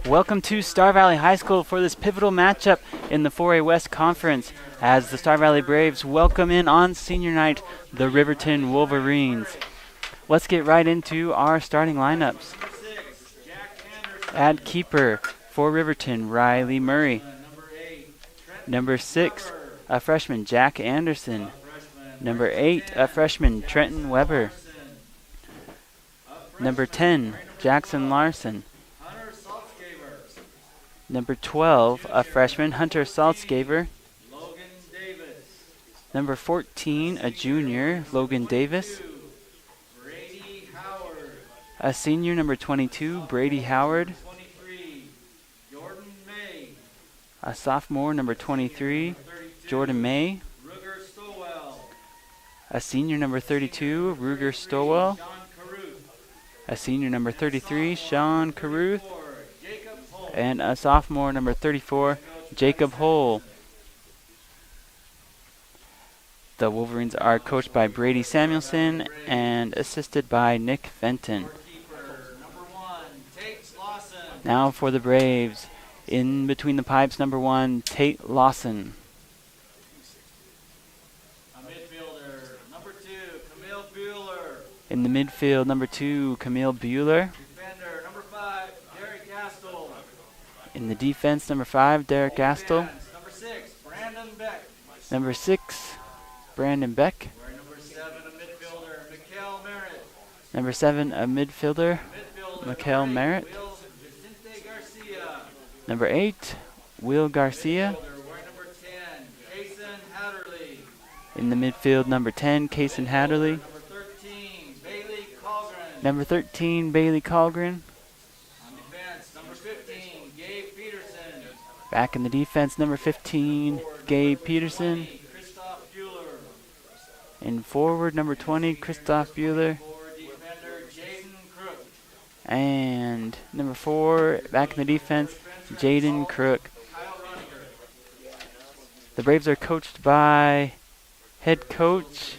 Welcome to Star Valley High School for this pivotal matchup in the 4A West Conference as the Star Valley Braves welcome in on senior night the Riverton Wolverines. Let's get right into our starting lineups. At keeper for Riverton, Riley Murray. Number 6, a freshman, Jack Anderson. Number 8, a freshman, Trenton Weber. Number 10, Jackson Larson. Number 12, a freshman, Hunter Saltzgaver. Number 14, a junior, Logan Davis. A senior, number 22, Brady Howard. A sophomore, number 23, Jordan May. A senior, number 32, Ruger Stowell. A senior, number 33, Sean Caruth. And a sophomore, number 34, Jacob Hull. The Wolverines are coached by Brady Samuelson and assisted by Nick Fenton. Now for the Braves. In between the pipes, number 1, Tate Lawson. In the midfield, number 2, Camille Bueller. In the defense, number 5, Derek Gastel. Number 6, Brandon Beck. Number 7, a midfielder, Mikhail Merritt. Number 8, Will Garcia. In the midfield, number 10, Kaysen Hatterley. Number 13, Bailey Colgren. Back in the defense, number 15, Gabe Peterson. In forward, number 20, Christoph Bueller. And number 4, back in the defense, Jaden Crook. The Braves are coached by head coach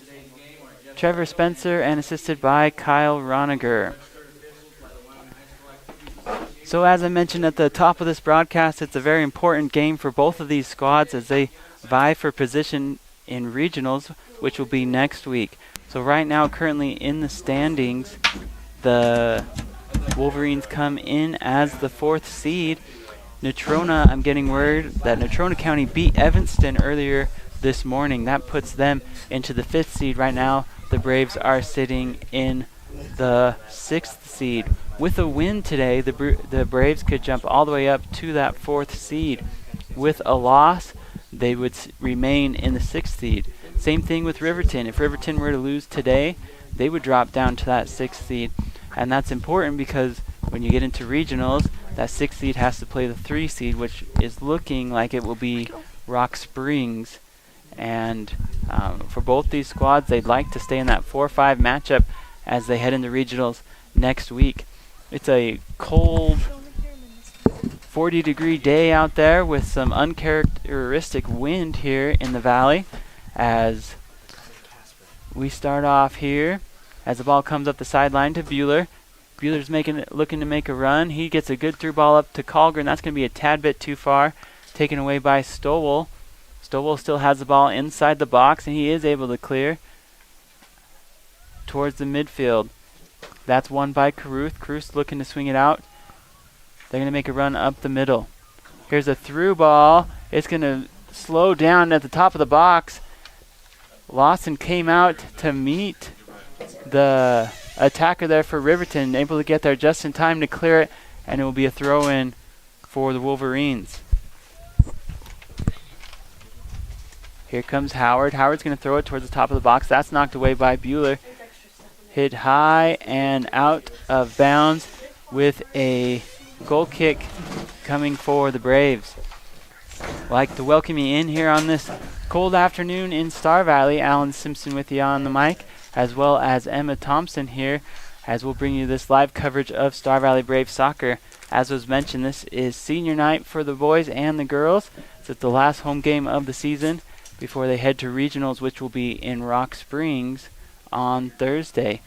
Trevor Spencer and assisted by Kyle Roniger. So as I mentioned at the top of this broadcast, it's a very important game for both of these squads as they vie for position in regionals, which will be next week. So right now, currently in the standings, the Wolverines come in as the 4th seed. Natrona, I'm getting word that Natrona County beat Evanston earlier this morning. That puts them into the 5th seed. Right now, the Braves are sitting in the 6th seed. With a win today, the Braves could jump all the way up to that 4th seed. With a loss, they would remain in the 6th seed. Same thing with Riverton. If Riverton were to lose today, they would drop down to that 6th seed. And that's important because when you get into regionals, that 6th seed has to play the 3 seed, which is looking like it will be Rock Springs. And for both these squads, they'd like to stay in that 4-5 matchup as they head into regionals next week. It's a cold 40-degree day out there with some uncharacteristic wind here in the valley as we start off here as the ball comes up the sideline to Bueller. Bueller's looking to make a run. He gets a good through ball up to Colgren. That's going to be a tad bit too far. Taken away by Stowell. Stowell still has the ball inside the box, and he is able to clear towards the midfield. That's won by Caruth. Caruth looking to swing it out. They're going to make a run up the middle. Here's a through ball. It's going to slow down at the top of the box. Lawson came out to meet the attacker there for Riverton, able to get there just in time to clear it, and it will be a throw-in for the Wolverines. Here comes Howard. Howard's going to throw it towards the top of the box. That's knocked away by Bueller. Hit high and out of bounds with a goal kick coming for the Braves. I'd like to welcome you in here on this cold afternoon in Star Valley. Alan Simpson with you on the mic, as well as Emma Thompson here, as we'll bring you this live coverage of Star Valley Braves soccer. As was mentioned, this is senior night for the boys and the girls. It's the last home game of the season before they head to regionals, which will be in Rock Springs on Thursday.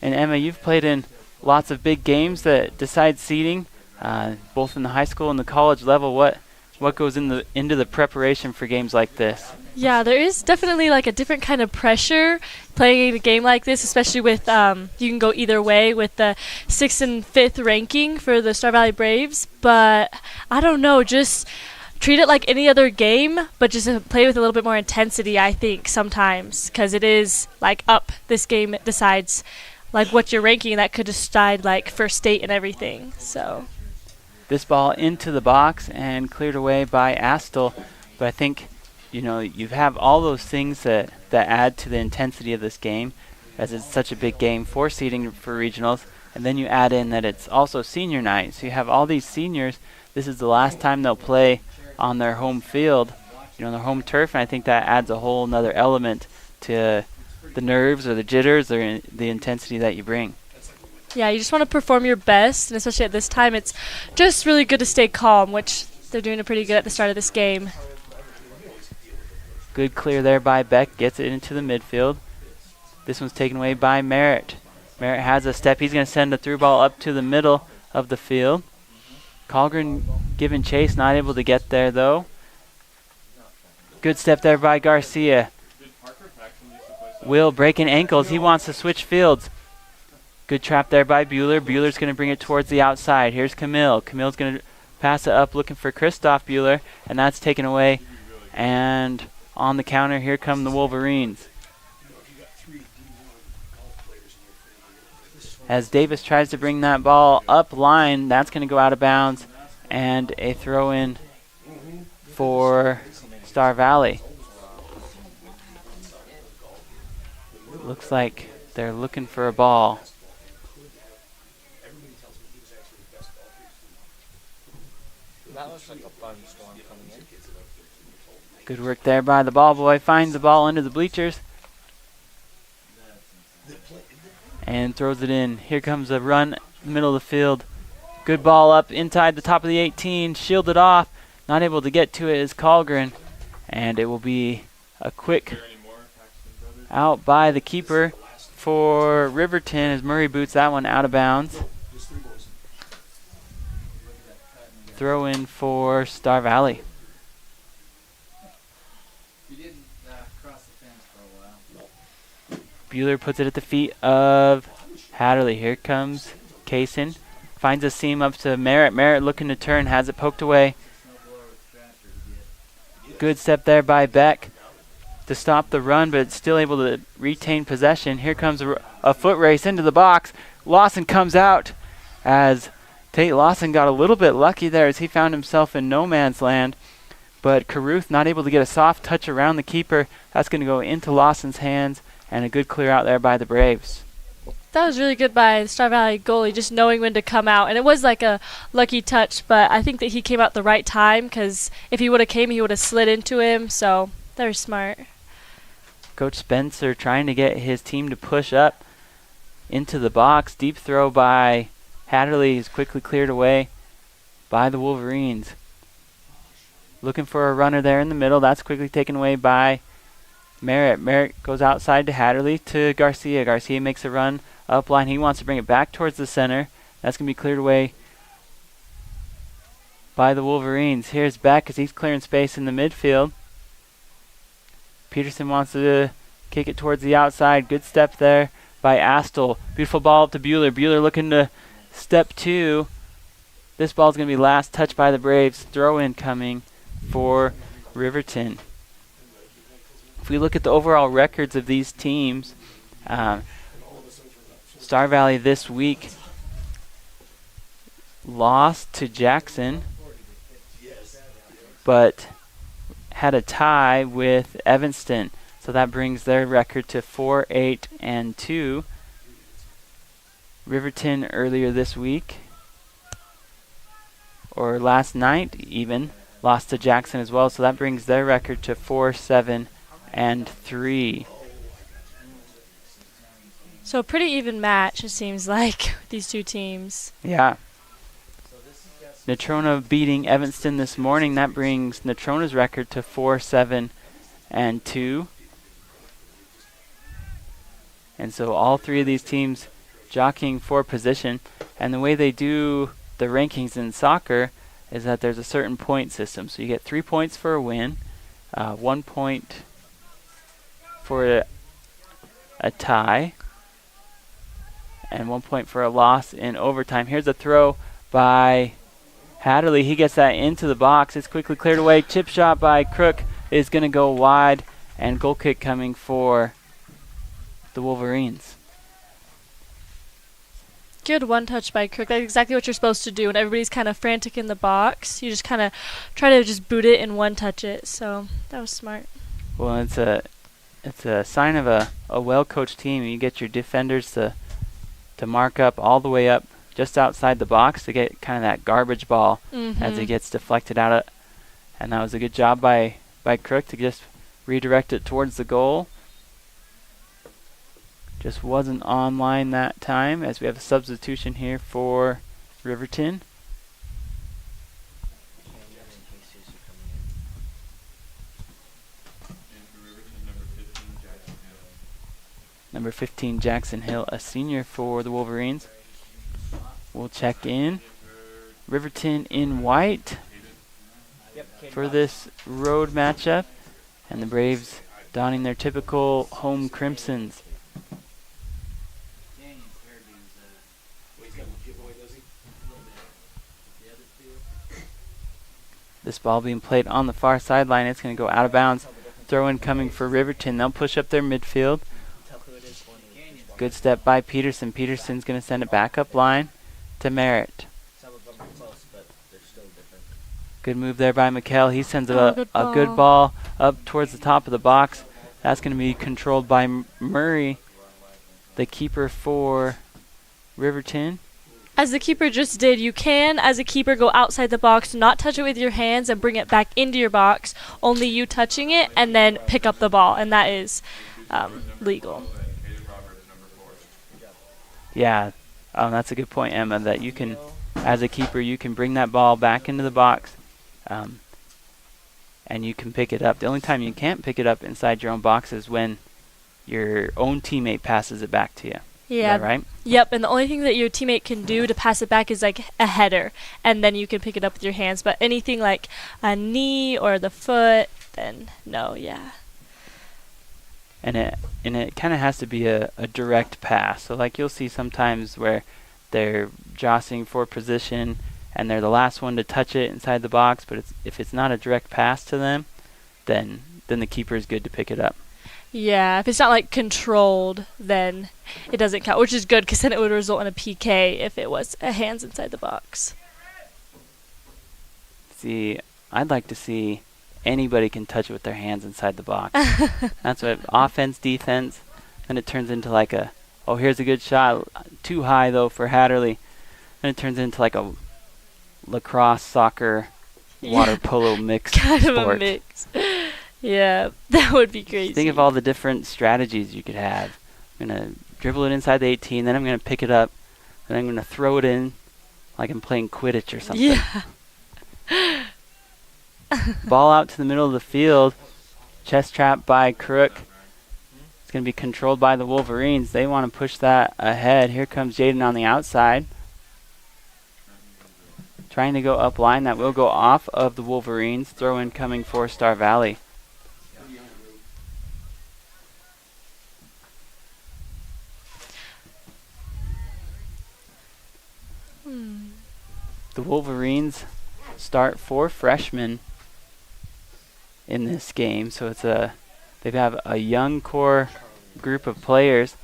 And Emma, you've played in lots of big games that decide seeding. both in the high school and the college level. What goes into the preparation for games like this? Yeah, there is definitely like a different kind of pressure playing a game like this, especially with you can go either way with the 6th and 5th ranking for the Star Valley Braves. But I don't know, just treat it like any other game, but just play with a little bit more intensity, I think, sometimes, because it is like up. This game decides like what you're ranking, that could decide like first state and everything. So this ball into the box and cleared away by Astle. But I think, you have all those things that add to the intensity of this game, as it's such a big game for seeding for regionals. And then you add in that it's also senior night. So you have all these seniors. This is the last time they'll play on their home field, on their home turf. And I think that adds a whole nother element to the nerves or the jitters or the intensity that you bring. Yeah, you just want to perform your best, and especially at this time, it's just really good to stay calm, which they're doing it pretty good at the start of this game. Good clear there by Beck, gets it into the midfield. This one's taken away by Merritt. Merritt has a step. He's going to send a through ball up to the middle of the field. Colgren giving chase, not able to get there though. Good step there by Garcia. Will breaking ankles. He wants to switch fields. Good trap there by Bueller. Bueller's going to bring it towards the outside. Here's Camille. Camille's going to pass it up looking for Christoph Bueller, and that's taken away. And on the counter, here come the Wolverines. As Davis tries to bring that ball up line, that's going to go out of bounds, and a throw in for Star Valley. Looks like they're looking for a ball. That looks like a fun storm coming in. Good work there by the ball boy. Finds the ball under the bleachers and throws it in. Here comes a run in the middle of the field. Good ball up inside the top of the 18. Shielded off. Not able to get to it is Colgren. And it will be a quick out by the keeper for Riverton as Murray boots that one out of bounds. Throw in for Star Valley. Bueller puts it at the feet of Hatterley. Here comes Kaysen. Finds a seam up to Merritt. Merritt looking to turn. Has it poked away. Good step there by Beck to stop the run, but still able to retain possession. Here comes a foot race into the box. Lawson comes out as Tate Lawson got a little bit lucky there as he found himself in no man's land. But Caruth not able to get a soft touch around the keeper. That's going to go into Lawson's hands. And a good clear out there by the Braves. That was really good by the Star Valley goalie, just knowing when to come out. And it was like a lucky touch, but I think that he came out the right time, because if he would have came, he would have slid into him. So they were smart. Coach Spencer trying to get his team to push up into the box. Deep throw by Hatterley is quickly cleared away by the Wolverines. Looking for a runner there in the middle. That's quickly taken away by Merritt. Merritt goes outside to Hatterley to Garcia. Garcia makes a run up line. He wants to bring it back towards the center. That's going to be cleared away by the Wolverines. Here's Beck as he's clearing space in the midfield. Peterson wants to kick it towards the outside. Good step there by Astle. Beautiful ball up to Bueller. Bueller looking to step two. This ball's going to be last touched by the Braves. Throw in coming for Riverton. If we look at the overall records of these teams, Star Valley this week lost to Jackson, but had a tie with Evanston. So that brings their record to 4-8-2. Riverton earlier this week, or last night even, lost to Jackson as well. So that brings their record to 4-7-3. So a pretty even match, it seems like, with these two teams. Yeah. Natrona beating Evanston this morning. That brings Natrona's record to 4-7-2. And so all three of these teams jockeying for position. And the way they do the rankings in soccer is that there's a certain point system. So you get 3 points for a win, 1 point for a tie, and 1 point for a loss in overtime. Here's a throw by Hatterley. He gets that into the box. It's quickly cleared away. Chip shot by Crook is going to go wide, and goal kick coming for the Wolverines. Good one touch by Crook. That's exactly what you're supposed to do. When everybody's kind of frantic in the box, you just kind of try to just boot it and one touch it. So that was smart. Well, it's a sign of a well-coached team. You get your defenders to mark up all the way up just outside the box to get kind of that garbage ball as it gets deflected out. And that was a good job by Crook to just redirect it towards the goal. Just wasn't online that time as we have a substitution here for Riverton. Number 15, Jackson Hill, a senior for the Wolverines. We'll check in. Riverton in white for this road matchup, and the Braves donning their typical home crimsons. This ball being played on the far sideline. It's going to go out of bounds. Throw in coming for Riverton. They'll push up their midfield. Good step by Peterson. Peterson's going to send it back up line to Merritt. Good move there by McHale. He sends a good ball up towards the top of the box. That's going to be controlled by Murray, the keeper for Riverton. As the keeper just did, you can, as a keeper, go outside the box, not touch it with your hands, and bring it back into your box. Only you touching it, and then pick up the ball, and that is legal. Yeah, that's a good point, Emma, that you can, as a keeper, you can bring that ball back into the box, and you can pick it up. The only time you can't pick it up inside your own box is when your own teammate passes it back to you. Yeah. Is that right? Yep, and the only thing that your teammate can do to pass it back is like a header, and then you can pick it up with your hands. But anything like a knee or the foot, then no, yeah. And it kind of has to be a direct pass. So like you'll see sometimes where they're jostling for position and they're the last one to touch it inside the box, but if it's not a direct pass to them, then the keeper is good to pick it up. Yeah, if it's not like controlled, then it doesn't count, which is good because then it would result in a PK if it was a hands inside the box. See, I'd like to see anybody can touch it with their hands inside the box. That's what offense, defense, then it turns into like here's a good shot, too high though for Hatterley. Then it turns into like a lacrosse, soccer, water polo mix kind sport. of a mix. Yeah, that would be crazy. Think of all the different strategies you could have. I'm going to dribble it inside the 18, then I'm going to pick it up, and I'm going to throw it in like I'm playing Quidditch or something. Yeah. Ball out to the middle of the field. Chest trap by Crook. It's going to be controlled by the Wolverines. They want to push that ahead. Here comes Jaden on the outside. Trying to go up line. That will go off of the Wolverines. Throw in coming for Star Valley. The Wolverines start 4 freshmen in this game, so they have a young core group of players.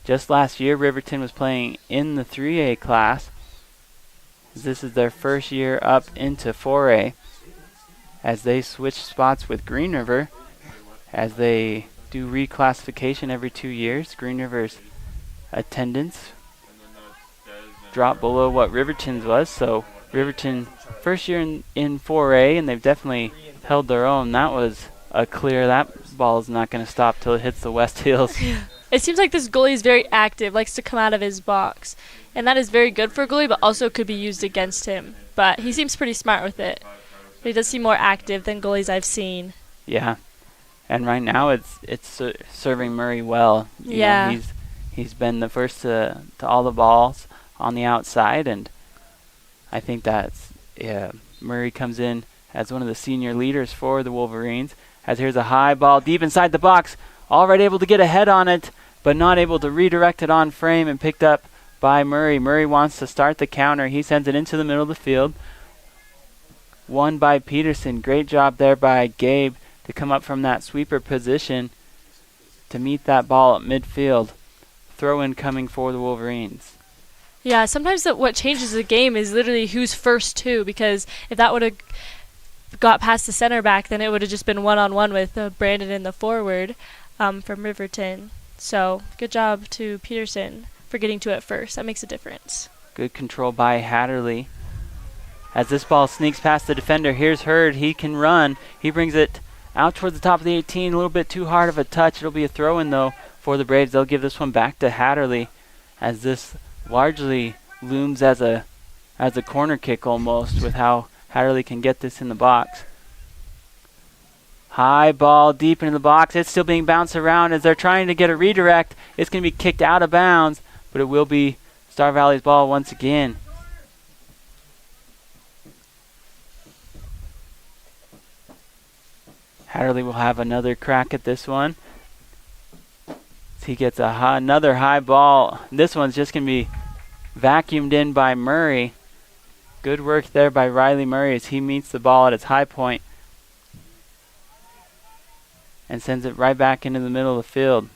Just last year, Riverton was playing in the 3A class. This is their first year up into 4A as they switch spots with Green River as they do reclassification every 2 years. Green River's attendance dropped below what Riverton's was, so Riverton first year in 4A, and they've definitely held their own. That was a clear. That ball is not going to stop till it hits the West Hills. It seems like this goalie is very active, likes to come out of his box, and that is very good for a goalie, but also could be used against him. But he seems pretty smart with it. But he does seem more active than goalies I've seen. Yeah, and right now it's serving Murray well. You know, he's been the first to all the balls on the outside, and I think that's Murray comes in as one of the senior leaders for the Wolverines. As here's a high ball deep inside the box, already able to get ahead on it, but not able to redirect it on frame, and picked up by Murray. Murray wants to start the counter. He sends it into the middle of the field. Won by Peterson. Great job there by Gabe to come up from that sweeper position to meet that ball at midfield. Throw in coming for the Wolverines. Yeah, sometimes what changes the game is literally who's first too, because if that would have got past the center back, then it would have just been one-on-one with Brandon in the forward from Riverton. So good job to Peterson for getting to it first. That makes a difference. Good control by Hatterley. As this ball sneaks past the defender, here's Hurd. He can run. He brings it out towards the top of the 18. A little bit too hard of a touch. It'll be a throw-in, though, for the Braves. They'll give this one back to Hatterley, as this largely looms as a corner kick almost, with how Hatterley can get this in the box. High ball deep into the box. It's still being bounced around as they're trying to get a redirect. It's going to be kicked out of bounds, but it will be Star Valley's ball once again. Hatterley will have another crack at this one. He gets another high ball. This one's just going to be vacuumed in by Murray. Good work there by Riley Murray as he meets the ball at its high point and sends it right back into the middle of the field.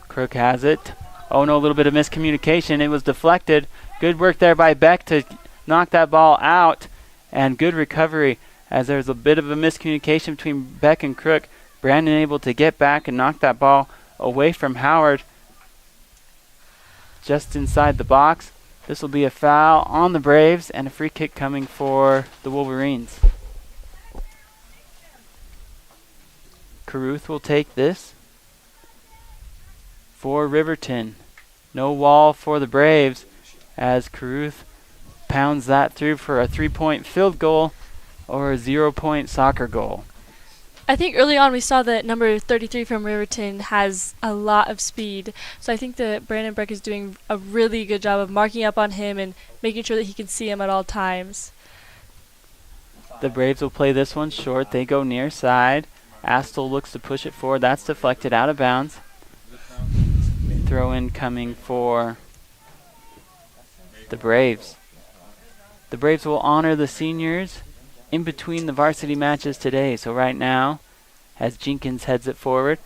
Crook has it. Oh no, a little bit of miscommunication. It was deflected. Good work there by Beck to knock that ball out, and good recovery as there's a bit of a miscommunication between Beck and Crook. Brandon able to get back and knock that ball away from Howard just inside the box. This will be a foul on the Braves and a free kick coming for the Wolverines. Caruth will take this for Riverton. No wall for the Braves as Caruth pounds that through for a 3-point field goal or a 0-point soccer goal. I think early on we saw that number 33 from Riverton has a lot of speed. So I think that Brandon Breck is doing a really good job of marking up on him and making sure that he can see him at all times. The Braves will play this one short. They go near side. Astle looks to push it forward. That's deflected out of bounds. Throw in coming for the Braves. The Braves will honor the seniors in between the varsity matches today. So right now, as Jenkins heads it forward,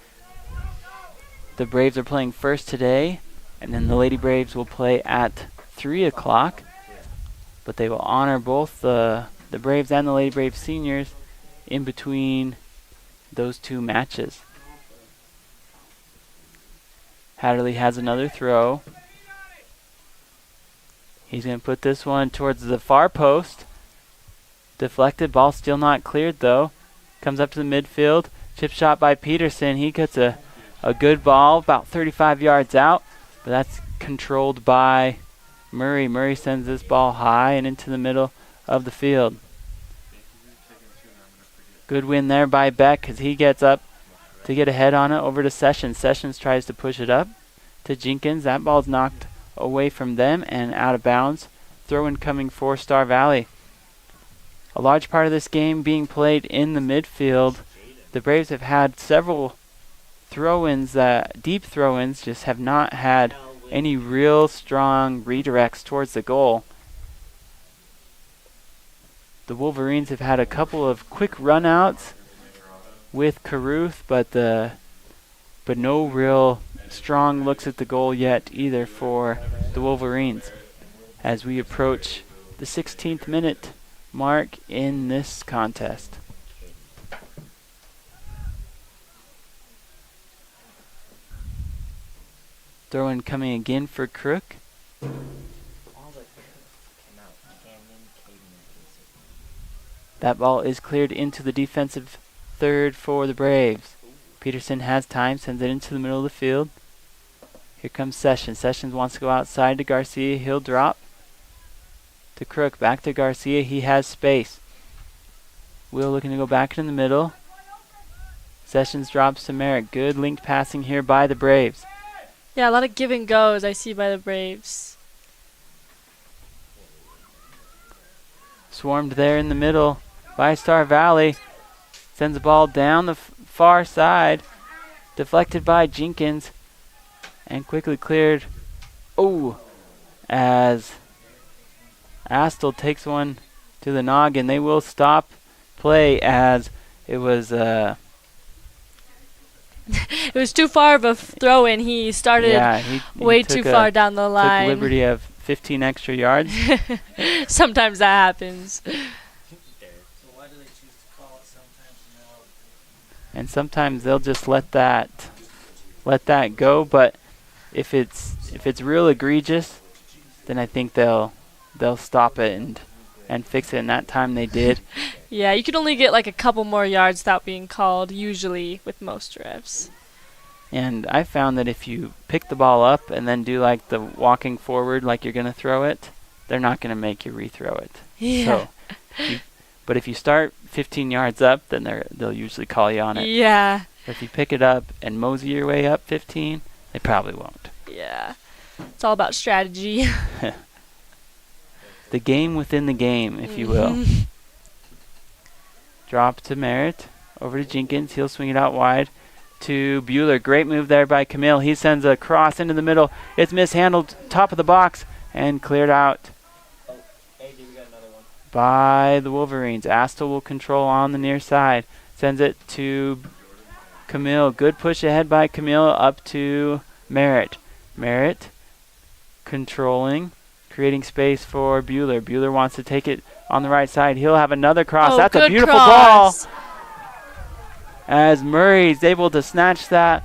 the Braves are playing first today, and then the Lady Braves will play at 3 o'clock. But they will honor both the Braves and the Lady Braves seniors in between those two matches. Hatterley has another throw. He's going to put this one towards the far post. Deflected, ball still not cleared though. Comes up to the midfield. Chip shot by Peterson. He gets a good ball about 35 yards out, but that's controlled by Murray. Murray sends this ball high and into the middle of the field. Good win there by Beck as he gets up to get a head on it over to Sessions. Sessions tries to push it up to Jenkins. That ball's knocked away from them and out of bounds. Throw-in coming for Star Valley. A large part of this game being played in the midfield. The Braves have had several throw-ins, deep throw-ins, just have not had any real strong redirects towards the goal. The Wolverines have had a couple of quick runouts with Caruth, but no real strong looks at the goal yet either for the Wolverines as we approach the 16th minute mark in this contest. Throw-in coming again for Crook. That ball is cleared into the defensive third for the Braves. Peterson has time, sends it into the middle of the field. Here comes Sessions. Sessions wants to go outside to Garcia. He'll drop to Crook. Back to Garcia. He has space. Will looking to go back in the middle. Sessions drops to Merrick. Good linked passing here by the Braves. Yeah, a lot of give and goes I see by the Braves. swarmed there in the middle by Star Valley. Sends the ball down the far side. Deflected by Jenkins. And quickly cleared. Oh, as Astle takes one to the noggin. They will stop play as it was It was too far of a throw-in. He started he way too far down the line. Took liberty of 15 extra yards. Sometimes that happens. And sometimes they'll just let that go, but if it's real egregious, then I think they'll stop it and fix it, and that time they did. Yeah, you can only get like a couple more yards without being called, usually with most refs. And I found that if you pick the ball up and then do like the walking forward like you're going to throw it, they're not going to make you rethrow it. Yeah. But if you start 15 yards up, then they'll usually call you on it. Yeah. But if you pick it up and mosey your way up 15, they probably won't. Yeah. It's all about strategy. The game within the game, if you will. Drop to Merritt. Over to Jenkins. He'll swing it out wide to Bueller. Great move there by Camille. He sends a cross into the middle. It's mishandled. Top of the box and cleared out by the Wolverines. Astle will control on the near side. Sends it to Camille. Good push ahead by Camille up to Merritt. Merritt controlling, creating space for Bueller. Bueller wants to take it on the right side. He'll have another cross. Oh, that's a beautiful cross. ball. As Murray's able to snatch that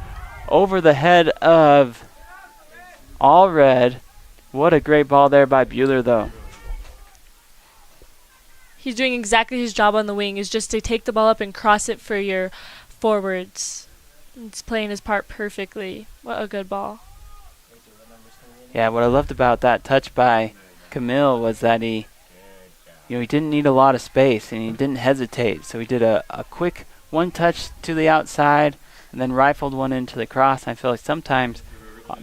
over the head of Allred. What a great ball there by Bueller, though. He's doing exactly his job on the wing, is just to take the ball up and cross it for your forwards. It's playing his part perfectly. What a good ball. Yeah, what I loved about that touch by Camille was that he didn't need a lot of space and he didn't hesitate. So he did a quick one touch to the outside and then rifled one into the cross. I feel like sometimes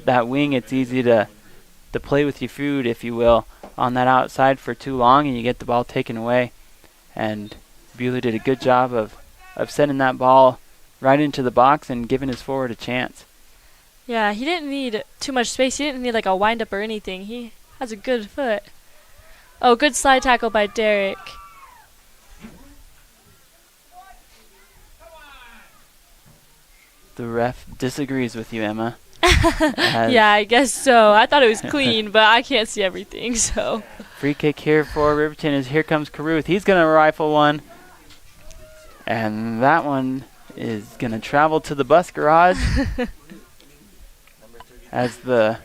that wing, it's easy to play with your food, if you will, on that outside for too long and you get the ball taken away. And Bueller did a good job of sending that ball right into the box and giving his forward a chance. Yeah, he didn't need too much space. He didn't need like a wind-up or anything. He has a good foot. Oh, good slide tackle by Derek. The ref disagrees with you, Emma. Yeah, I guess so. I thought it was clean, but I can't see everything, so. Free kick here for Riverton as here comes Caruth. He's going to rifle one. And that one is going to travel to the bus garage. As the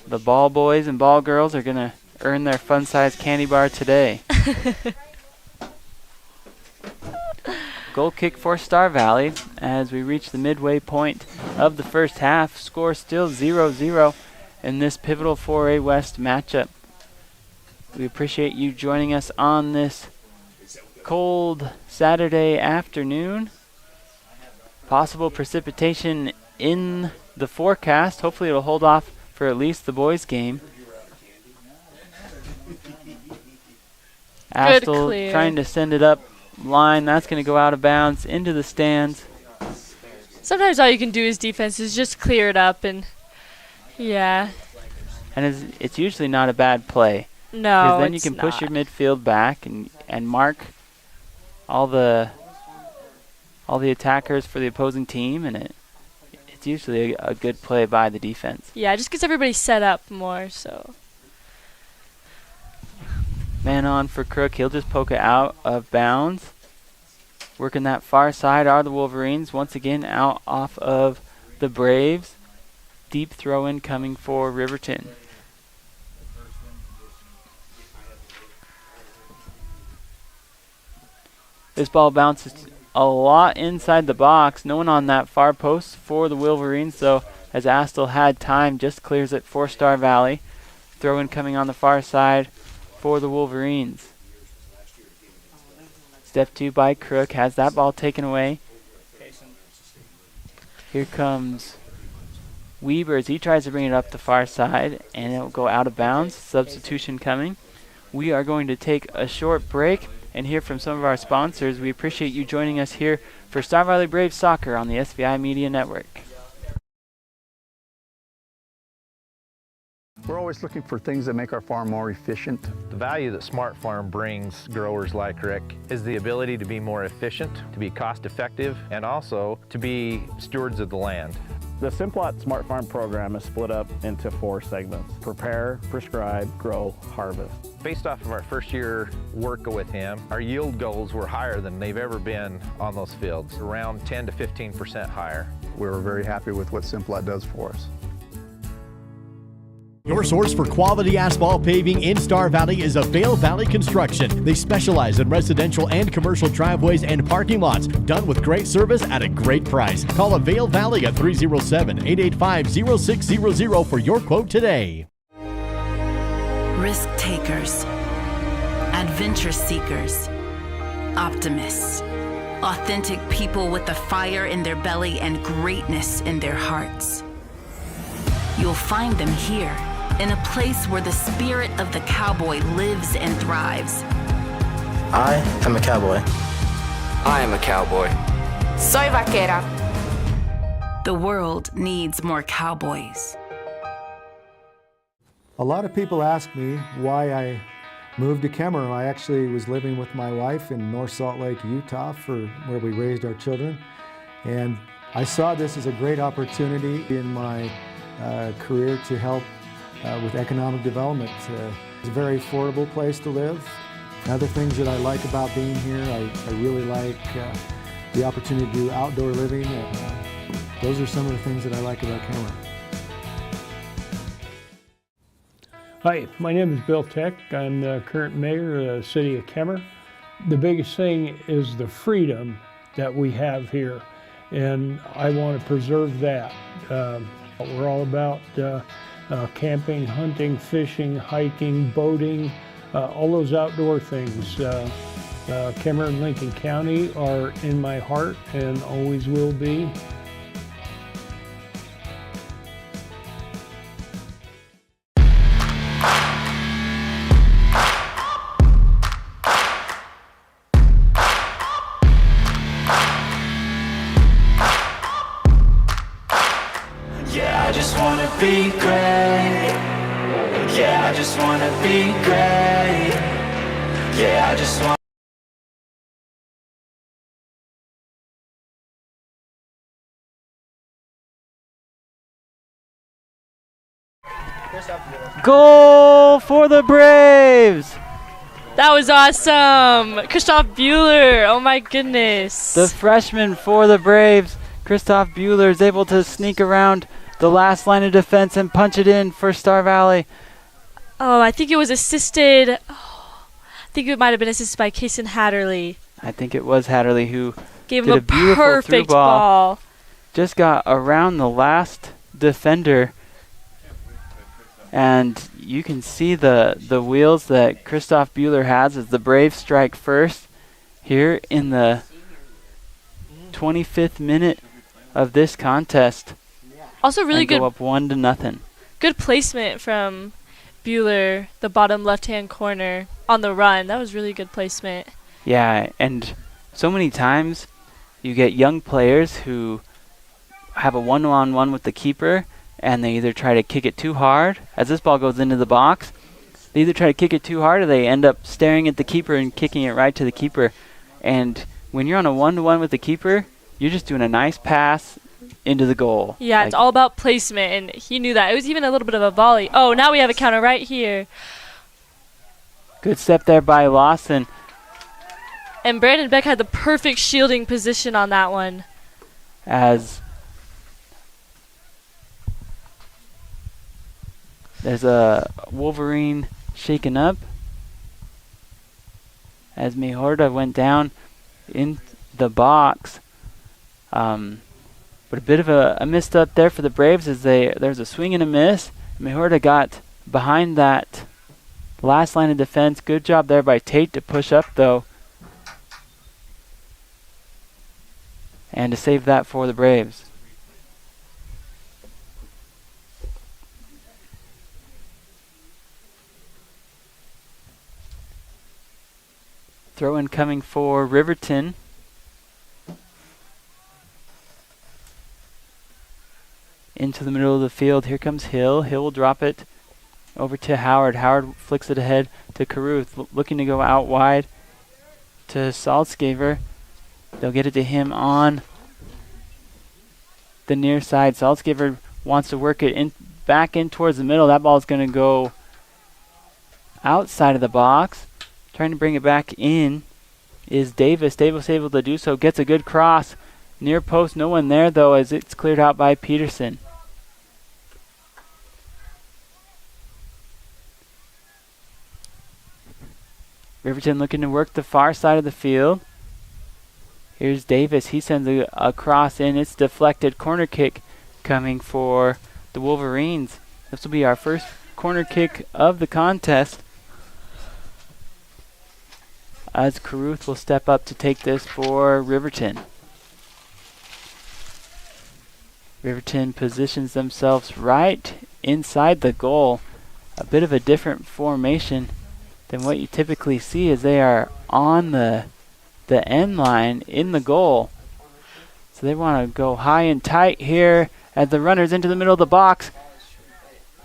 ball boys and ball girls are going to earn their fun-sized candy bar today. Goal kick for Star Valley as we reach the midway point of the first half. Score still 0-0 in this pivotal 4A West matchup. We appreciate you joining us on this cold Saturday afternoon. Possible precipitation in the forecast. Hopefully it'll hold off for at least the boys' game. Astle trying to send it up line. That's going to go out of bounds into the stands. Sometimes all you can do as defense is just clear it up, and yeah. And it's usually not a bad play. No, because then you can push your midfield back and mark all the attackers for the opposing team, and it's usually a good play by the defense. Yeah, just gets everybody set up more, so. Man on for Crook. He'll just poke it out of bounds. Working that far side are the Wolverines. Once again out off of the Braves. Deep throw in coming for Riverton. This ball bounces a lot inside the box. No one on that far post for the Wolverines, so as Astle had time, just clears it for Star Valley. Throw in coming on the far side for the Wolverines. Step 2 by Crook, has that ball taken away. Here comes Weber as he tries to bring it up the far side, and it will go out of bounds. Substitution coming. we are going to take a short break and hear from some of our sponsors. We appreciate you joining us here for Star Valley Braves Soccer on the SVI Media Network. We're always looking for things that make our farm more efficient. The value that Smart Farm brings growers like Rick is the ability to be more efficient, to be cost effective, and also to be stewards of the land. The Simplot Smart Farm program is split up into 4 segments: prepare, prescribe, grow, harvest. Based off of our first year work with him, our yield goals were higher than they've ever been on those fields, around 10 to 15% higher. We were very happy with what Simplot does for us. Your source for quality asphalt paving in Star Valley is Vail Valley Construction. They specialize in residential and commercial driveways and parking lots, done with great service at a great price. Call Vail Valley at 307-885-0600 for your quote today. Risk takers, adventure seekers, optimists, authentic people with the fire in their belly and greatness in their hearts. You'll find them here, in a place where the spirit of the cowboy lives and thrives. I am a cowboy. I am a cowboy. Soy vaquera. The world needs more cowboys. A lot of people ask me why I moved to Kemmer. I actually was living with my wife in North Salt Lake, Utah, where we raised our children. And I saw this as a great opportunity in my career to help with economic development. It's a very affordable place to live. Other things that I like about being here, I really like the opportunity to do outdoor living. Those are some of the things that I like about Kemmer. Hi, my name is Bill Tech. I'm the current mayor of the city of Kemmer. The biggest thing is the freedom that we have here, and I want to preserve that. We're all about camping, hunting, fishing, hiking, boating, all those outdoor things. Kemmer and Lincoln County are in my heart and always will be. Be great. Yeah, I just wanna be great. Yeah, I just want. Goal for the Braves! That was awesome! Christoph Bueller, oh my goodness. The freshman for the Braves, Christoph Bueller, is able to sneak around the last line of defense and punch it in for Star Valley. Oh, I think it was assisted. I think it might have been assisted by Kason Hatterley. I think it was Hatterley who gave did him a beautiful perfect through ball. ball. Just got around the last defender. And you can see the wheels that Christoph Bueller has as the Braves strike first here in the 25th minute of this contest. Also really good. Go up 1-0. Good placement from Bueller, the bottom left-hand corner on the run. That was really good placement. Yeah, and so many times you get young players who have a one-on-one with the keeper, and they either try to kick it too hard. As this ball goes into the box, they either try to kick it too hard or they end up staring at the keeper and kicking it right to the keeper. And when you're on a one-to-one with the keeper, you're just doing a nice pass into the goal. Yeah, it's all about placement, and he knew that. It was even a little bit of a volley. Oh, now we have a counter right here. Good step there by Lawson. And Brandon Beck had the perfect shielding position on that one. As there's a Wolverine shaken up. As Mejorda went down in the box. But a bit of a missed up there for the Braves as there's a swing and a miss. Mejorda got behind that last line of defense. Good job there by Tate to push up though. And to save that for the Braves. Throw in coming for Riverton. Into the middle of the field. Here comes Hill. Hill will drop it over to Howard. Howard flicks it ahead to Caruth, looking to go out wide to Salzgeber. They'll get it to him on the near side. Salzgeber wants to work it back in towards the middle. That ball is going to go outside of the box. Trying to bring it back in is Davis. Davis able to do so. Gets a good cross. Near post. No one there, though, as it's cleared out by Peterson. Riverton looking to work the far side of the field. Here's Davis. He sends a cross in. It's deflected. Corner kick coming for the Wolverines. This will be our first corner kick of the contest, as Caruth will step up to take this for Riverton. Riverton positions themselves right inside the goal. A bit of a different formation than what you typically see, as they are on the end line in the goal. So they want to go high and tight here as the runner's into the middle of the box.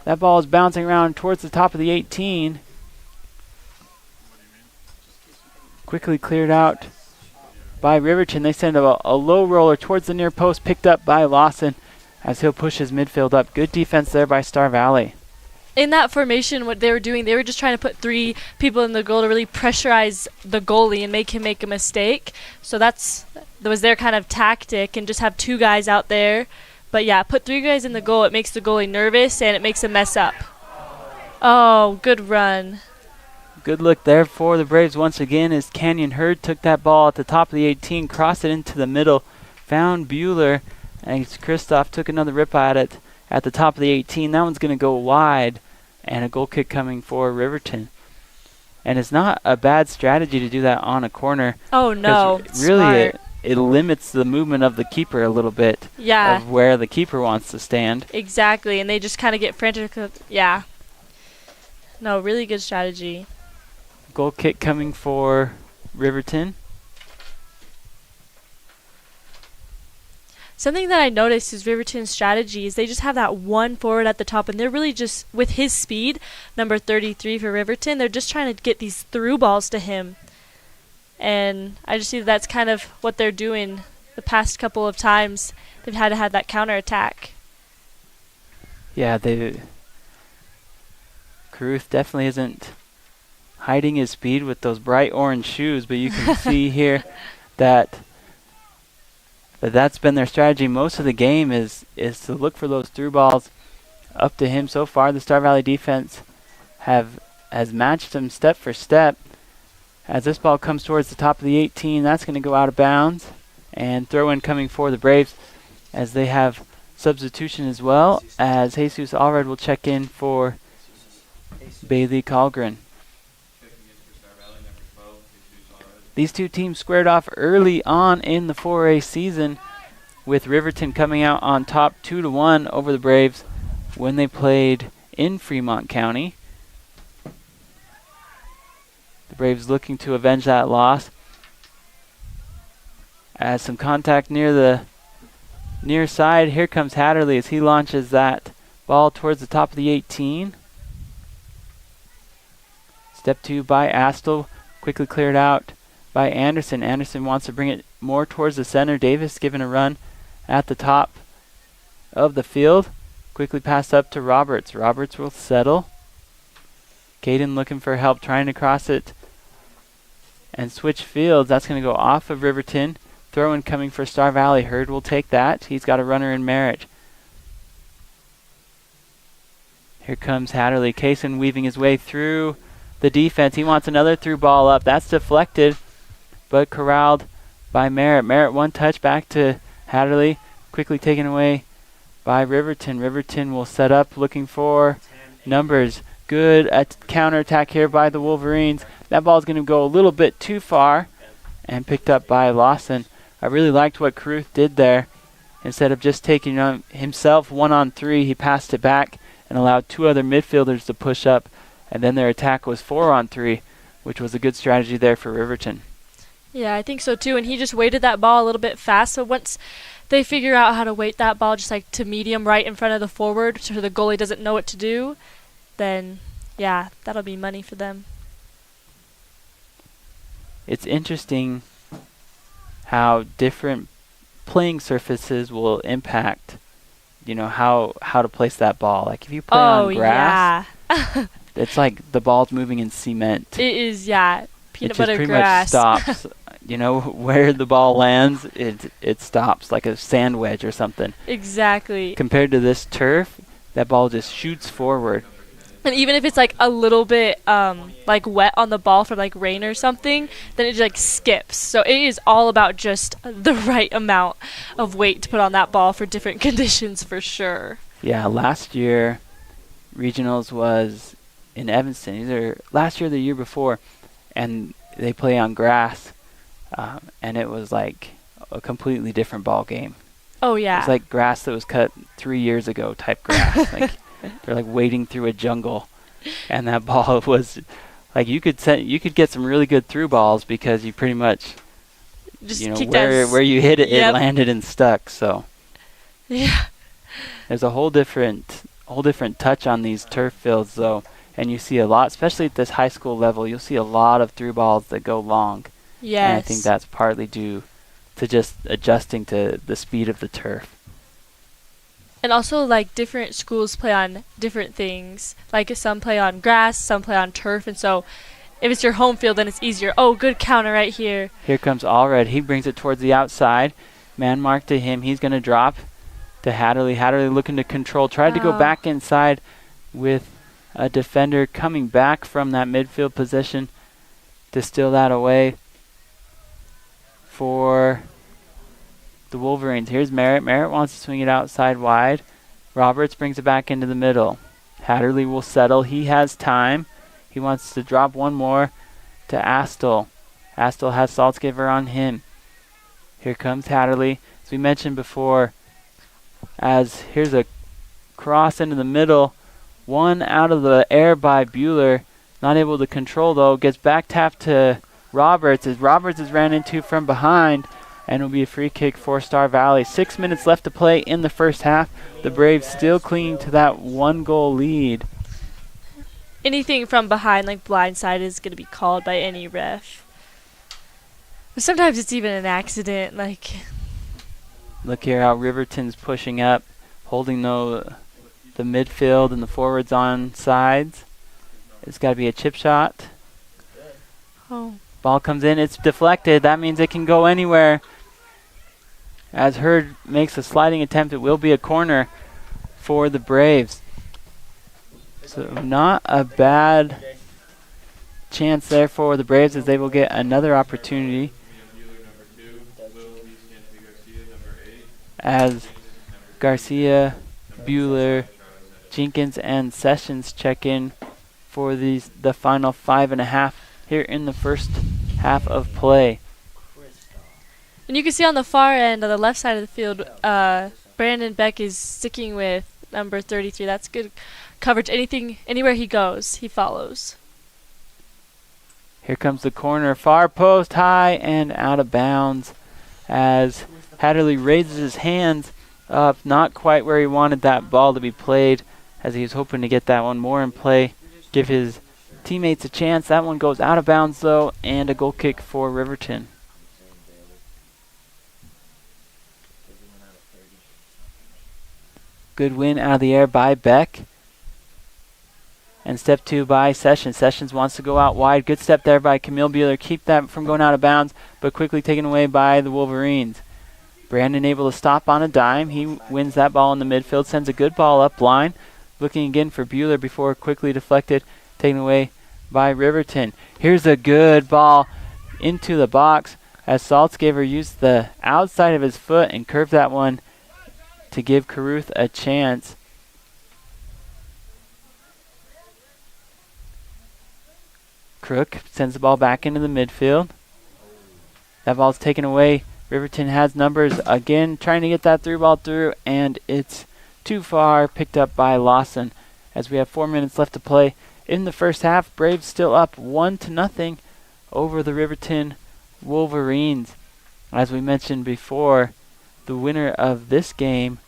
That ball is bouncing around towards the top of the 18. Quickly cleared out by Riverton. They send a low roller towards the near post, picked up by Lawson as he'll push his midfield up. Good defense there by Star Valley. In that formation, what they were doing, they were just trying to put 3 people in the goal to really pressurize the goalie and make him make a mistake. So that was their kind of tactic, and just have 2 guys out there. But yeah, put 3 guys in the goal. It makes the goalie nervous and it makes him mess up. Oh, good run. Good look there for the Braves once again, as Canyon Hurd took that ball at the top of the 18, crossed it into the middle, found Bueller, and Kristoff took another rip at it at the top of the 18. That one's going to go wide, and a goal kick coming for Riverton. And it's not a bad strategy to do that on a corner. Oh, no. Really, it limits the movement of the keeper a little bit. Yeah. Of where the keeper wants to stand. Exactly, and they just kind of get frantic. Yeah. No, really good strategy. Goal kick coming for Riverton. Something that I noticed is Riverton's strategy is they just have that one forward at the top, and they're really just, with his speed, number 33 for Riverton, they're just trying to get these through balls to him. And I just see that's kind of what they're doing the past couple of times. They've had to have that counter attack. Yeah, Caruth definitely isn't hiding his speed with those bright orange shoes, but you can see here that that's been their strategy most of the game, is to look for those through balls up to him. So far, the Star Valley defense has matched him step for step. As this ball comes towards the top of the 18, that's going to go out of bounds. And throw in coming for the Braves, as they have substitution as well, as Jesus Allred will check in for Bailey Colgren. These 2 teams squared off early on in the 4A season, with Riverton coming out on top 2-1 over the Braves when they played in Fremont County. The Braves looking to avenge that loss. As some contact near the near side, here comes Hatterley as he launches that ball towards the top of the 18. Step 2 by Astle, quickly cleared out by Anderson. Anderson wants to bring it more towards the center. Davis given a run at the top of the field. Quickly passed up to Roberts. Roberts will settle. Caden looking for help, trying to cross it and switch fields. That's going to go off of Riverton. Throw-in coming for Star Valley. Hurd will take that. He's got a runner in Merritt. Here comes Hatterley. Kaysen weaving his way through the defense. He wants another through ball up. That's deflected, but corralled by Merritt. Merritt one touch back to Hatterley. Quickly taken away by Riverton. Riverton will set up looking for numbers. Good counterattack here by the Wolverines. That ball is going to go a little bit too far and picked up by Lawson. I really liked what Caruth did there. Instead of just taking on himself 1-on-3, he passed it back and allowed 2 other midfielders to push up, and then their attack was 4-on-3. which was a good strategy there for Riverton. Yeah, I think so too. And he just weighted that ball a little bit fast. So once they figure out how to weight that ball just like to medium right in front of the forward so the goalie doesn't know what to do, then yeah, that'll be money for them. It's interesting how different playing surfaces will impact, how to place that ball. Like if you play on grass, yeah. it's like the ball's moving in cement. It is, yeah. Peanut it butter just pretty grass. much stops. Where the ball lands, it stops like a sand wedge or something. Exactly. Compared to this turf, that ball just shoots forward. And even if it's like a little bit like wet on the ball from like rain or something, then it just like skips. So it is all about just the right amount of weight to put on that ball for different conditions for sure. Yeah, last year regionals was in Evanston, either last year or the year before, and they play on grass, and it was like a completely different ball game. Oh yeah. It was like grass that was cut 3 years ago type grass. Like they're like wading through a jungle, and that ball was like you could get some really good through balls because you pretty much just where you hit it, yep. It landed and stuck. So yeah, there's a whole different touch on these turf fields though, and you see a lot, especially at this high school level. You'll see a lot of through balls that go long. Yes. And I think that's partly due to just adjusting to the speed of the turf. And also, like, different schools play on different things. Like, some play on grass, some play on turf. And so, if it's your home field, then it's easier. Oh, good counter right here. Here comes Allred. He brings it towards the outside. Man mark to him. He's going to drop to Hatterley. Hatterley looking to control. Tried to go back inside with a defender coming back from that midfield position to steal that away for the Wolverines. Here's Merritt. Merritt wants to swing it outside wide. Roberts brings it back into the middle. Hatterley will settle. He has time. He wants to drop one more to Astle. Astle has Saltzgiver on him. Here comes Hatterley. As we mentioned before, as here's a cross into the middle. One out of the air by Bueller. Not able to control though. Gets back tapped to Roberts as Roberts is ran into from behind. And it'll be a free kick for Star Valley. 6 minutes left to play in the first half. The Braves still clinging to that 1-goal lead. Anything from behind, like blindside, is going to be called by any ref. But sometimes it's even an accident. Like, look here how Riverton's pushing up, holding the midfield and the forwards on sides. It's got to be a chip shot. Oh. Ball comes in. It's deflected. That means it can go anywhere. As Hurd makes a sliding attempt, it will be a corner for the Braves. So not a bad chance there for the Braves as they will get another opportunity. As Garcia, Bueller, Jenkins, and Sessions check in for the final 5.5 here in the first half of play. and you can see on the far end, on the left side of the field, Brandon Beck is sticking with number 33. That's good coverage. Anywhere he goes, he follows. Here comes the corner, far post, high and out of bounds as Hatterley raises his hands up, not quite where he wanted that ball to be played, as he was hoping to get that one more in play, give his teammates a chance. That one goes out of bounds though, and a goal kick for Riverton. Good win out of the air by Beck. And step 2 by Sessions. Sessions wants to go out wide. Good step there by Camille Bueller. Keep that from going out of bounds, but quickly taken away by the Wolverines. Brandon able to stop on a dime. He wins that ball in the midfield, sends a good ball up line. Looking again for Bueller before quickly deflected, taken away by Riverton. Here's a good ball into the box as Saltzgiver used the outside of his foot and curved that one to give Caruth a chance. Crook sends the ball back into the midfield. That ball's taken away. Riverton has numbers again, trying to get that through ball through, and it's too far, picked up by Lawson. As we have 4 minutes left to play in the first half. Braves still up 1-0 over the Riverton Wolverines. As we mentioned before, the winner of this game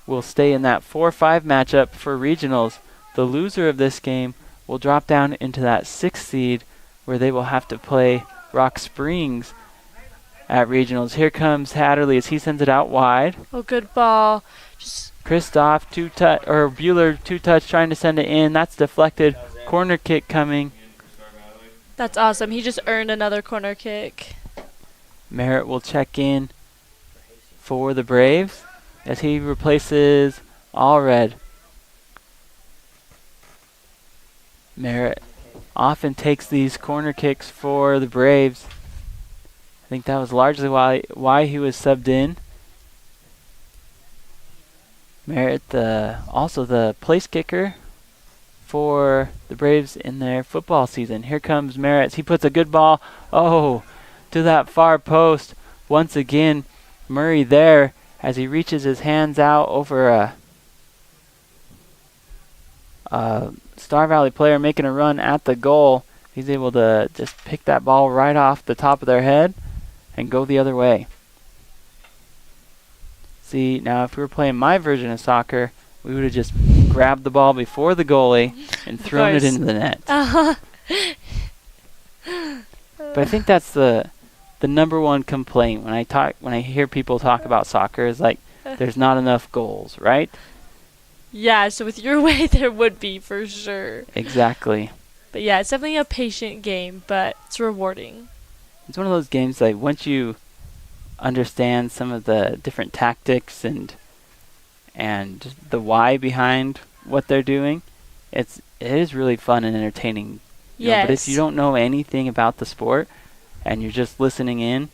will stay in that 4-5 matchup for regionals. The loser of this game will drop down into that 6th seed where they will have to play Rock Springs at regionals. Here comes Hatterley as he sends it out wide. Oh, good ball. Kristoff Bueller 2-touch trying to send it in. That's deflected. Corner kick coming. That's awesome. He just earned another corner kick. Merritt will check in for the Braves as he replaces Allred. Merritt often takes these corner kicks for the Braves. I think that was largely why he was subbed in. Merritt, also the place kicker for the Braves in their football season. Here comes Merritt. He puts a good ball, to that far post. Once again, Murray there as he reaches his hands out over a Star Valley player making a run at the goal. He's able to just pick that ball right off the top of their head and go the other way. See, now if we were playing my version of soccer, we would have just grabbed the ball before the goalie and thrown it into the net. But I think that's the number one complaint when I hear people talk about soccer is like there's not enough goals, right? Yeah, so with your way there would be for sure. Exactly. But yeah, it's definitely a patient game, but it's rewarding. It's one of those games like once you understand some of the different tactics and the why behind what they're doing, it is really fun and entertaining. Yes. But if you don't know anything about the sport and you're just listening in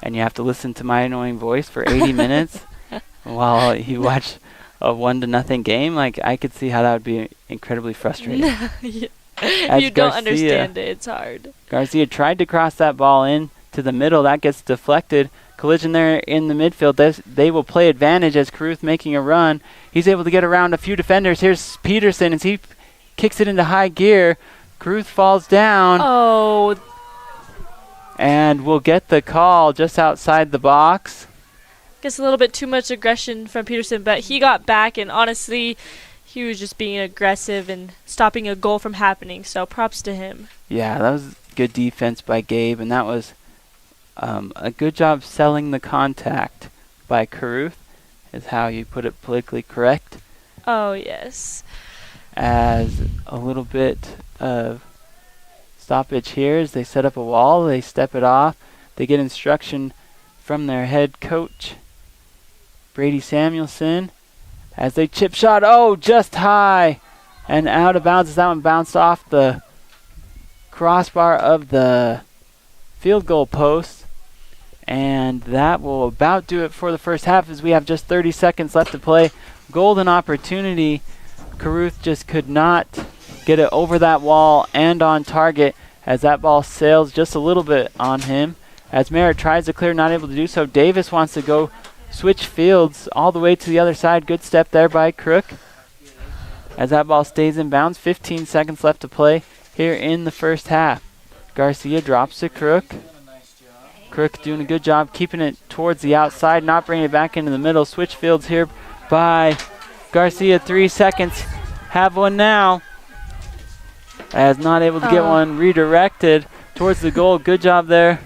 and you have to listen to my annoying voice for 80 minutes while you watch a 1-0 game, like I could see how that would be incredibly frustrating. If you don't understand it, it's hard. Garcia tried to cross that ball in to the middle. That gets deflected. Collision there in the midfield. They will play advantage as Caruth making a run. He's able to get around a few defenders. Here's Peterson as he kicks it into high gear. Caruth falls down. Oh. And we'll get the call just outside the box. Guess a little bit too much aggression from Peterson, but he got back, and honestly, he was just being aggressive and stopping a goal from happening, so props to him. Yeah, that was good defense by Gabe, and that was a good job selling the contact by Caruth, is how you put it politically correct. Oh, yes. As a little bit of stoppage here as they set up a wall, they step it off, they get instruction from their head coach, Brady Samuelson, as they chip shot, just high and out of bounds as that one bounced off the crossbar of the field goal post. And that will about do it for the first half as we have just 30 seconds left to play. Golden opportunity. Caruth just could not get it over that wall and on target as that ball sails just a little bit on him. As Merritt tries to clear, not able to do so. Davis wants to go switch fields all the way to the other side. Good step there by Crook. As that ball stays in bounds, 15 seconds left to play here in the first half. Garcia drops to Crook. Crook doing a good job keeping it towards the outside, not bringing it back into the middle. Switch fields here by Garcia. 3 seconds. Have one now. As not able to get one redirected towards the goal. Good job there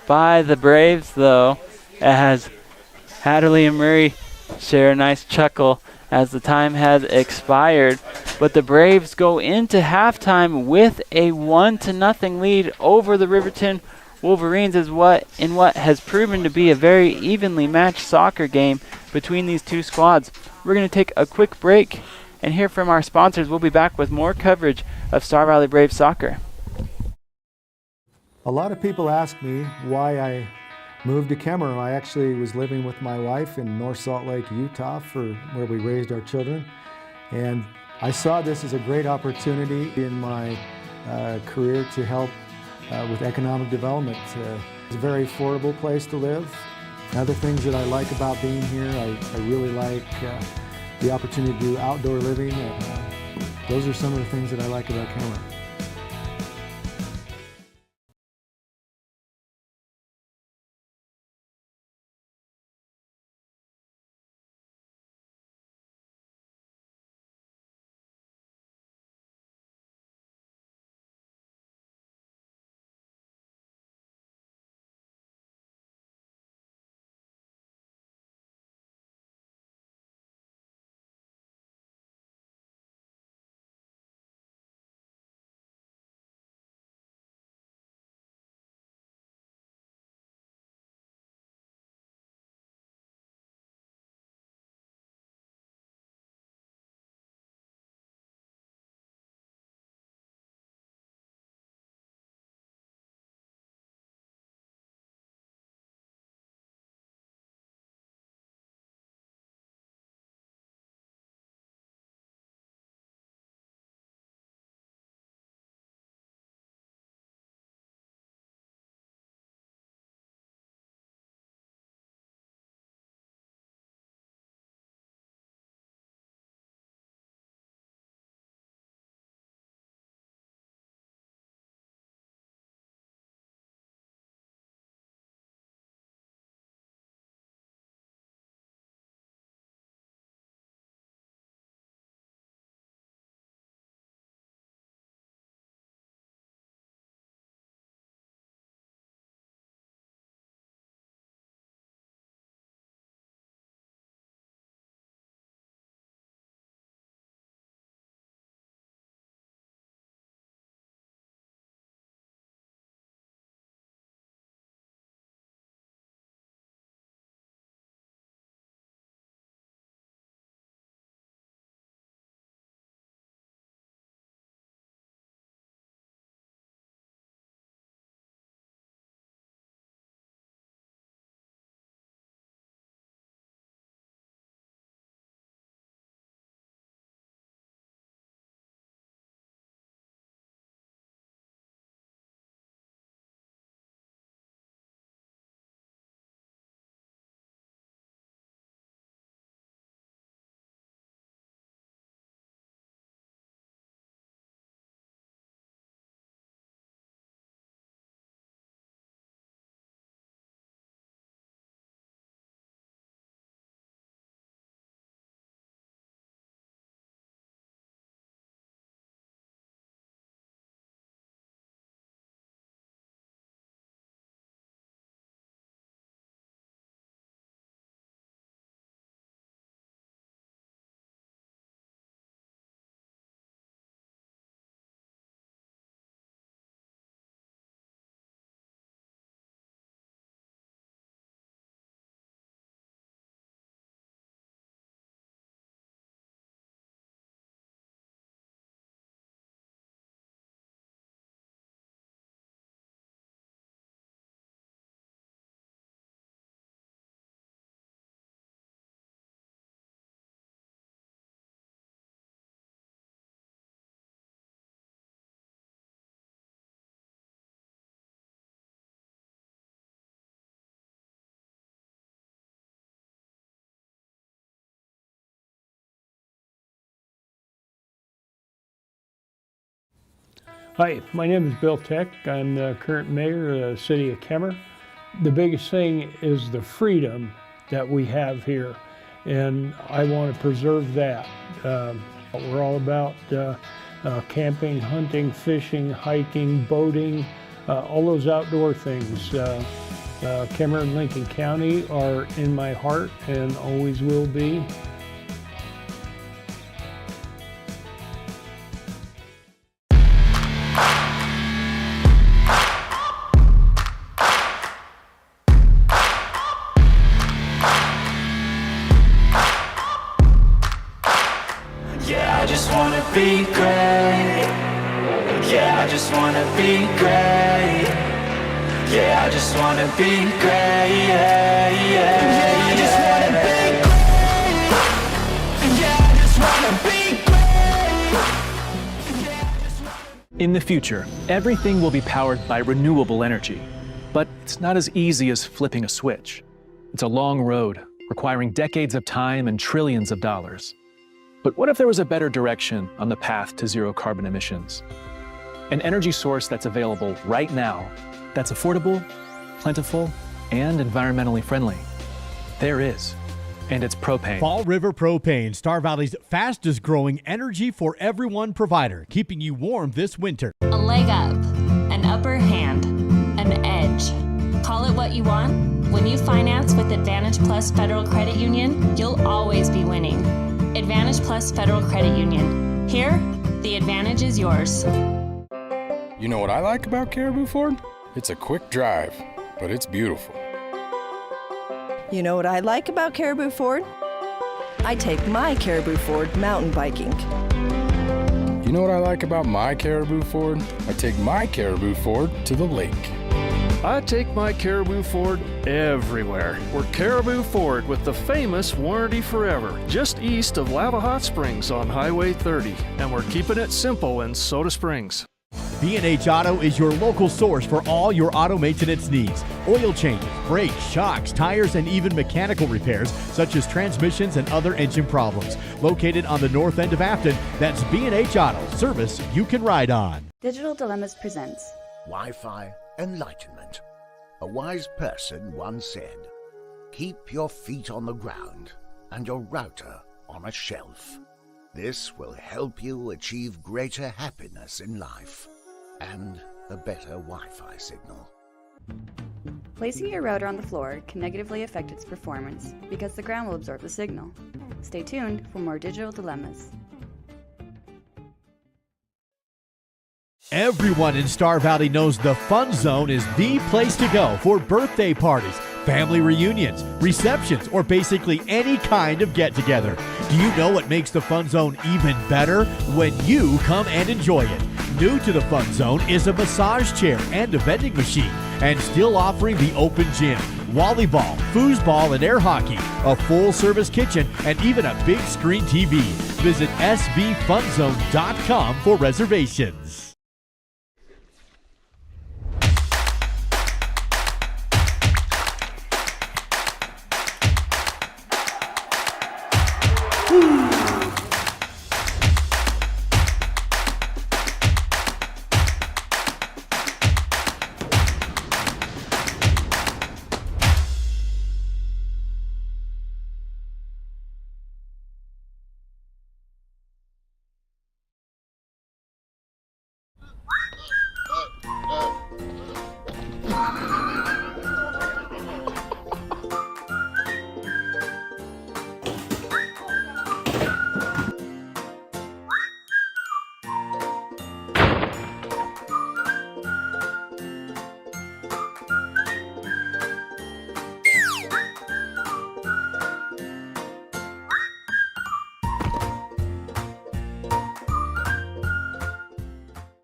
by the Braves, though, as Hatterley and Murray share a nice chuckle as the time has expired. But the Braves go into halftime with a 1-0 lead over the Riverton Wolverines in what has proven to be a very evenly matched soccer game between these two squads. We're going to take a quick break and hear from our sponsors. We'll be back with more coverage of Star Valley Braves soccer. A lot of people ask me why I moved to Kemmerer. I actually was living with my wife in North Salt Lake, Utah, for where we raised our children. And I saw this as a great opportunity in my career to help with economic development. It's a very affordable place to live. Other things that I like about being here, I really like the opportunity to do outdoor living. those are some of the things that I like about Kemmer. Hi, my name is Bill Tech. I'm the current mayor of the city of Kemmer. The biggest thing is the freedom that we have here, and I want to preserve that. We're all about camping, hunting, fishing, hiking, boating, all those outdoor things. Kemmer and Lincoln County are in my heart and always will be. Yeah, I just wanna be great. Yeah, I just wanna be great. Yeah, I just wanna be great. Yeah, yeah, yeah, I just wanna be great. Yeah, I just wanna be great. In the future, everything will be powered by renewable energy. But it's not as easy as flipping a switch. It's a long road, requiring decades of time and trillions of dollars. But what if there was a better direction on the path to zero carbon emissions? An energy source that's available right now, that's affordable, plentiful, and environmentally friendly. There is, and it's propane. Fall River Propane, Star Valley's fastest growing energy for everyone provider, keeping you warm this winter. A leg up, an upper hand, an edge. Call it what you want. When you finance with Advantage Plus Federal Credit Union, you'll always be winning. Advantage Plus Federal Credit Union. Here, the advantage is yours. You know what I like about Caribou Ford? It's a quick drive, but it's beautiful. You know what I like about Caribou Ford? I take my Caribou Ford mountain biking. You know what I like about my Caribou Ford? I take my Caribou Ford to the lake. I take my Caribou Ford everywhere. We're Caribou Ford with the famous Warranty Forever, just east of Lava Hot Springs on Highway 30. And we're keeping it simple in Soda Springs. B&H Auto is your local source for all your auto maintenance needs. Oil changes, brakes, shocks, tires, and even mechanical repairs, such as transmissions and other engine problems. Located on the north end of Afton, that's B&H Auto, service you can ride on. Digital Dilemmas presents Wi-Fi Enlightenment. A wise person once said, "Keep your feet on the ground and your router on a shelf. This will help you achieve greater happiness in life and a better Wi-Fi signal." Placing your router on the floor can negatively affect its performance because the ground will absorb the signal. Stay tuned for more Digital Dilemmas. Everyone in Star Valley knows the Fun Zone is the place to go for birthday parties, family reunions, receptions, or basically any kind of get-together. Do you know what makes the Fun Zone even better? When you come and enjoy it. New to the Fun Zone is a massage chair and a vending machine, and still offering the open gym, volleyball, foosball, and air hockey, a full-service kitchen, and even a big screen TV. Visit sbfunzone.com for reservations.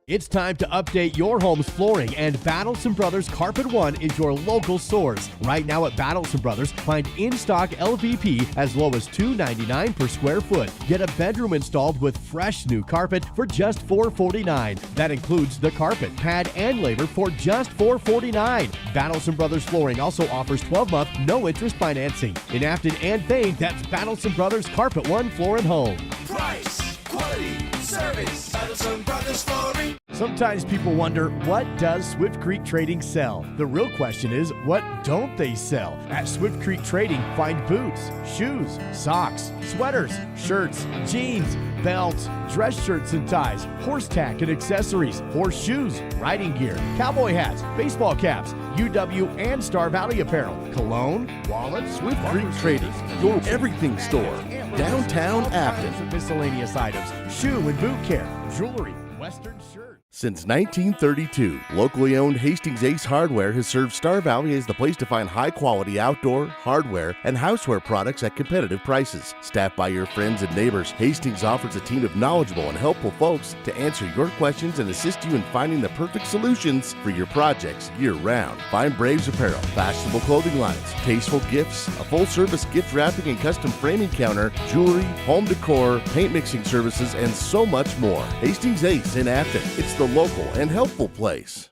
It's time to update your home's flooring, and Battleson Brothers Carpet One is your local source. Right now at Battleson Brothers, find in-stock LVP as low as $2.99 per square foot. Get a bedroom installed with fresh new carpet for just $4.49. That includes the carpet, pad, and labor for just $4.49. Battleson Brothers Flooring also offers 12-month no-interest financing. In Afton and Thane, that's Battleson Brothers Carpet One Floor and Home. Price, quality, service. Battleson Brothers Flooring. Sometimes people wonder, what does Swift Creek Trading sell? The real question is, what don't they sell? At Swift Creek Trading, find boots, shoes, socks, sweaters, shirts, jeans, belts, dress shirts and ties, horse tack and accessories, horse shoes, riding gear, cowboy hats, baseball caps, UW and Star Valley apparel, cologne, wallets, Swift Creek Trading, your everything store, downtown Afton. Miscellaneous items, shoe and boot care, jewelry, Western shirts. Since 1932, locally owned Hastings Ace Hardware has served Star Valley as the place to find high-quality outdoor, hardware, and houseware products at competitive prices. Staffed by your friends and neighbors, Hastings offers a team of knowledgeable and helpful folks to answer your questions and assist you in finding the perfect solutions for your projects year-round. Find Braves apparel, fashionable clothing lines, tasteful gifts, a full-service gift wrapping and custom framing counter, jewelry, home decor, paint mixing services, and so much more. Hastings Ace in Afton. It's the local and helpful place.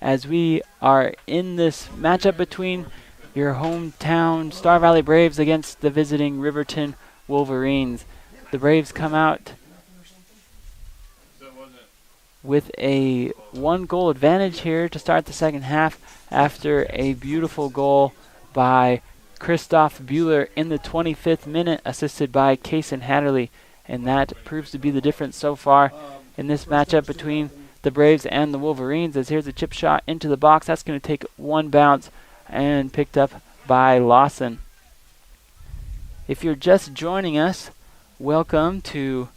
as we are in this matchup between your hometown Star Valley Braves against the visiting Riverton Wolverines. The Braves come out with a 1-goal advantage here to start the second half after a beautiful goal by Christoph Bueller in the 25th minute, assisted by Kaysen Hatterley. And that proves to be the difference so far in this matchup between the Braves and the Wolverines, as here's a chip shot into the box. That's going to take one bounce and picked up by Lawson. If you're just joining us, welcome to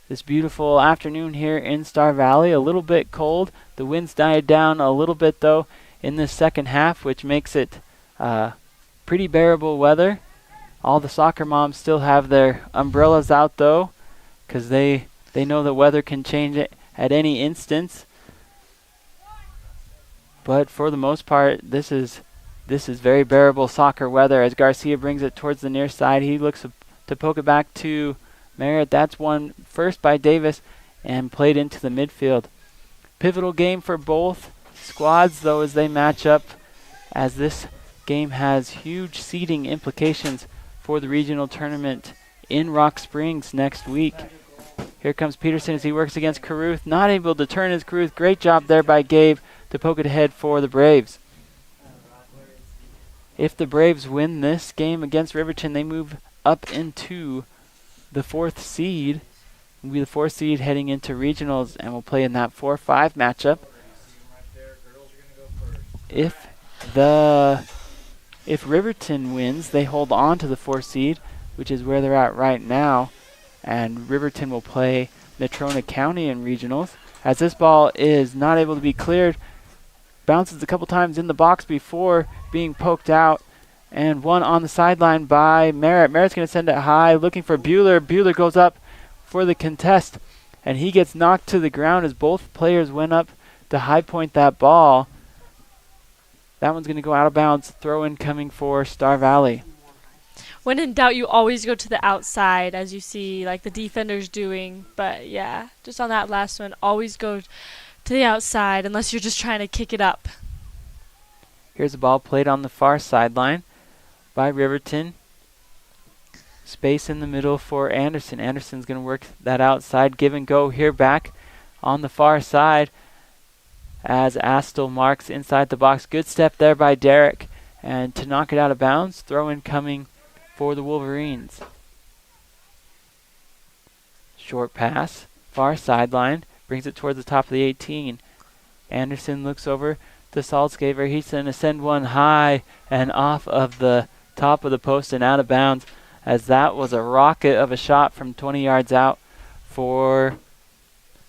this beautiful afternoon here in Star Valley. A little bit cold. The winds died down a little bit, though, in this second half, which makes it pretty bearable weather. All the soccer moms still have their umbrellas out, though, because they know the weather can change it at any instance. But for the most part, this is very bearable soccer weather as Garcia brings it towards the near side. He looks to poke it back to Merritt. That's won first by Davis and played into the midfield. Pivotal game for both squads, though, as they match up, as this game has huge seeding implications for the regional tournament in Rock Springs next week. Here comes Peterson as he works against Caruth. Not able to turn his Caruth. Great job there by Gabe to poke it ahead for the Braves. If the Braves win this game against Riverton, they move up into the 4th seed. Will be the 4th seed heading into regionals and will play in that 4-5 matchup. If Riverton wins, they hold on to the 4th seed, which is where they're at right now, and Riverton will play Natrona County in regionals. As this ball is not able to be cleared, bounces a couple times in the box before being poked out, and one on the sideline by Merritt. Merritt's going to send it high, looking for Bueller. Bueller goes up for the contest, and he gets knocked to the ground as both players went up to high point that ball. That one's going to go out of bounds. Throw in coming for Star Valley. When in doubt, you always go to the outside, as you see like the defenders doing. But yeah, just on that last one, always go to the outside unless you're just trying to kick it up. Here's a ball played on the far sideline by Riverton. Space in the middle for Anderson. Anderson's going to work that outside. Give and go here back on the far side as Astle marks inside the box. Good step there by Derek. And to knock it out of bounds, throw in coming for the Wolverines. Short pass, far sideline, brings it towards the top of the 18. Anderson looks over to Salzgaver. He's going to send one high and off of the top of the post and out of bounds, as that was a rocket of a shot from 20 yards out for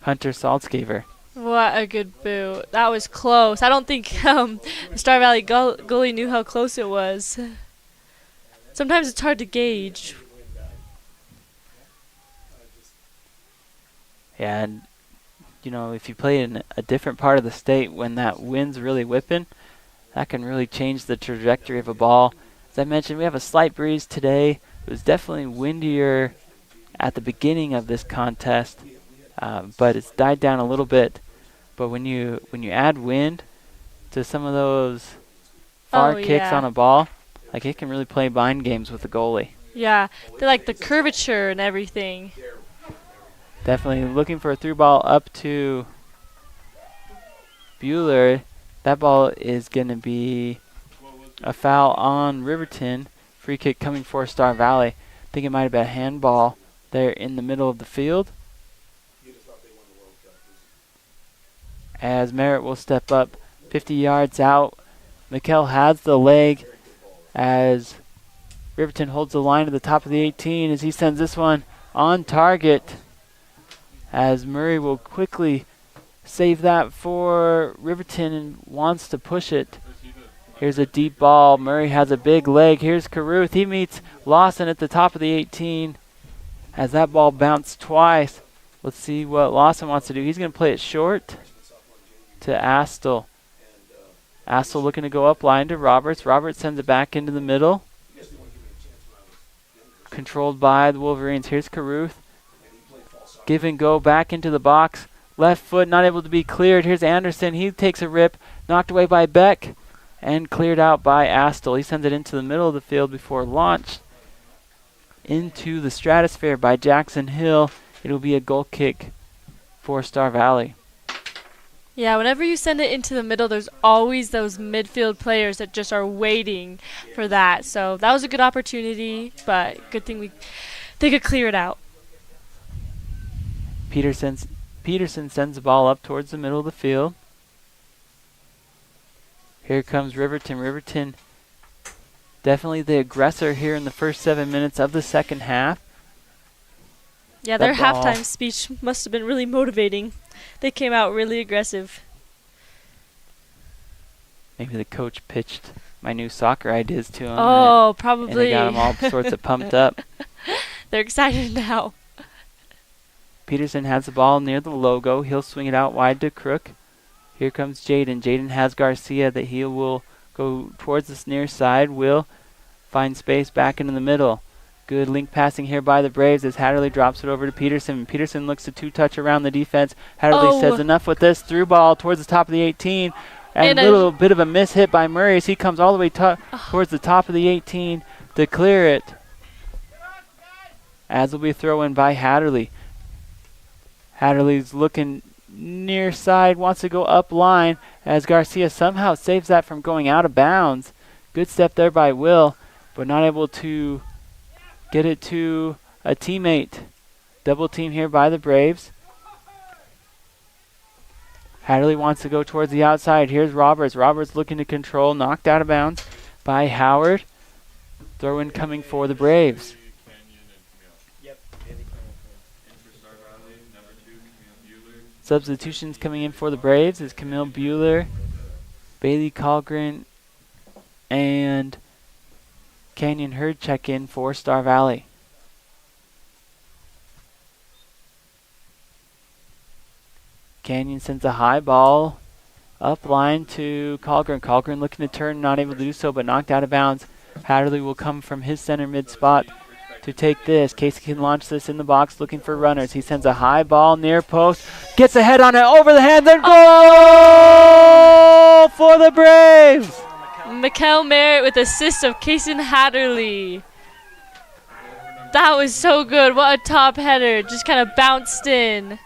Hunter Salzgaver. What a good boot. That was close. I don't think Star Valley goalie knew how close it was. Sometimes it's hard to gauge. Yeah, and if you play in a different part of the state when that wind's really whipping, that can really change the trajectory of a ball. As I mentioned, we have a slight breeze today. It was definitely windier at the beginning of this contest, but it's died down a little bit. But when you add wind to some of those far kicks on a ball, like it can really play mind games with the goalie. Yeah, they like the curvature and everything. Definitely looking for a through ball up to Bueller. That ball is going to be a foul on Riverton. Free kick coming for Star Valley. I think it might have been a handball there in the middle of the field. As Merritt will step up 50 yards out. Mikkel has the leg as Riverton holds the line at the top of the 18 as he sends this one on target, as Murray will quickly save that for Riverton and wants to push it. Here's a deep ball. Murray has a big leg. Here's Caruth. He meets Lawson at the top of the 18 as that ball bounced twice. Let's see what Lawson wants to do. He's going to play it short to Astle. Astle looking to go up line to Roberts. Roberts sends it back into the middle. Controlled by the Wolverines. Here's Caruth. Give and go back into the box. Left foot not able to be cleared. Here's Anderson. He takes a rip. Knocked away by Beck and cleared out by Astle. He sends it into the middle of the field before launch into the stratosphere by Jackson Hill. It'll be a goal kick for Star Valley. Yeah, whenever you send it into the middle, there's always those midfield players that just are waiting for that. So that was a good opportunity, but good thing they could clear it out. Peterson sends the ball up towards the middle of the field. Here comes Riverton. Riverton definitely the aggressor here in the first 7 minutes of the second half. Yeah, their halftime speech must have been really motivating. They came out really aggressive. Maybe the coach pitched my new soccer ideas to them. Oh, probably. And they got them all sorts of pumped up. They're excited now. Peterson has the ball near the logo. He'll swing it out wide to Crook. Here comes Jaden. Jaden has Garcia that he will go towards this near side. Will find space back into the middle. Good link passing here by the Braves as Hatterley drops it over to Peterson. Peterson looks to two-touch around the defense. Hatterley says enough with this. Through ball towards the top of the 18. And a little bit of a miss hit by Murray as he comes all the way towards the top of the 18 to clear it. As will be a throw in by Hatterley. Hatterley's looking near side, wants to go up line as Garcia somehow saves that from going out of bounds. Good step there by Will, but not able to get it to a teammate. Double team here by the Braves. Hatterley wants to go towards the outside. Here's Roberts. Roberts looking to control, knocked out of bounds by Howard. Throw in coming for the Braves. Substitutions coming in for the Braves is Camille Bueller, Bailey Colgren, and Canyon Hurd check in for Star Valley. Canyon sends a high ball up line to Colgren. Colgren looking to turn, not able to do so, but knocked out of bounds. Hatterley will come from his center mid spot to take this. Casey can launch this in the box looking for runners. He sends a high ball near post. Gets a head on it over the hand. Then goal for the Braves. Mikkel Merritt with assist of Casey Hatterley. That was so good. What a top header. Just kind of bounced in.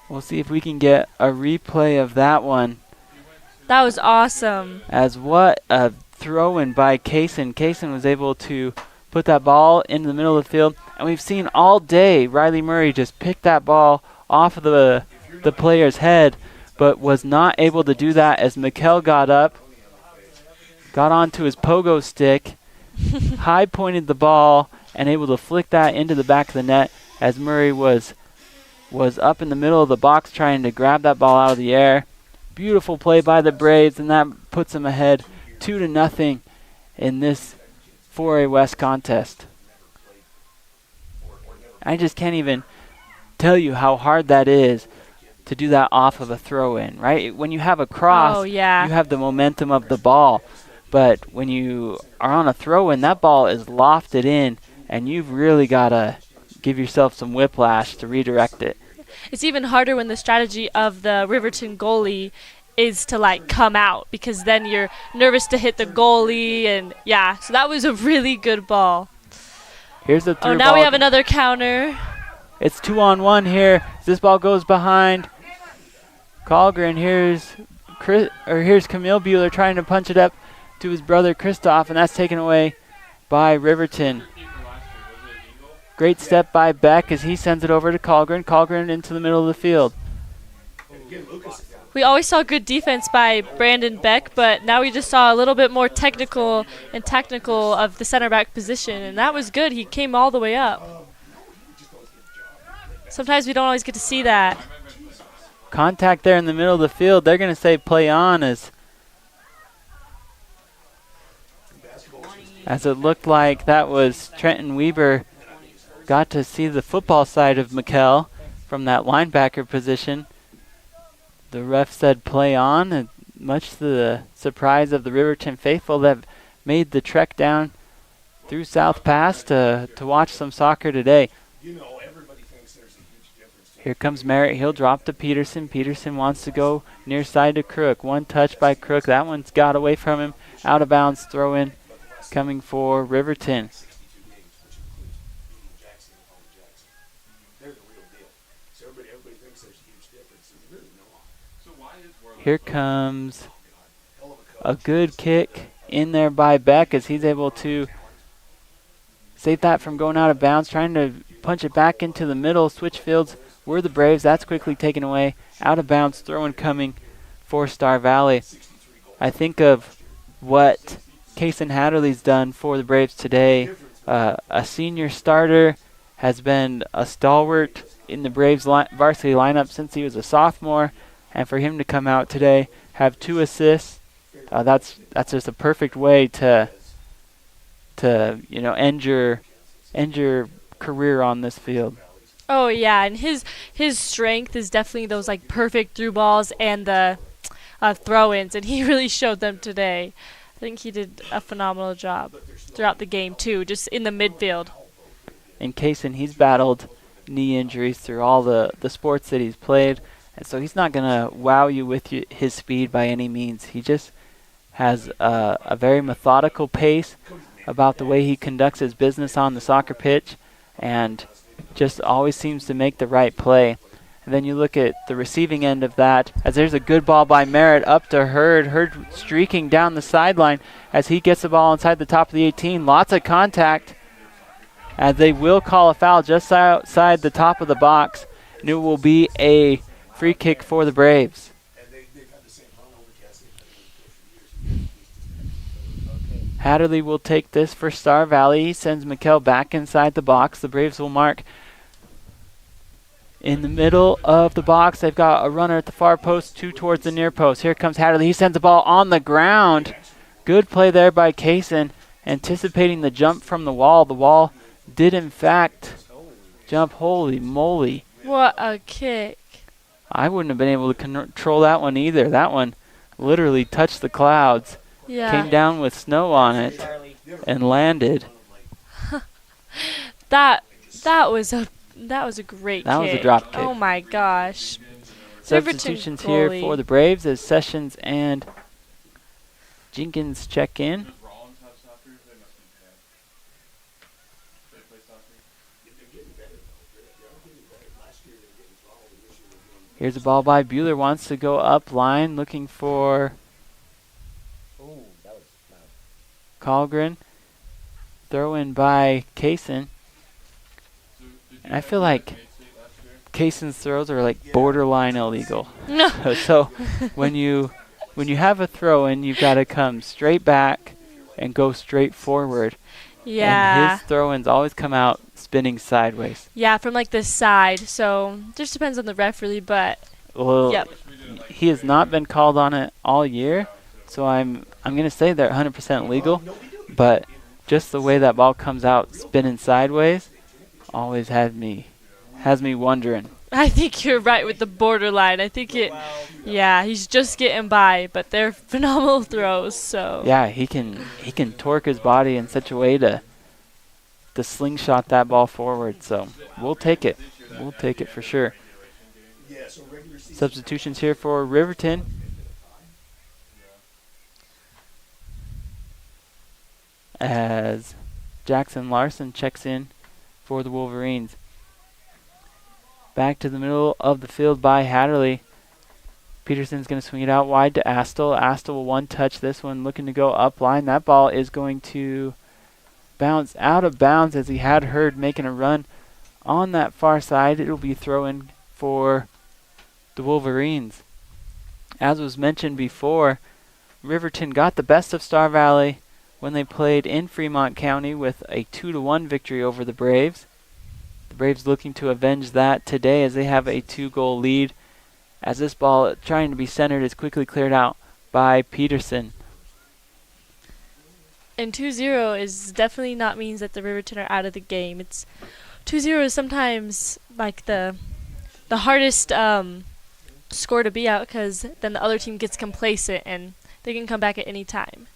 We'll see if we can get a replay of that one. That was awesome. As what a throw in by Kaysen. Kaysen was able to put that ball into the middle of the field. And we've seen all day Riley Murray just pick that ball off of the player's head, but was not able to do that as Mikkel got up, got onto his pogo stick, high pointed the ball, and able to flick that into the back of the net as Murray was up in the middle of the box trying to grab that ball out of the air. Beautiful play by the Braves, and that puts them ahead 2-0 in this 4A West contest. I just can't even tell you how hard that is to do that off of a throw-in, right? When you have a cross, you have the momentum of the ball. But when you are on a throw-in, that ball is lofted in, and you've really got to give yourself some whiplash to redirect it. It's even harder when the strategy of the Riverton goalie is to come out, because then you're nervous to hit the goalie, and so that was a really good ball. Here's the through now ball. We have another counter. It's 2-on-1 here. This ball goes behind Colgren. Here's Camille Bueller trying to punch it up to his brother Christoph, and that's taken away by Riverton. Great step by Beck as he sends it over to Colgren. Colgren into the middle of the field. We always saw good defense by Brandon Beck, but now we just saw a little bit more technical and tactical of the center back position, and that was good. He came all the way up. Sometimes we don't always get to see that. Contact there in the middle of the field. They're going to say play on as it looked like that was Trenton Weber got to see the football side of Mikkel from that linebacker position. The ref said play on, and much to the surprise of the Riverton faithful that have made the trek down through South Pass to watch some soccer today. Everybody thinks there's a huge difference Here comes Merritt. He'll drop to Peterson. Peterson wants to go near side to Crook. One touch by Crook. That one's got away from him. Out of bounds throw in coming for Riverton. Here comes a good kick in there by Beck as he's able to save that from going out of bounds, trying to punch it back into the middle. Switch fields were the Braves. That's quickly taken away. Out of bounds, throw-in coming for Star Valley. I think of what Kaysen Hatterley's done for the Braves today. A senior starter, has been a stalwart in the Braves varsity lineup since he was a sophomore. And for him to come out today, have 2 assists, that's just a perfect way to end your career on this field. Oh yeah, and his strength is definitely those like perfect through balls and the throw-ins, and he really showed them today. I think he did a phenomenal job throughout the game too, just in the midfield. In Kaysen, he's battled knee injuries through all the sports that he's played, and so he's not going to wow you with his speed by any means. He just has a very methodical pace about the way he conducts his business on the soccer pitch, and just always seems to make the right play. And then you look at the receiving end of that, as there's a good ball by Merritt up to Hurd. Hurd streaking down the sideline as he gets the ball inside the top of the 18. Lots of contact, as they will call a foul just outside the top of the box, and it will be a free kick for the Braves. Hatterley will take this for Star Valley. He sends McKell back inside the box. The Braves will mark in the middle of the box. They've got a runner at the far post, 2 towards the near post. Here comes Hatterley. He sends the ball on the ground. Good play there by Kaysen, anticipating the jump from the wall. The wall did, in fact, jump. Holy moly. What a kick. I wouldn't have been able to control that one either. That one literally touched the clouds. Yeah. Came down with snow on it and landed. That was a great kick. That was a drop kick. Oh my gosh. Substitutions here for the Braves as Sessions and Jenkins check in. Here's a ball by Bueller, wants to go up line, looking for Colgren. Throw in by Kaysen. And I feel like Kaysen's throws are like borderline illegal. No. So when you have a throw in, you've got to come straight back and go straight forward. Yeah. And his throw-ins always come out spinning sideways. Yeah, from like the side. So just depends on the ref really, but well, yep. He has not been called on it all year, so I'm going to say they're 100% legal, but just the way that ball comes out spinning sideways always has me wondering. I think you're right with the borderline. I think he's just getting by, but they're phenomenal throws. So yeah, he can torque his body in such a way to slingshot that ball forward. So we'll take it. We'll take it for sure. Substitutions here for Riverton. As Jackson Larson checks in for the Wolverines. Back to the middle of the field by Hatterley. Peterson's going to swing it out wide to Astle. Astle will one-touch this one, looking to go up line. That ball is going to bounce out of bounds as he had Hurd making a run on that far side. It'll be throw-in for the Wolverines. As was mentioned before, Riverton got the best of Star Valley when they played in Fremont County with a 2-1 victory over the Braves. The Braves looking to avenge that today as they have a 2-goal lead, as this ball trying to be centered is quickly cleared out by Peterson. And 2-0 is definitely not means that the Riverton are out of the game. It's 2-0 is sometimes like the hardest score to be out, because then the other team gets complacent and they can come back at any time.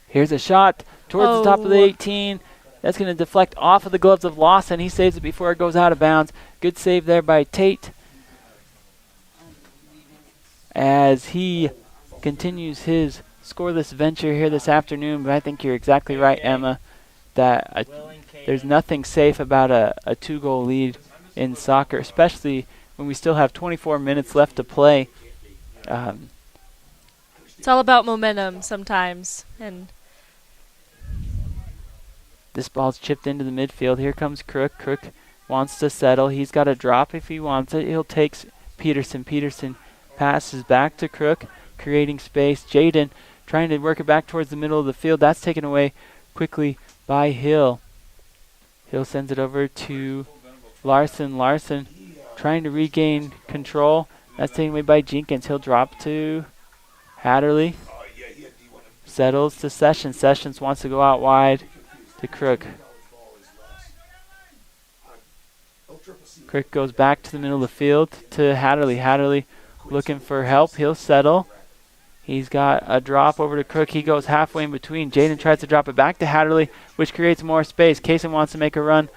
Here's a shot towards the top of the 18. That's going to deflect off of the gloves of Lawson. He saves it before it goes out of bounds. Good save there by Tate as he continues his scoreless venture here this afternoon. But I think you're exactly right, Emma, that there's nothing safe about a 2-goal lead in soccer, especially when we still have 24 minutes left to play. It's all about momentum sometimes. And this ball's chipped into the midfield. Here comes Crook. Crook wants to settle. He's got a drop if he wants it. He'll take Peterson. Peterson passes back to Crook, creating space. Jaden trying to work it back towards the middle of the field. That's taken away quickly by Hill. Hill sends it over to Larson. Larson trying to regain control. That's taken away by Jenkins. He'll drop to Hatterley. Settles to Sessions. Sessions wants to go out wide to Crook. Crook goes back to the middle of the field to Hatterley. Hatterley looking for help. He'll settle. He's got a drop over to Crook. He goes halfway in between. Jaden tries to drop it back to Hatterley, which creates more space. Kaysen wants to make a run.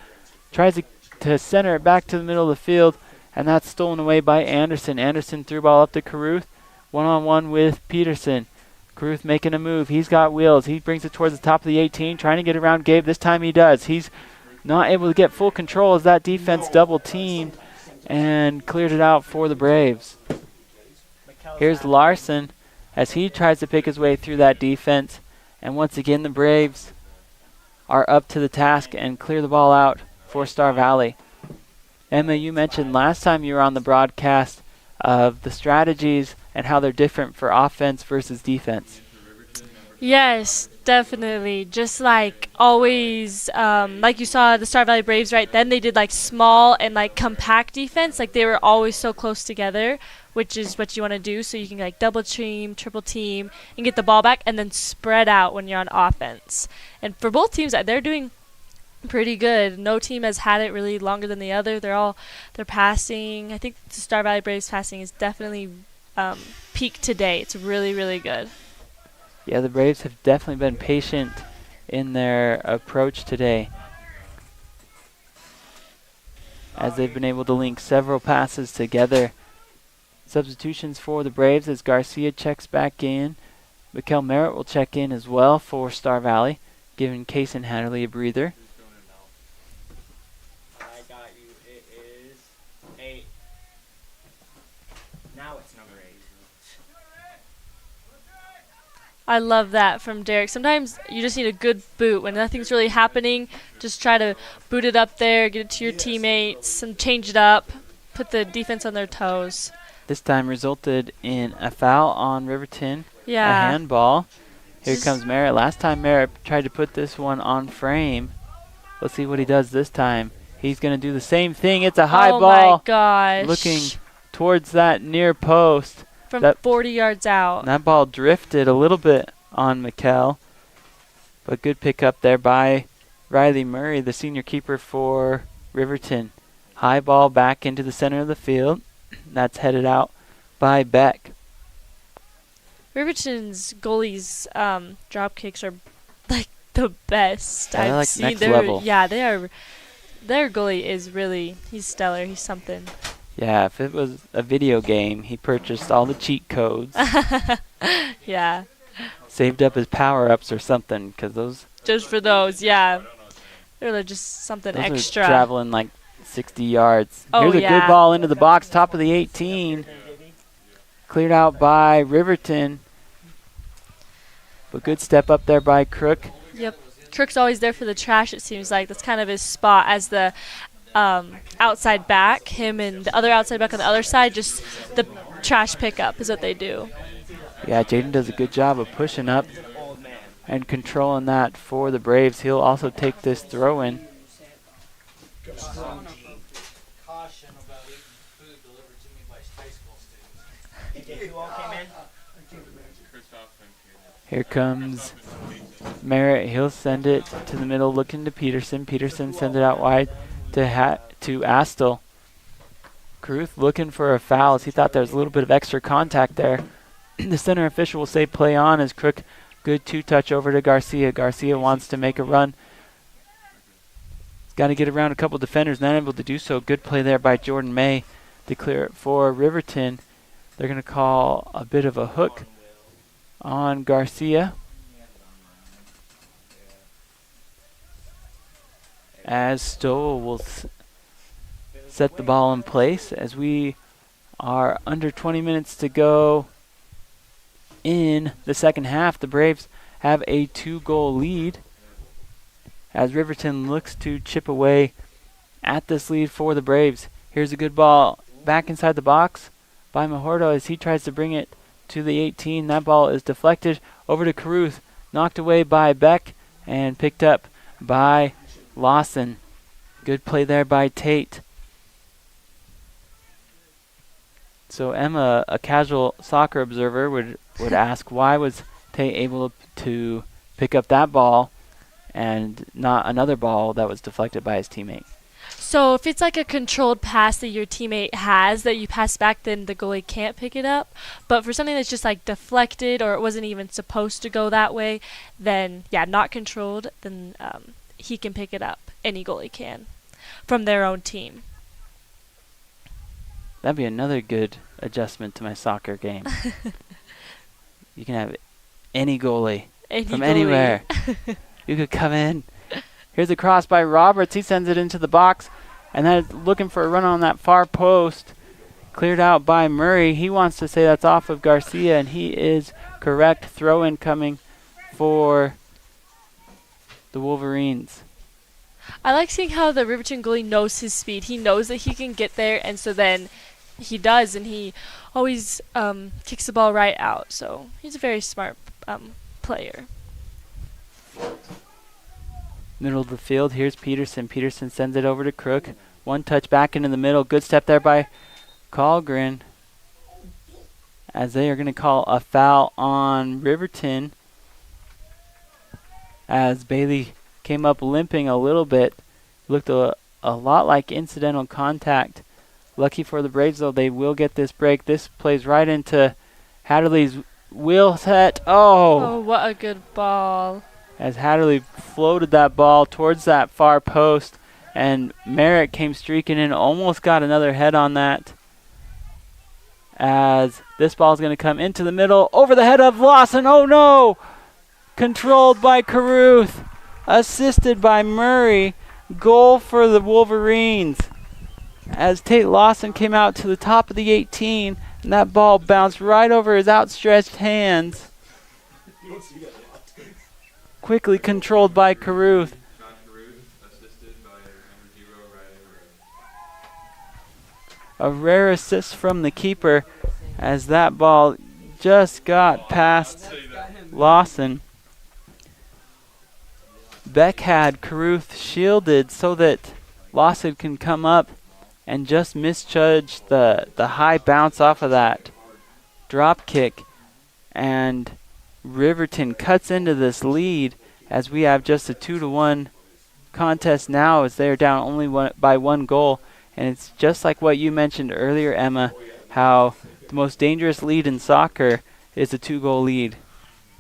Tries to center it back to the middle of the field, and that's stolen away by Anderson. Anderson threw ball up to Caruth. One-on-one with Peterson. Caruth making a move. He's got wheels. He brings it towards the top of the 18, trying to get around Gabe. This time he does. He's not able to get full control as that defense double-teamed and cleared it out for the Braves. Here's Larson as he tries to pick his way through that defense. And once again, the Braves are up to the task and clear the ball out for Star Valley. Emma, you mentioned last time you were on the broadcast of the strategies and how they're different for offense versus defense. Yes, definitely. Just like always, like you saw the Star Valley Braves right then, they did like small and like compact defense. Like they were always so close together, which is what you want to do, so you can like double team, triple team, and get the ball back and then spread out when you're on offense. And for both teams, they're doing pretty good. No team has had it really longer than the other. They're passing. I think the Star Valley Braves passing is definitely peak today. It's really, really good. Yeah, the Braves have definitely been patient in their approach today, as they've been able to link several passes together. Substitutions for the Braves as Garcia checks back in. Mikel Merritt will check in as well for Star Valley, giving Kaysen Hatterley a breather. I got you. It is 8. Now it's number 8. I love that from Derek. Sometimes you just need a good boot. When nothing's really happening, just try to boot it up there, get it to your teammates, and change it up. Put the defense on their toes. This time resulted in a foul on Riverton. Yeah. A handball. Here comes Merritt. Last time Merritt tried to put this one on frame. Let's see what he does this time. He's going to do the same thing. It's a high ball. Oh my gosh. Looking towards that near post. From 40 yards out. That ball drifted a little bit on Mikel. But good pickup there by Riley Murray, the senior keeper for Riverton. High ball back into the center of the field. That's headed out by Beck. Riverton's goalies' drop kicks are like the best I've like seen. Next level. Yeah, they are. Their goalie is really, he's stellar. He's something. Yeah, if it was a video game, he purchased all the cheat codes. Yeah. Saved up his power-ups or something, because those... Just for those, yeah. They're just something those extra. Are traveling like 60 yards. Oh, Here's a good ball into the box, top of the 18. Cleared out by Riverton. But good step up there by Crook. Yep. Crook's always there for the trash, it seems like. That's kind of his spot as the outside back. Him and the other outside back on the other side, just the trash pickup is what they do. Yeah, Jaden does a good job of pushing up and controlling that for the Braves. He'll also take this throw in. Here comes Merritt. He'll send it to the middle, looking to Peterson. Peterson sends it out wide to Astle. Caruth looking for a foul as he thought there was a little bit of extra contact there. The center official will say play on as Crook. Good two-touch over to Garcia. Garcia wants to make a run. He's got to get around a couple defenders, not able to do so. Good play there by Jordan May to clear it for Riverton. They're going to call a bit of a hook on Garcia, as Stoll will set the ball in place as we are under 20 minutes to go in the second half. The Braves have a 2-goal lead as Riverton looks to chip away at this lead for the Braves. Here's a good ball back inside the box by Majordo as he tries to bring it to the 18. That ball is deflected over to Caruth, knocked away by Beck and picked up by Lawson. Good play there by Tate. So Emma, a casual soccer observer, would ask, why was Tate able to pick up that ball and not another ball that was deflected by his teammate? So if it's like a controlled pass that your teammate has that you pass back, then the goalie can't pick it up. But for something that's just like deflected or it wasn't even supposed to go that way, then yeah, not controlled, then he can pick it up. Any goalie can from their own team. That'd be another good adjustment to my soccer game. You can have any goalie from anywhere. You could come in. Here's a cross by Roberts. He sends it into the box. And then looking for a run on that far post. Cleared out by Murray. He wants to say that's off of Garcia, and he is correct. Throw-in coming for the Wolverines. I like seeing how the Riverton goalie knows his speed. He knows that he can get there, and so then he does, and he always kicks the ball right out. So he's a very smart player. Middle of the field, here's Peterson. Peterson sends it over to Crook. One touch back into the middle. Good step there by Colgren, as they are going to call a foul on Riverton, as Bailey came up limping a little bit. Looked a lot like incidental contact. Lucky for the Braves, though, they will get this break. This plays right into Hatterley's wheel set. Oh, what a good ball. As Hatterley floated that ball towards that far post, and Merritt came streaking in, almost got another head on that. As this ball is going to come into the middle, over the head of Lawson. Oh no! Controlled by Caruth, assisted by Murray. Goal for the Wolverines. As Tate Lawson came out to the top of the 18, and that ball bounced right over his outstretched hands. Quickly controlled by Caruth. A rare assist from the keeper, as that ball just got past Lawson. Beck had Caruth shielded so that Lawson can come up and just misjudge the high bounce off of that drop kick, and Riverton cuts into this lead as we have just a 2-1 contest now, as they're down only by 1 goal. And it's just like what you mentioned earlier, Emma, how the most dangerous lead in soccer is a 2-goal lead.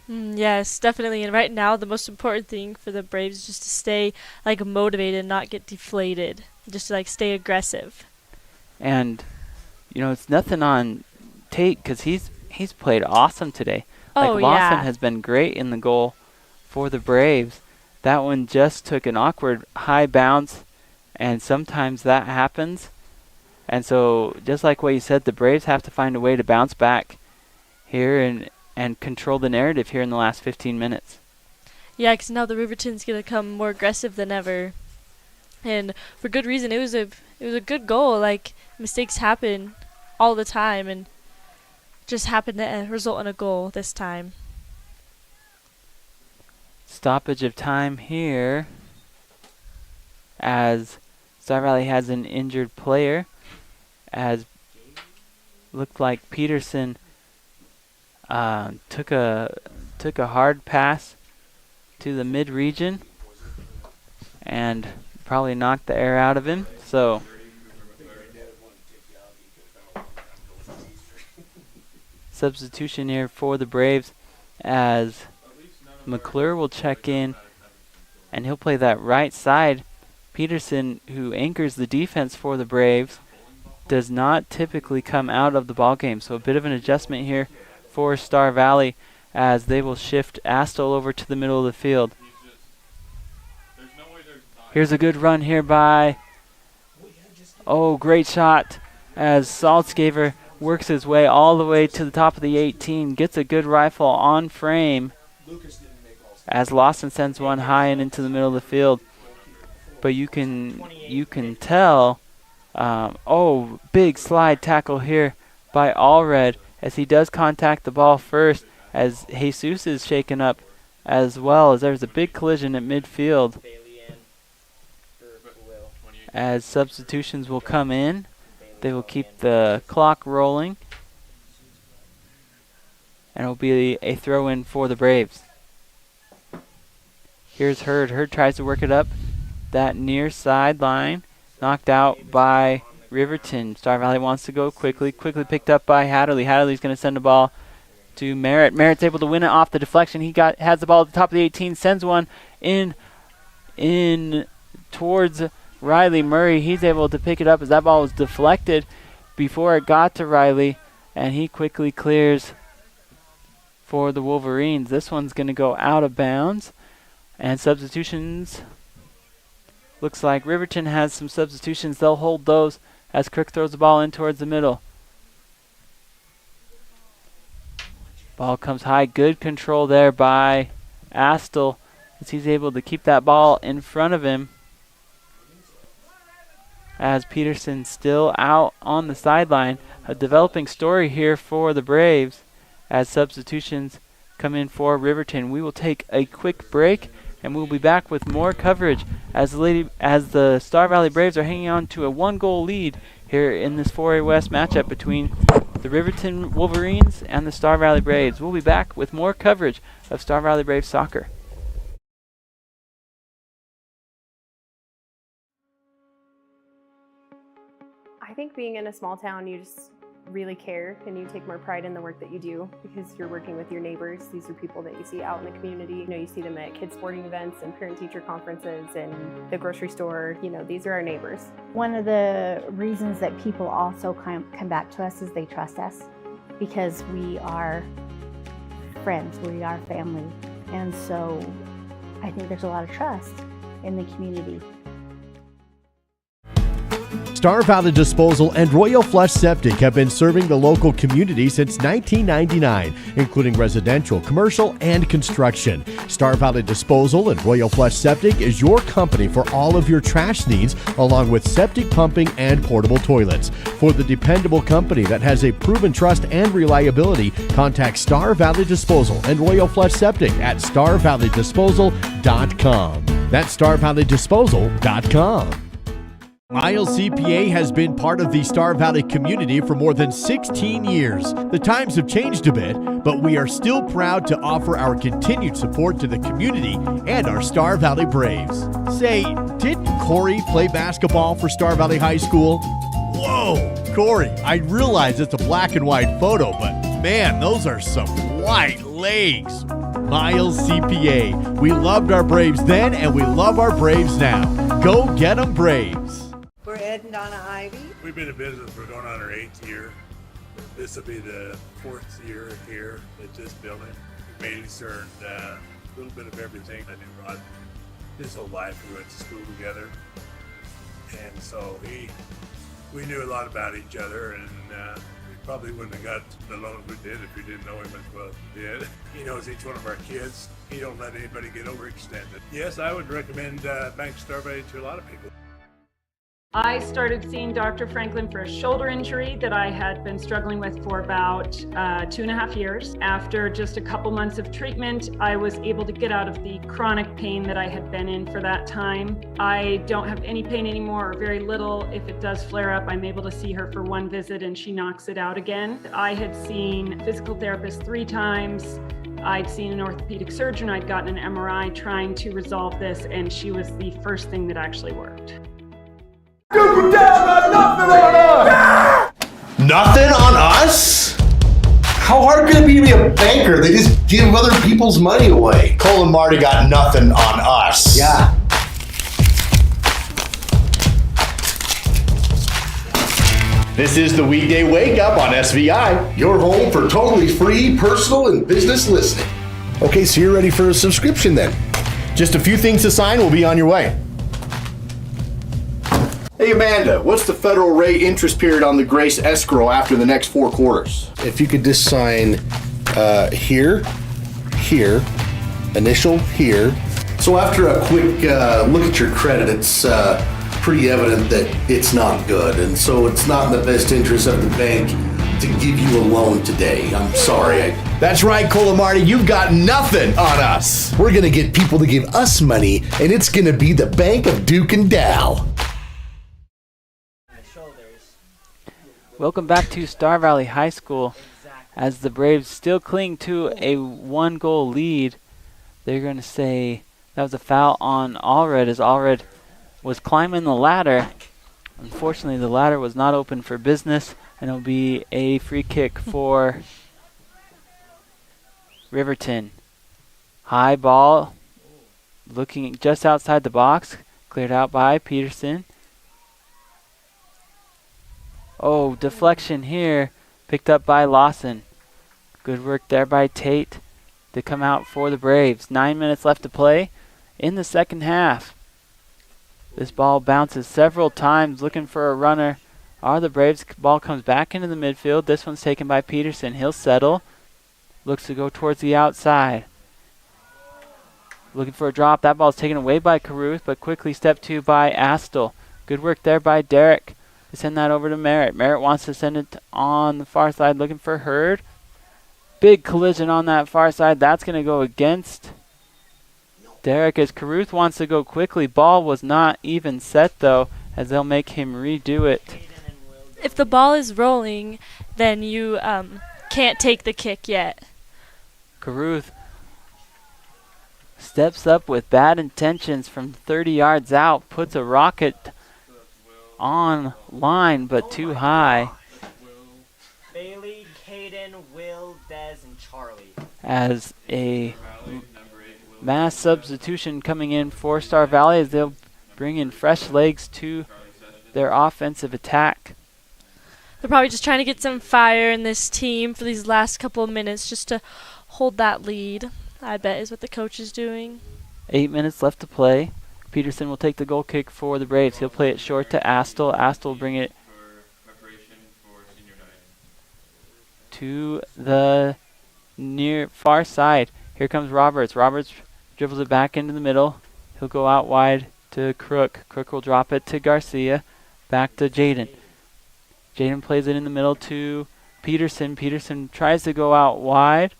Yes, definitely. And right now, the most important thing for the Braves is just to stay motivated and not get deflated. Just to stay aggressive. And it's nothing on Tate, because he's played awesome today. Oh, Lawson has been great in the goal for the Braves. That one just took an awkward high bounce, and sometimes that happens. And so, just like what you said, the Braves have to find a way to bounce back here and control the narrative here in the last 15 minutes. Yeah, because now the Riverton's going to come more aggressive than ever. And for good reason. It was a good goal. Mistakes happen all the time, and just happened to result in a goal this time. Stoppage of time here, as Star Valley has an injured player, as looked like Peterson took a hard pass to the mid-region and probably knocked the air out of him. So substitution here for the Braves, as McClure will check in, and he'll play that right side. Peterson, who anchors the defense for the Braves, does not typically come out of the ball game. So a bit of an adjustment here for Star Valley as they will shift Astle over to the middle of the field. Here's a good run here by, great shot as Saltzgaver works his way all the way to the top of the 18, gets a good rifle on frame as Lawson sends one high and into the middle of the field. But you can tell, big slide tackle here by Allred as he does contact the ball first, as Jesus is shaken up as well, as there's a big collision at midfield. As substitutions will come in, they will keep the clock rolling, and it will be a throw-in for the Braves. Here's Hurd. Hurd tries to work it up that near sideline, knocked out by Riverton. Star Valley wants to go quickly picked up by Hatterley. Hatterley's going to send the ball to Merritt. Merritt's able to win it off the deflection. He has the ball at the top of the 18, sends one in towards Riley Murray. He's able to pick it up as that ball was deflected before it got to Riley, and he quickly clears for the Wolverines. This one's going to go out of bounds. And substitutions, looks like Riverton has some substitutions. They'll hold those as Crook throws the ball in towards the middle. Ball comes high. Good control there by Astle as he's able to keep that ball in front of him. As Peterson still out on the sideline. A developing story here for the Braves as substitutions come in for Riverton. We will take a quick break, and we'll be back with more coverage as the Star Valley Braves are hanging on to a 1-goal lead here in this 4A West matchup between the Riverton Wolverines and the Star Valley Braves. We'll be back with more coverage of Star Valley Braves soccer. I think being in a small town, you just really care and you take more pride in the work that you do because you're working with your neighbors. These are people that you see out in the community. You see them at kids sporting events and parent-teacher conferences and the grocery store. These are our neighbors. One of the reasons that people also come back to us is they trust us because we are friends, we are family. And so I think there's a lot of trust in the community. Star Valley Disposal and Royal Flush Septic have been serving the local community since 1999, including residential, commercial, and construction. Star Valley Disposal and Royal Flush Septic is your company for all of your trash needs, along with septic pumping and portable toilets. For the dependable company that has a proven trust and reliability, contact Star Valley Disposal and Royal Flush Septic at starvalleydisposal.com. That's starvalleydisposal.com. Miles CPA has been part of the Star Valley community for more than 16 years. The times have changed a bit, but we are still proud to offer our continued support to the community and our Star Valley Braves. Say, didn't Corey play basketball for Star Valley High School? Whoa, Corey, I realize it's a black and white photo, but man, those are some white legs. Miles CPA. We loved our Braves then, and we love our Braves now. Go get 'em, Braves. We're Ed and Donna Ivy. We've been in business for going on our 8th year. This will be the 4th year here at this building. We mainly served a little bit of everything. I knew Rod his whole life. We went to school together. And so we knew a lot about each other, and we probably wouldn't have got the loans we did if we didn't know him as well as we did. He knows each one of our kids. He don't let anybody get overextended. Yes, I would recommend Bank Star Valley to a lot of people. I started seeing Dr. Franklin for a shoulder injury that I had been struggling with for about 2.5 years. After just a couple months of treatment, I was able to get out of the chronic pain that I had been in for that time. I don't have any pain anymore, or very little. If it does flare up, I'm able to see her for one visit and she knocks it out again. I had seen a physical therapist 3 times. I'd seen an orthopedic surgeon. I'd gotten an MRI trying to resolve this, and she was the first thing that actually worked. Nothing on us? How hard could it be to be a banker? They just give other people's money away. Cole and Marty got nothing on us. Yeah. This is the Weekday Wake Up on SVI, your home for totally free personal and business listening. Okay, so you're ready for a subscription then. Just a few things to sign, we'll be on your way. Hey Amanda, what's the federal rate interest period on the Grace escrow after the next 4 quarters? If you could just sign here, initial here. So after a quick look at your credit, it's pretty evident that it's not good, and so it's not in the best interest of the bank to give you a loan today. I'm sorry. That's right, Cole and Marty, you've got nothing on us. We're gonna get people to give us money, and it's gonna be the Bank of Duke and Dow. Welcome back to Star Valley High School. As the Braves still cling to a 1-goal lead, they're going to say that was a foul on Allred as Allred was climbing the ladder. Unfortunately, the ladder was not open for business, and it'll be a free kick for Riverton. High ball, looking just outside the box, cleared out by Peterson. Oh, deflection here, picked up by Lawson. Good work there by Tate to come out for the Braves. 9 minutes left to play in the second half. This ball bounces several times looking for a runner. The Braves ball comes back into the midfield. This one's taken by Peterson. He'll settle. Looks to go towards the outside. Looking for a drop. That ball's taken away by Caruth, but quickly stepped to by Astle. Good work there by Derek. Send that over to Merritt. Merritt wants to send it on the far side, looking for Hurd. Big collision on that far side. That's going to go against Derek as Caruth wants to go quickly. Ball was not even set, though, as they'll make him redo it. If the ball is rolling, then you can't take the kick yet. Caruth steps up with bad intentions from 30 yards out, puts a rocket on line, but too high. Bailey, Caden, Will, Dez, and Charlie. As a mass substitution coming in for Star Valley, as they'll bring in fresh legs to their offensive attack. They're probably just trying to get some fire in this team for these last couple of minutes just to hold that lead, I bet is what the coach is doing. 8 minutes left to play. Peterson will take the goal kick for the Braves. He'll play it short to Astle. Astle will bring it to the near far side. Here comes Roberts. Roberts dribbles it back into the middle. He'll go out wide to Crook. Crook will drop it to Garcia. Back to Jaden. Jaden plays it in the middle to Peterson. Peterson tries to go out wide.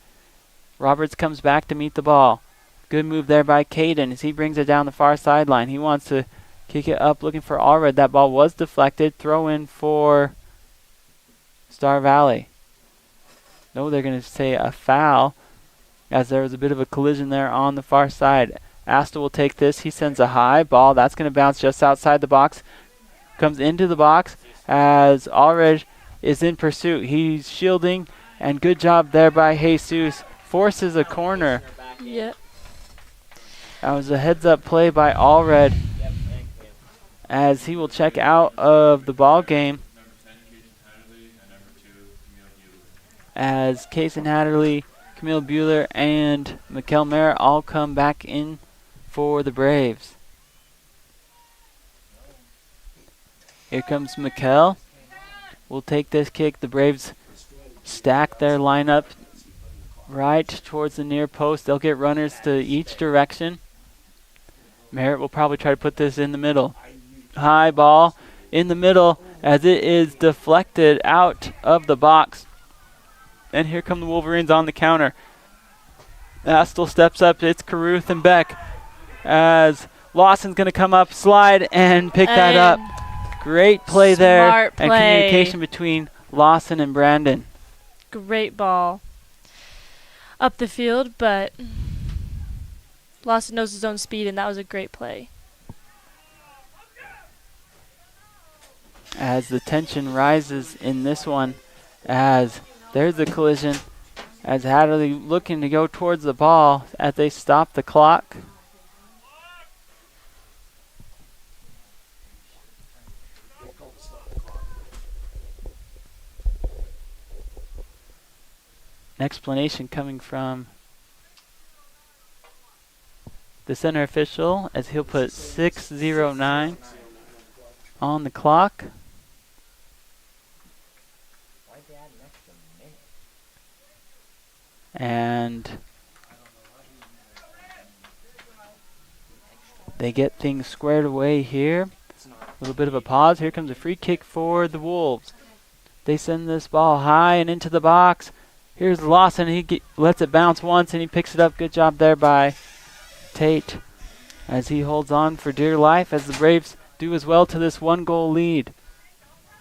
Roberts comes back to meet the ball. Good move there by Caden as he brings it down the far sideline. He wants to kick it up looking for Allred. That ball was deflected. Throw in for Star Valley. No, they're going to say a foul as there was a bit of a collision there on the far side. Astor will take this. He sends a high ball. That's going to bounce just outside the box. Comes into the box as Allred is in pursuit. He's shielding, and good job there by Jesus. Forces a corner. Yep. That was a heads-up play by Allred as he will check out of the ball game as Kason Hatterley, Camille Bueller, and Mikkel Merritt all come back in for the Braves. Here comes Mikkel. Will take this kick. The Braves stack their lineup right towards the near post. They'll get runners to each direction. Merritt will probably try to put this in the middle. High ball in the middle as it is deflected out of the box. And here come the Wolverines on the counter. Astle steps up. It's Caruth and Beck as Lawson's going to come up, slide, and pick that up. Great play there. Smart play. And communication between Lawson and Brandon. Great ball. Up the field, but Lawson knows his own speed, and that was a great play. As the tension rises in this one, as there's a collision, as Hatterley looking to go towards the ball as they stop the clock. explanation coming from the center official as he'll put 6:09 on the clock. And they get things squared away here. A little bit of a pause. Here comes a free kick for the Wolves. They send this ball high and into the box. Here's Lawson. He lets it bounce once and he picks it up. Good job there by Tate as he holds on for dear life as the Braves do as well to this 1-goal lead.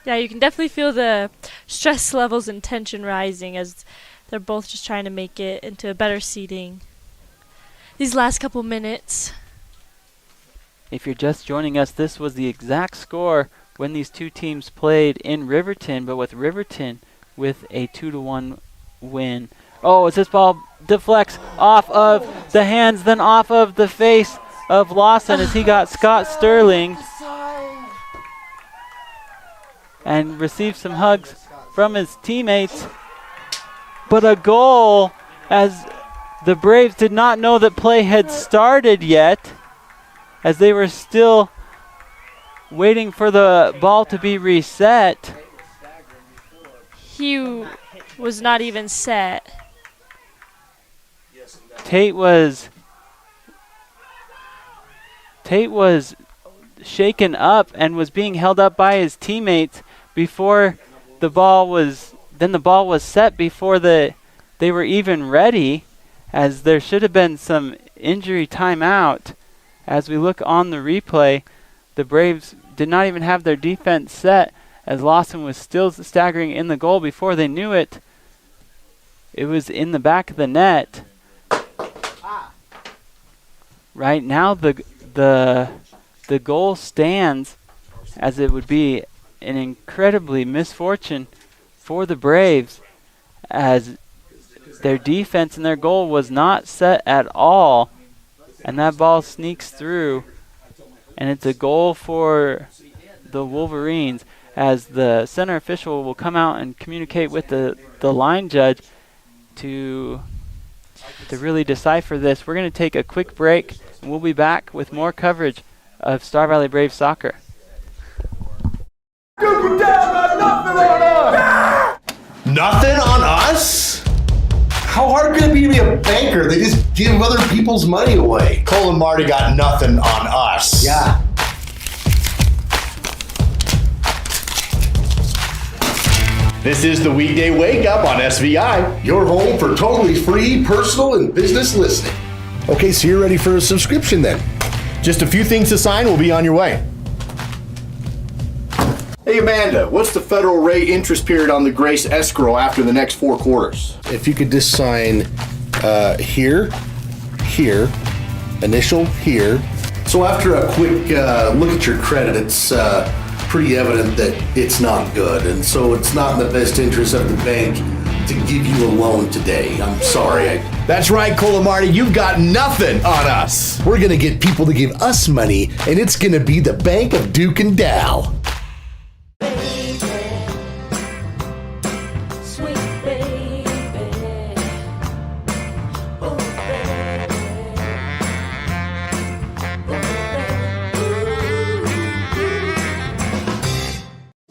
Yeah, you can definitely feel the stress levels and tension rising as they're both just trying to make it into a better seeding these last couple minutes. If you're just joining us, this was the exact score when these two teams played in Riverton, but with Riverton with a 2-1 win. Oh, as this ball deflects off of the hands, then off of the face of Lawson as he got Scott Sterling and received some hugs from his teammates. But a goal as the Braves did not know that play had started yet, as they were still waiting for the ball to be reset. He was not even set. Tate was shaken up and was being held up by his teammates before the ball was set before they were even ready, as there should have been some injury timeout. As we look on the replay, the Braves did not even have their defense set as Lawson was still staggering in the goal. Before they knew it, it was in the back of the net. Right now the goal stands, as it would be an incredibly misfortune for the Braves as their defense and their goal was not set at all, and that ball sneaks through, and it's a goal for the Wolverines as the center official will come out and communicate with the line judge to really decipher this. We're going to take a quick break, and we'll be back with more coverage of Star Valley Braves soccer. Nothing on us? How hard could it be to be a banker? They just give other people's money away. Cole and Marty got nothing on us. Yeah. This is the Weekday Wake Up on SVI, your home for totally free personal and business listening. Okay, so you're ready for a subscription then. Just a few things to sign, we'll be on your way. Hey Amanda, what's the federal rate interest period on the Grace escrow after the next 4 quarters? If you could just sign here, initial here. So after a quick look at your credit, it's pretty evident that it's not good, and so it's not in the best interest of the bank to give you a loan today. I'm sorry. That's right, Cole and Marty, you've got nothing on us. We're gonna get people to give us money, and it's gonna be the Bank of Duke and Dow.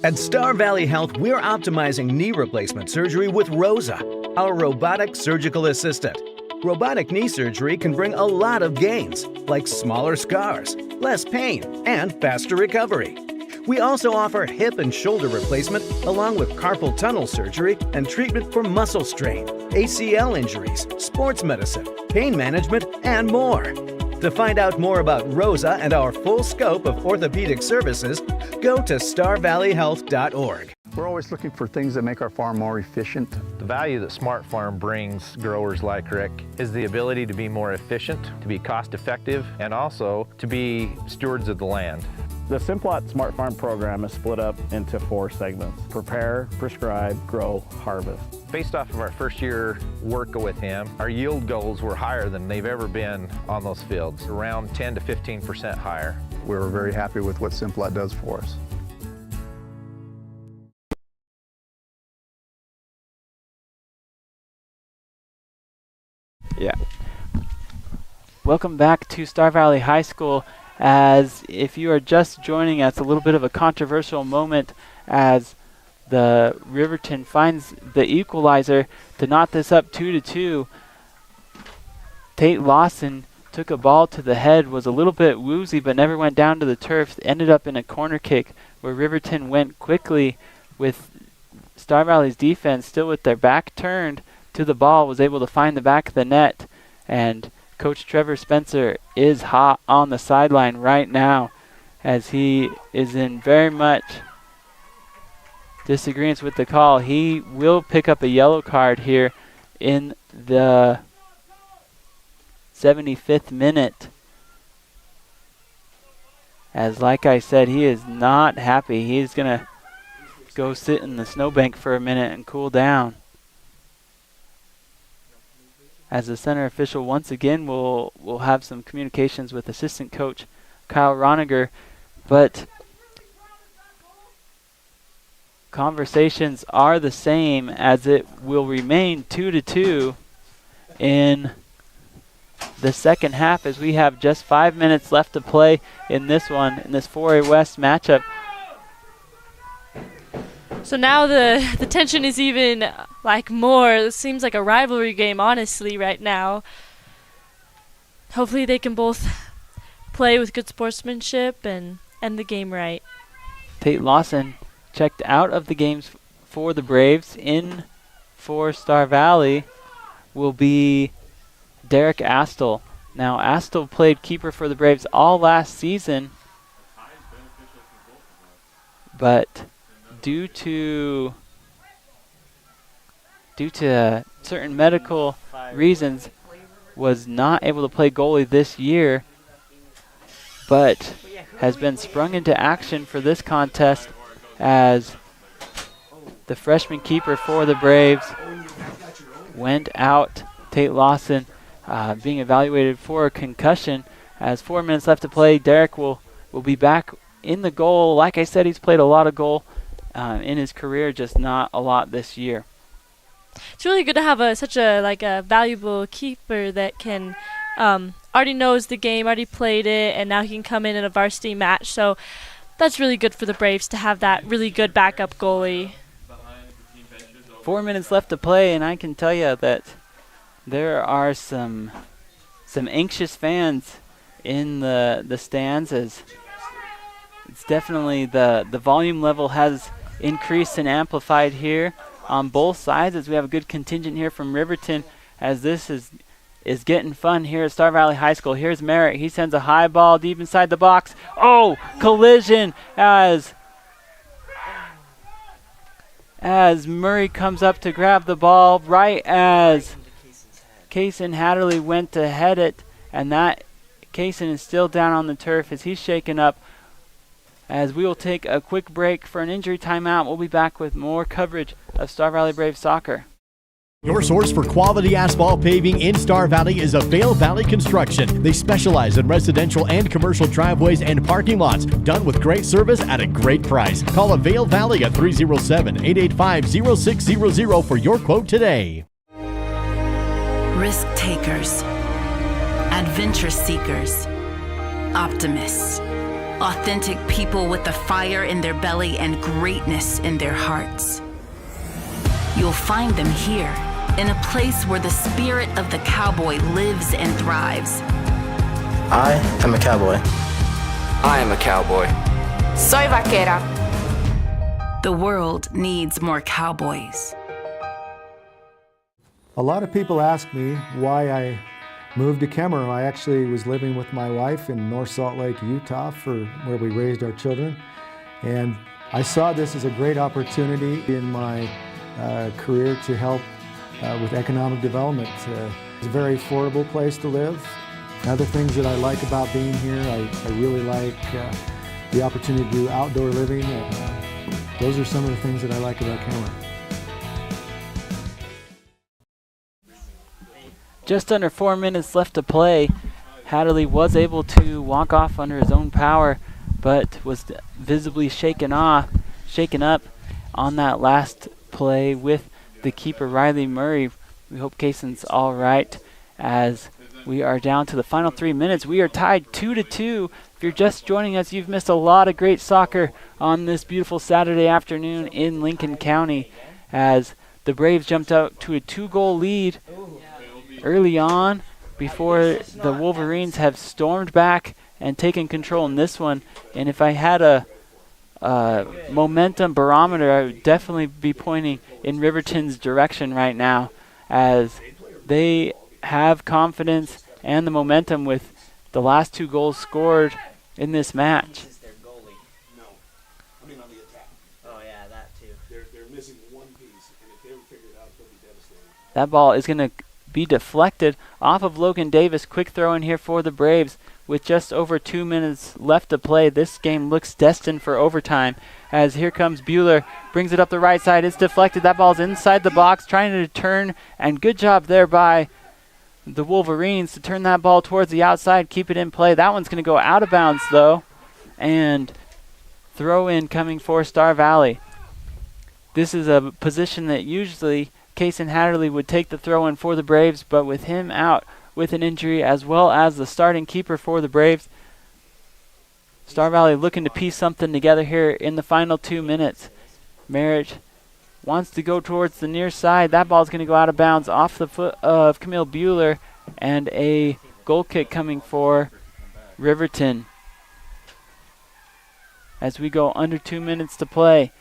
At Star Valley Health, we're optimizing knee replacement surgery with ROSA, our robotic surgical assistant. Robotic knee surgery can bring a lot of gains, like smaller scars, less pain, and faster recovery. We also offer hip and shoulder replacement, along with carpal tunnel surgery and treatment for muscle strain, ACL injuries, sports medicine, pain management, and more. To find out more about ROSA and our full scope of orthopedic services, go to starvalleyhealth.org. We're always looking for things that make our farm more efficient. The value that Smart Farm brings growers like Rick is the ability to be more efficient, to be cost effective, and also to be stewards of the land. The Simplot Smart Farm program is split up into 4 segments: prepare, prescribe, grow, harvest. Based off of our first year work with him, our yield goals were higher than they've ever been on those fields, around 10 to 15% higher. We were very happy with what Simplot does for us. Yeah. Welcome back to Star Valley High School. As if you are just joining us, a little bit of a controversial moment as the Riverton finds the equalizer to knock this up 2-2. Tate Lawson took a ball to the head, was a little bit woozy, but never went down to the turf. Ended up in a corner kick where Riverton went quickly with Star Valley's defense still with their back turned to the ball, was able to find the back of the net, and Coach Trevor Spencer is hot on the sideline right now as he is in very much disagreement with the call. He will pick up a yellow card here in the 75th minute. As like I said, he is not happy. He's going to go sit in the snowbank for a minute and cool down. As the center official once again will have some communications with assistant coach Kyle Roniger, but conversations are the same as it will remain 2-2 in the second half as we have just 5 minutes left to play in this one, in this 4A West matchup. So now the tension is even more. It seems like a rivalry game, honestly, right now. Hopefully they can both play with good sportsmanship and end the game right. Tate Lawson checked out of the games for the Braves. In for Star Valley will be Derek Astle. Now, Astle played keeper for the Braves all last season, but due to certain medical reasons, was not able to play goalie this year, but has been sprung into action for this contest as the freshman keeper for the Braves went out. Tate Lawson being evaluated for a concussion. As 4 minutes left to play, Derek will be back in the goal. Like I said, he's played a lot of goal in his career, just not a lot this year. It's really good to have such a valuable keeper that can already knows the game, already played it, and now he can come in a varsity match. So that's really good for the Braves to have that really good backup goalie. 4 minutes left to play, and I can tell you that there are some anxious fans in the stands, as it's definitely the volume level has increased and amplified here on both sides, as we have a good contingent here from Riverton, as this is getting fun here at Star Valley High School. Here's Merritt. He sends a high ball deep inside the box. Oh, collision as Murray comes up to grab the ball right as Kaysen Hatterley went to head it, and that Kaysen is still down on the turf as he's shaken up. As we will take a quick break for an injury timeout, we'll be back with more coverage of Star Valley Braves soccer. Your source for quality asphalt paving in Star Valley is Vail Valley Construction. They specialize in residential and commercial driveways and parking lots, done with great service at a great price. Call Vail Valley at 307-885-0600 for your quote today. Risk takers, adventure seekers, optimists, authentic people with the fire in their belly and greatness in their hearts. You'll find them here, in a place where the spirit of the cowboy lives and thrives. I am a cowboy. I am a cowboy. Soy vaquera. The world needs more cowboys. A lot of people ask me why I moved to Kemmerer. I actually was living with my wife in North Salt Lake, Utah, where we raised our children. And I saw this as a great opportunity in my career to help with economic development. It's a very affordable place to live. Other things that I like about being here, I really like the opportunity to do outdoor living. Those are some of the things that I like about Kemmerer. Just under 4 minutes left to play. Hatterley was able to walk off under his own power, but was visibly shaken up on that last play with the keeper, Riley Murray. We hope Kaysen's all right, as we are down to the final 3 minutes. We are tied 2-2. If you're just joining us, you've missed a lot of great soccer on this beautiful Saturday afternoon in Lincoln County, as the Braves jumped out to a 2-goal lead early on before the Wolverines have stormed back and taken control in this one. And if I had a momentum barometer, I would definitely be pointing in Riverton's direction right now, as they have confidence and the momentum with the last 2 goals scored in this match. That ball is going to be deflected off of Logan Davis. Quick throw in here for the Braves with just over 2 minutes left to play. This game looks destined for overtime, as here comes Bueller, brings it up the right side. It's deflected. That ball's inside the box, trying to turn, and good job there by the Wolverines to turn that ball towards the outside, keep it in play. That one's going to go out of bounds, though, and throw in coming for Star Valley. This is a position that usually Kason Hatterley would take the throw in for the Braves, but with him out with an injury, as well as the starting keeper for the Braves, Star Valley looking to piece something together here in the final 2 minutes. Merritt wants to go towards the near side. That ball's going to go out of bounds off the foot of Camille Bueller, and a goal kick coming for Riverton as we go under 2 minutes to play.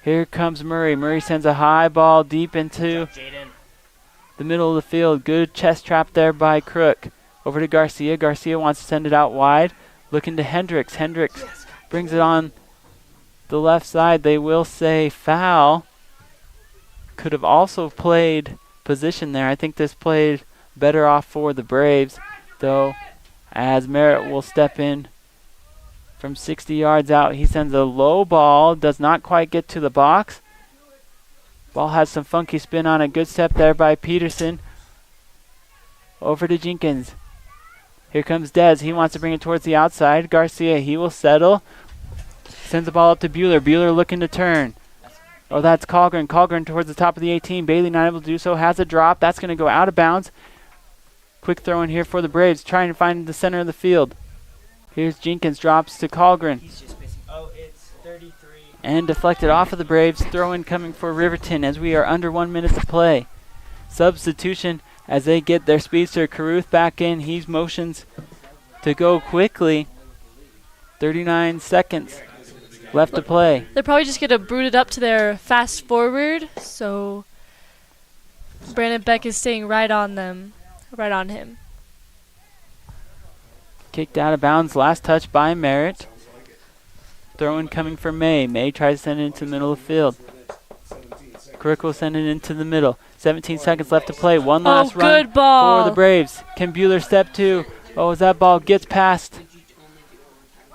Here comes Murray. Murray sends a high ball deep into the middle of the field. Good chest trap there by Crook. Over to Garcia. Garcia wants to send it out wide. Looking to Hendricks. Hendricks brings it on the left side. They will say foul. Could have also played position there. I think this played better off for the Braves, though, as Merritt will step in from 60 yards out. He sends a low ball, does not quite get to the box. Ball has some funky spin on it. Good step there by Peterson. Over to Jenkins. Here comes Dez. He wants to bring it towards the outside. Garcia, he will settle. Sends the ball up to Bueller. Bueller looking to turn. Oh, that's Colgren. Colgren towards the top of the 18. Bailey not able to do so. Has a drop. That's going to go out of bounds. Quick throw in here for the Braves, trying to find the center of the field. Here's Jenkins, drops to Colgren. And deflected off of the Braves. Throw in coming for Riverton as we are under 1 minute to play. Substitution as they get their speedster Caruth back in. He motions to go quickly. 39 seconds left to play. They're probably just going to boot it up to their fast forward, so Brandon Beck is staying right on them, right on him. Kicked out of bounds, last touch by Merritt. Throw-in coming for May. May tries to send it into the middle of the field. Crick will send it into the middle. 17 seconds left to play. One last run good ball for the Braves. Can Bueller step two? Oh, as that ball gets past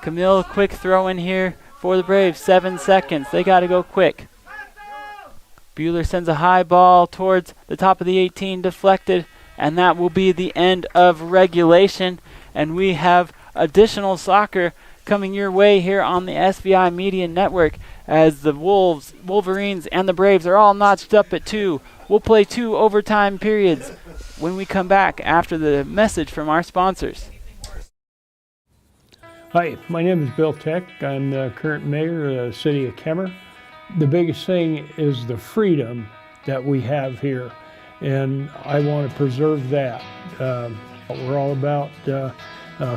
Camille, quick throw in here for the Braves. 7 seconds. They got to go quick. Bueller sends a high ball towards the top of the 18, deflected, and that will be the end of regulation. And we have additional soccer coming your way here on the SVI Media Network, as the Wolverines, and the Braves are all notched up at 2. We'll play 2 overtime periods when we come back after the message from our sponsors. Hi, my name is Bill Tech. I'm the current mayor of the city of Kemmer. The biggest thing is the freedom that we have here, and I want to preserve that. We're all about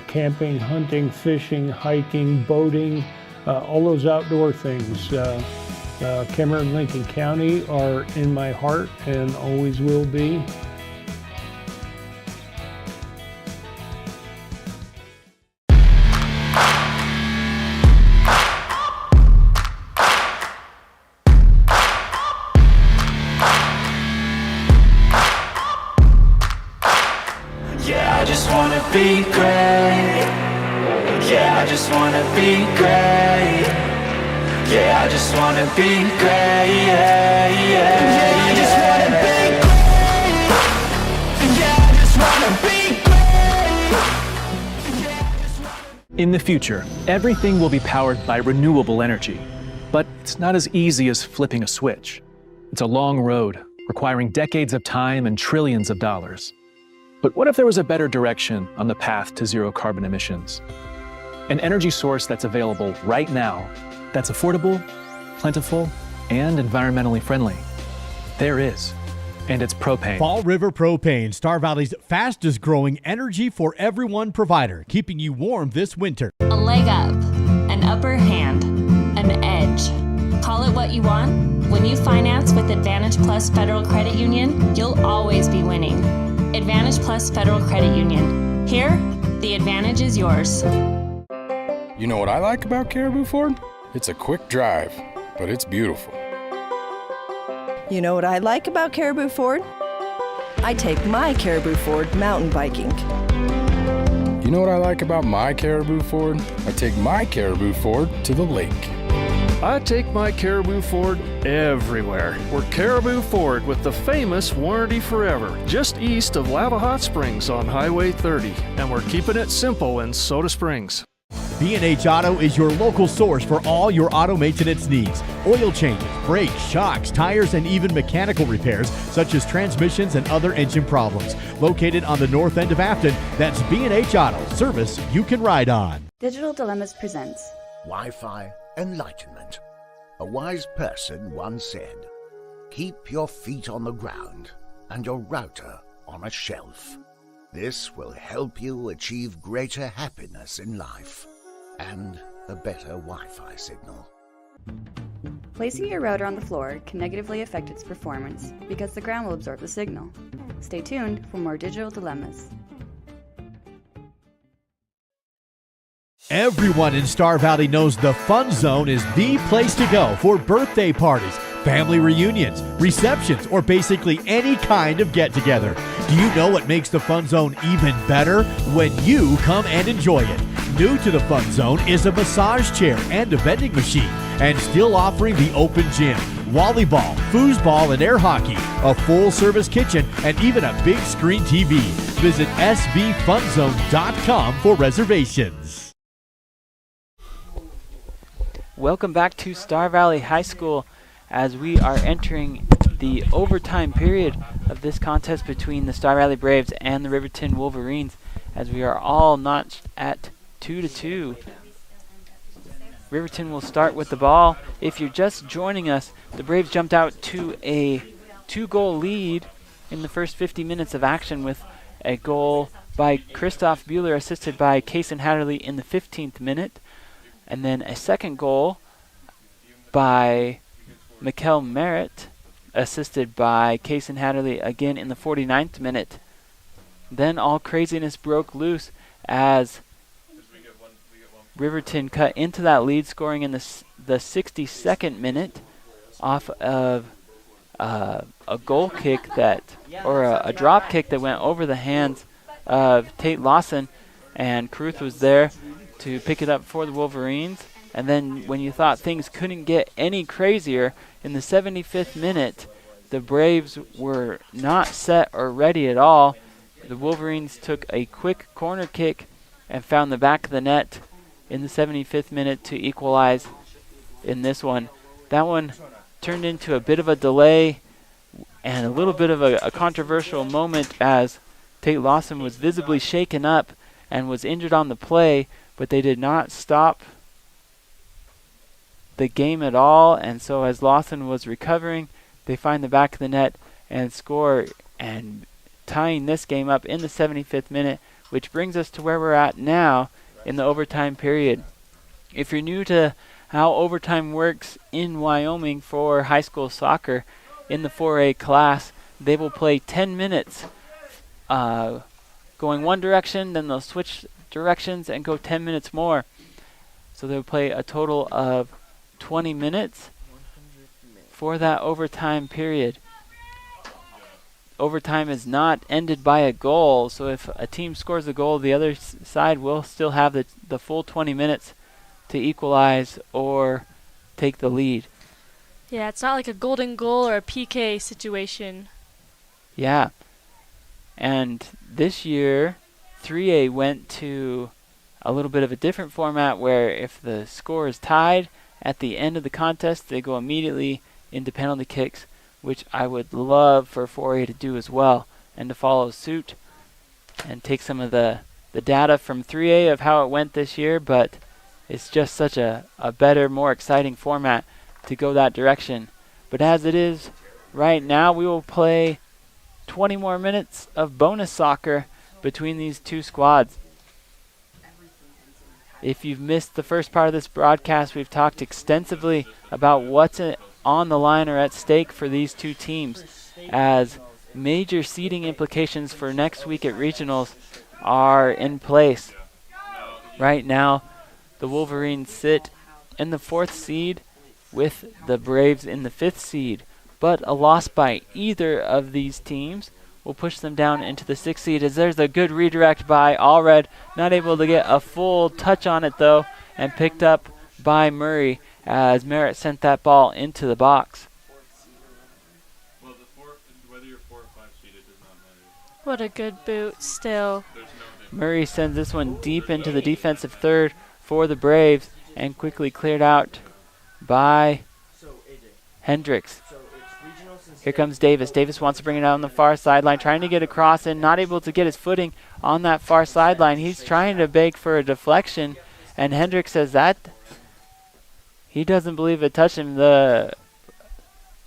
camping, hunting, fishing, hiking, boating, all those outdoor things. Kemmer and Lincoln County are in my heart and always will be. Yeah, I just wanna be great. Yeah, I just wanna be great. Yeah, I just wanna be great. Yeah, yeah, yeah, I just wanna be great. Yeah, I just wanna be great. In the future, everything will be powered by renewable energy. But it's not as easy as flipping a switch. It's a long road, requiring decades of time and trillions of dollars. But what if there was a better direction on the path to zero carbon emissions? An energy source that's available right now, that's affordable, plentiful, and environmentally friendly. There is. And it's propane. Fall River Propane, Star Valley's fastest growing energy for everyone provider, keeping you warm this winter. A leg up, an upper hand, an edge. Call it what you want. When you finance with Advantage Plus Federal Credit Union, you'll always be winning. Advantage Plus Federal Credit Union. Here, the advantage is yours. You know what I like about Caribou Ford? It's a quick drive, but it's beautiful. You know what I like about Caribou Ford? I take my Caribou Ford mountain biking. You know what I like about my Caribou Ford? I take my Caribou Ford to the lake. I take my Caribou Ford everywhere. We're Caribou Ford with the famous Warranty Forever, just east of Lava Hot Springs on Highway 30. And we're keeping it simple in Soda Springs. B&H Auto is your local source for all your auto maintenance needs. Oil changes, brakes, shocks, tires, and even mechanical repairs, such as transmissions and other engine problems. Located on the north end of Afton, that's B&H Auto, service you can ride on. Digital Dilemmas presents Wi-Fi Enlightenment. A wise person once said, "Keep your feet on the ground and your router on a shelf. This will help you achieve greater happiness in life and a better Wi-Fi signal." Placing your router on the floor can negatively affect its performance because the ground will absorb the signal. Stay tuned for more Digital Dilemmas. Everyone in Star Valley knows the Fun Zone is the place to go for birthday parties, family reunions, receptions, or basically any kind of get-together. Do you know what makes the Fun Zone even better? When you come and enjoy it. New to the Fun Zone is a massage chair and a vending machine, and still offering the open gym, volleyball, foosball, and air hockey, a full-service kitchen, and even a big screen TV. Visit sbfunzone.com for reservations. Welcome back to Star Valley High School as we are entering the overtime period of this contest between the Star Valley Braves and the Riverton Wolverines, as we are all notched at 2-2. Riverton will start with the ball. If you're just joining us, the Braves jumped out to a 2-goal lead in the first 50 minutes of action with a goal by Christoph Bueller assisted by Kaysen Hatterley in the 15th minute. And then a second goal by Mikkel Merritt, assisted by Kaysen Hatterley again in the 49th minute. Then all craziness broke loose as Riverton cut into that lead, scoring in the 62nd minute off of a goal kick a drop kick that went over the hands of Tate Lawson, and Kruth was there to pick it up for the Wolverines. And then when you thought things couldn't get any crazier, in the 75th minute, the Braves were not set or ready at all. The Wolverines took a quick corner kick and found the back of the net in the 75th minute to equalize in this one. That one turned into a bit of a delay and a little bit of a controversial moment as Tate Lawson was visibly shaken up and was injured on the play, but they did not stop the game at all, and so as Lawson was recovering, they find the back of the net and score, and tying this game up in the 75th minute, which brings us to where we're at now in the overtime period. If you're new to how overtime works in Wyoming for high school soccer, in the 4A class, they will play 10 minutes going one direction, then they'll switch directions and go 10 minutes more. So they'll play a total of 20 minutes for that overtime period. Overtime is not ended by a goal, so if a team scores a goal, the other side will still have the full 20 minutes to equalize or take the lead. Yeah, it's not like a golden goal or a PK situation. Yeah. And this year, 3A went to a little bit of a different format where if the score is tied at the end of the contest, they go immediately into penalty kicks, which I would love for 4A to do as well and to follow suit. and take some of the data from 3A of how it went this year, but it's just such a better, more exciting format to go that direction. But as it is right now, we will play 20 more minutes of bonus soccer between these two squads. If you've missed the first part of this broadcast, we've talked extensively about what's on the line or at stake for these two teams, as major seeding implications for next week at regionals are in place. Right now, the Wolverines sit in the 4th seed with the Braves in the 5th seed, but a loss by either of these teams will push them down into the 6th seed, as there's a good redirect by Allred, not able to get a full touch on it though, and picked up by Murray as Merritt sent that ball into the box. What a good boot still. Murray sends this one deep into the defensive third for the Braves and quickly cleared out by Hendricks. Here comes Davis. Davis wants to bring it out on the far sideline, trying to get across and not able to get his footing on that far sideline. He's trying to beg for a deflection, and Hendricks says that he doesn't believe it touched him. The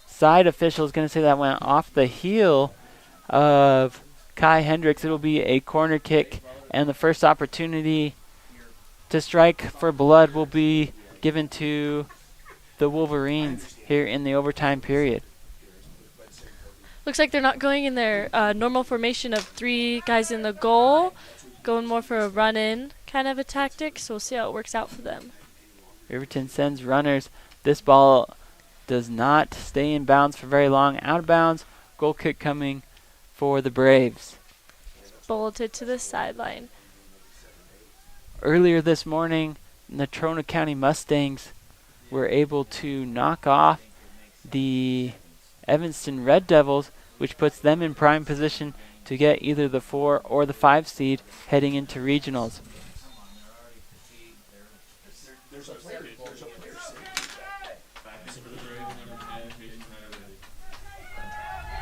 side official is going to say that went off the heel of Kai Hendricks. It will be a corner kick, and the first opportunity to strike for blood will be given to the Wolverines here in the overtime period. Looks like they're not going in their normal formation of 3 guys in the goal, going more for a run-in kind of a tactic, so we'll see how it works out for them. Riverton sends runners. This ball does not stay in bounds for very long. Out of bounds, goal kick coming for the Braves. Bulleted to the sideline. Earlier this morning, the Natrona County Mustangs were able to knock off the Evanston Red Devils, which puts them in prime position to get either the 4 or the 5 seed heading into regionals.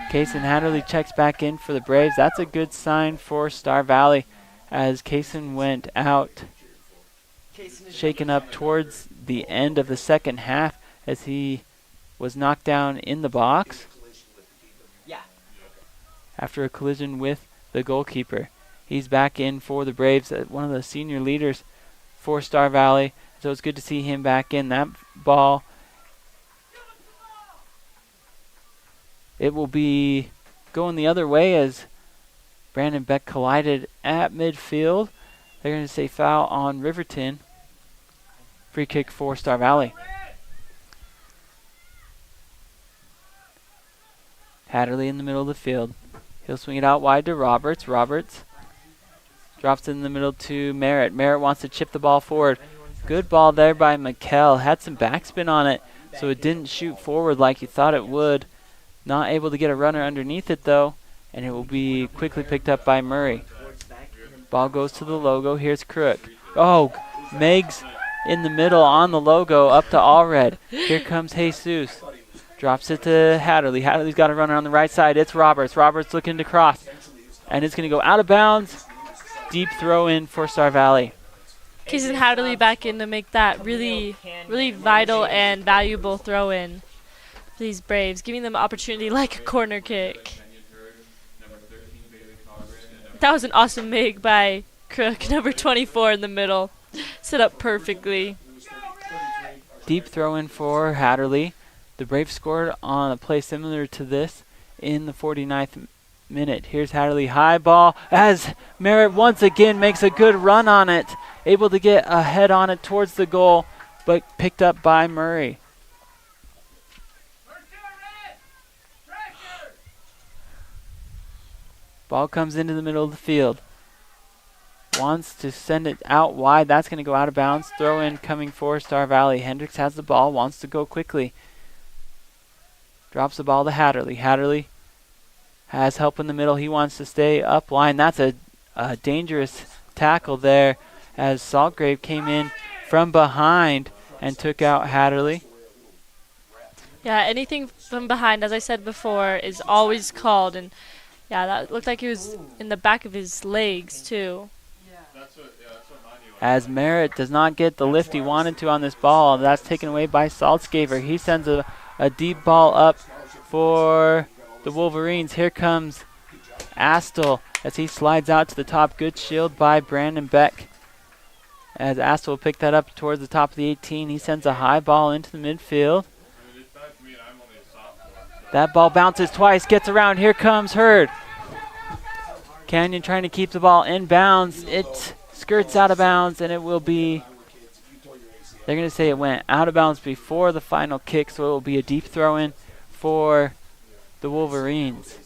Kaysen Hatterley checks back in for the Braves. That's a good sign for Star Valley, as Kaysen went out shaken up towards the end of the second half as he was knocked down in the box after a collision with the goalkeeper. He's back in for the Braves, one of the senior leaders for Star Valley, so it's good to see him back in. That ball, it will be going the other way as Brandon Beck collided at midfield. They're going to say foul on Riverton. Free kick for Star Valley. Hatterley in the middle of the field. He'll swing it out wide to Roberts. Roberts drops it in the middle to Merritt. Merritt wants to chip the ball forward. Good ball there by McKell. Had some backspin on it, so it didn't shoot forward like you thought it would. Not able to get a runner underneath it, though, and it will be quickly picked up by Murray. Ball goes to the logo. Here's Crook. Oh, Meggs in the middle on the logo up to Allred. Here comes Jesus. Drops it to Hatterley. Hatterley's got a runner on the right side. It's Roberts. Roberts looking to cross. And it's going to go out of bounds. Deep throw in for Star Valley. Kaysen Hatterley back in to make that really vital and valuable throw in for these Braves, giving them an opportunity like a corner kick. That was an awesome make by Crook, number 24 in the middle. Set up perfectly. Deep throw in for Hatterley. The Braves scored on a play similar to this in the 49th minute. Here's Hatterley, high ball, as Merritt once again makes a good run on it. Able to get a head on it towards the goal, but picked up by Murray. Ball comes into the middle of the field. Wants to send it out wide. That's going to go out of bounds. Throw in coming for Star Valley. Hendricks has the ball, wants to go quickly. Drops the ball to Hatterley. Hatterley has help in the middle. He wants to stay up line. That's a dangerous tackle there as Saltgrave came in from behind and took out Hatterley. Yeah, anything from behind, as I said before, is always called. And Yeah, that looked like he was in the back of his legs, too. As Merritt does not get the lift he wanted to on this ball. That's taken away by Saltzgaver. He sends a deep ball up for the Wolverines. Here comes Astle as he slides out to the top. Good shield by Brandon Beck. As Astle will pick that up towards the top of the 18. He sends a high ball into the midfield. That ball bounces twice, gets around. Here comes Hurd. Canyon trying to keep the ball in bounds. It skirts out of bounds, and it will be, they're going to say it went out of bounds before the final kick, so it will be a deep throw in for the Wolverines.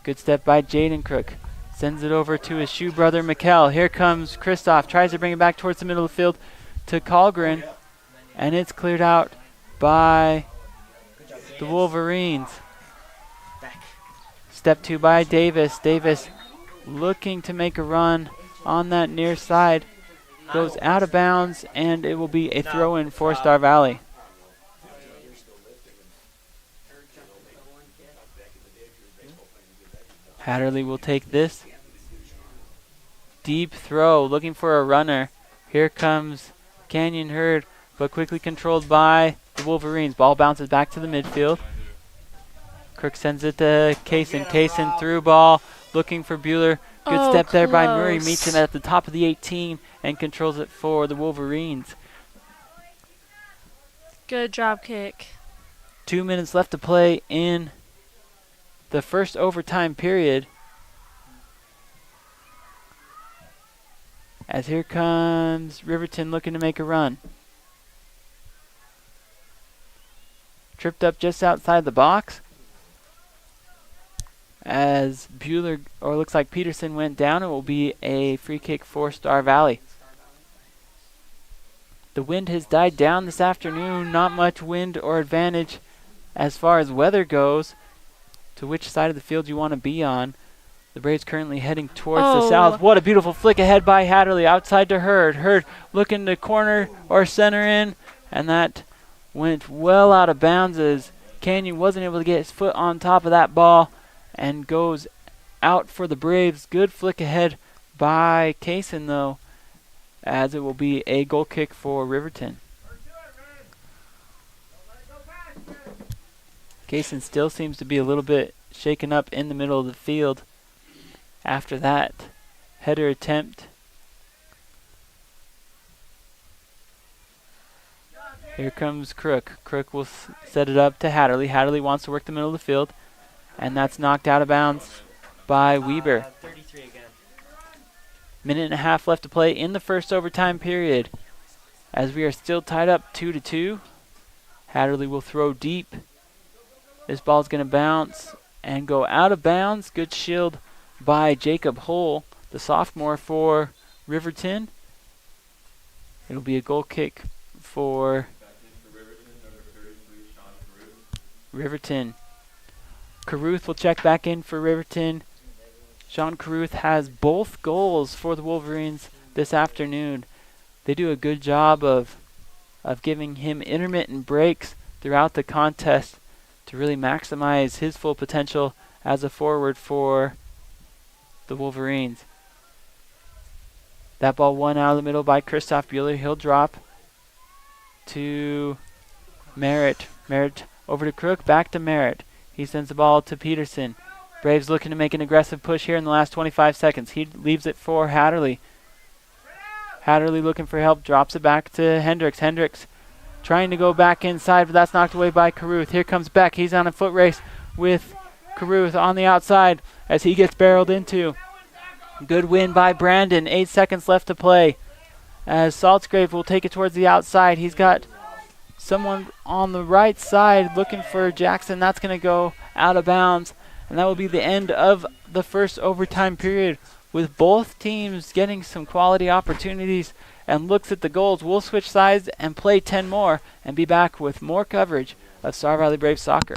Good step by Jaden Crook. Sends it over to his shoe brother, Mikkel. Here comes Kristoff. Tries to bring it back towards the middle of the field to Colgren, and it's cleared out by the Wolverines. Step 2 by Davis. Davis looking to make a run on that near side. Goes out of bounds, and it will be a throw-in for Star Valley. Hatterley will take this. Deep throw, looking for a runner. Here comes Canyon Hurd, but quickly controlled by the Wolverines. Ball bounces back to the midfield. Crook sends it to Kaysen. Kaysen through ball, looking for Bueller. Good step there by Murray. Meets him at the top of the 18 and controls it for the Wolverines. Good drop kick. 2 minutes left to play in the first overtime period. As here comes Riverton looking to make a run. Tripped up just outside the box. As Bueller, or looks like Peterson went down, it will be a free kick for Star Valley. The wind has died down this afternoon. Not much wind or advantage as far as weather goes to which side of the field you want to be on. The Braves currently heading towards the south. What a beautiful flick ahead by Hatterley. Outside to Hurd. Hurd looking to corner or center in, and that went well out of bounds as Canyon wasn't able to get his foot on top of that ball and goes out for the Braves. Good flick ahead by Kaysen, though, as it will be a goal kick for Riverton. Kaysen still seems to be a little bit shaken up in the middle of the field after that header attempt. Here comes Crook. Crook will set it up to Hatterley. Hatterley wants to work the middle of the field, and that's knocked out of bounds by Weber. 33 again. Minute and a half left to play in the first overtime period. As we are still tied up 2-2. Hatterley will throw deep. This ball's going to bounce and go out of bounds. Good shield by Jacob Hull, the sophomore for Riverton. It'll be a goal kick for Riverton. Caruth will check back in for Riverton. Sean Caruth has both goals for the Wolverines this afternoon. They do a good job of giving him intermittent breaks throughout the contest to really maximize his full potential as a forward for the Wolverines. That ball won out of the middle by Christoph Bueller. He'll drop to Merritt. Merritt over to Crook, back to Merritt. He sends the ball to Peterson. Braves looking to make an aggressive push here in the last 25 seconds. He leaves it for Hatterley. Hatterley looking for help, drops it back to Hendricks. Hendricks trying to go back inside, but that's knocked away by Caruth. Here comes Beck. He's on a foot race with Caruth on the outside as he gets barreled into. Good win by Brandon. 8 seconds left to play. As Saltzgrave will take it towards the outside. He's got someone on the right side looking for Jackson. That's going to go out of bounds. And that will be the end of the first overtime period, with both teams getting some quality opportunities and looks at the goals. We'll switch sides and play 10 more and be back with more coverage of Star Valley Braves soccer.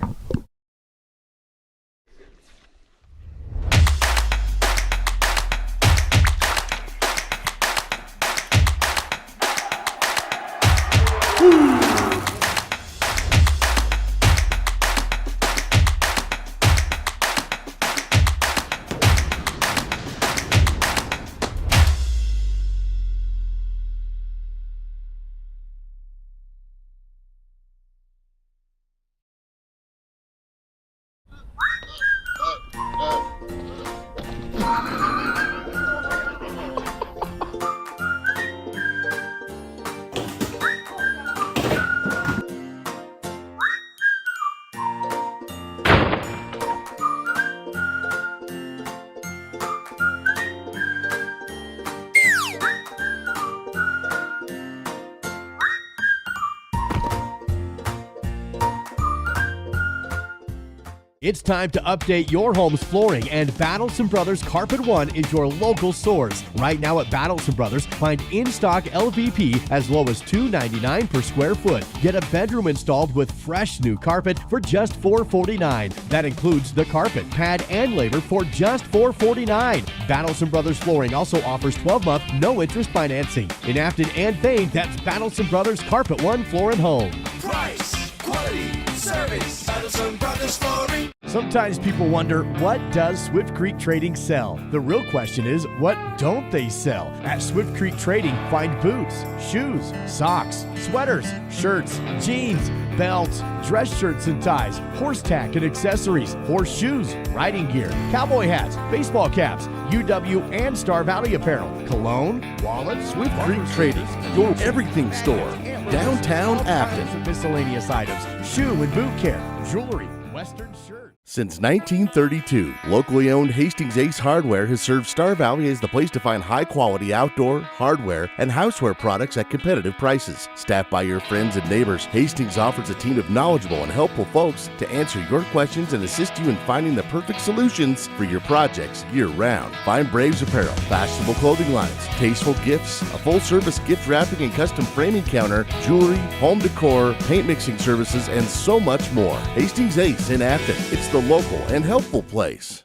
It's time to update your home's flooring, and Battleson Brothers Carpet One is your local source. Right now at Battleson Brothers, find in-stock LVP as low as $2.99 per square foot. Get a bedroom installed with fresh new carpet for just $4.49. That includes the carpet, pad, and labor for just $4.49. Battleson Brothers Flooring also offers 12-month no-interest financing. In Afton and Thane, that's Battleson Brothers Carpet One Floor and Home. Price, quality, service. Battleson Brothers Flooring. Sometimes people wonder, what does Swift Creek Trading sell? The real question is, what don't they sell? At Swift Creek Trading, find boots, shoes, socks, sweaters, shirts, jeans, belts, dress shirts and ties, horse tack and accessories, horse shoes, riding gear, cowboy hats, baseball caps, UW and Star Valley apparel, cologne, wallets, Swift Creek Trading, your everything store, downtown Afton. Miscellaneous items, shoe and boot care, jewelry, Western shirts. Since 1932, locally owned Hastings Ace Hardware has served Star Valley as the place to find high-quality outdoor, hardware, and houseware products at competitive prices. Staffed by your friends and neighbors, Hastings offers a team of knowledgeable and helpful folks to answer your questions and assist you in finding the perfect solutions for your projects year-round. Find Braves apparel, fashionable clothing lines, tasteful gifts, a full-service gift wrapping and custom framing counter, jewelry, home decor, paint mixing services, and so much more. Hastings Ace in Afton. It's the local and helpful place.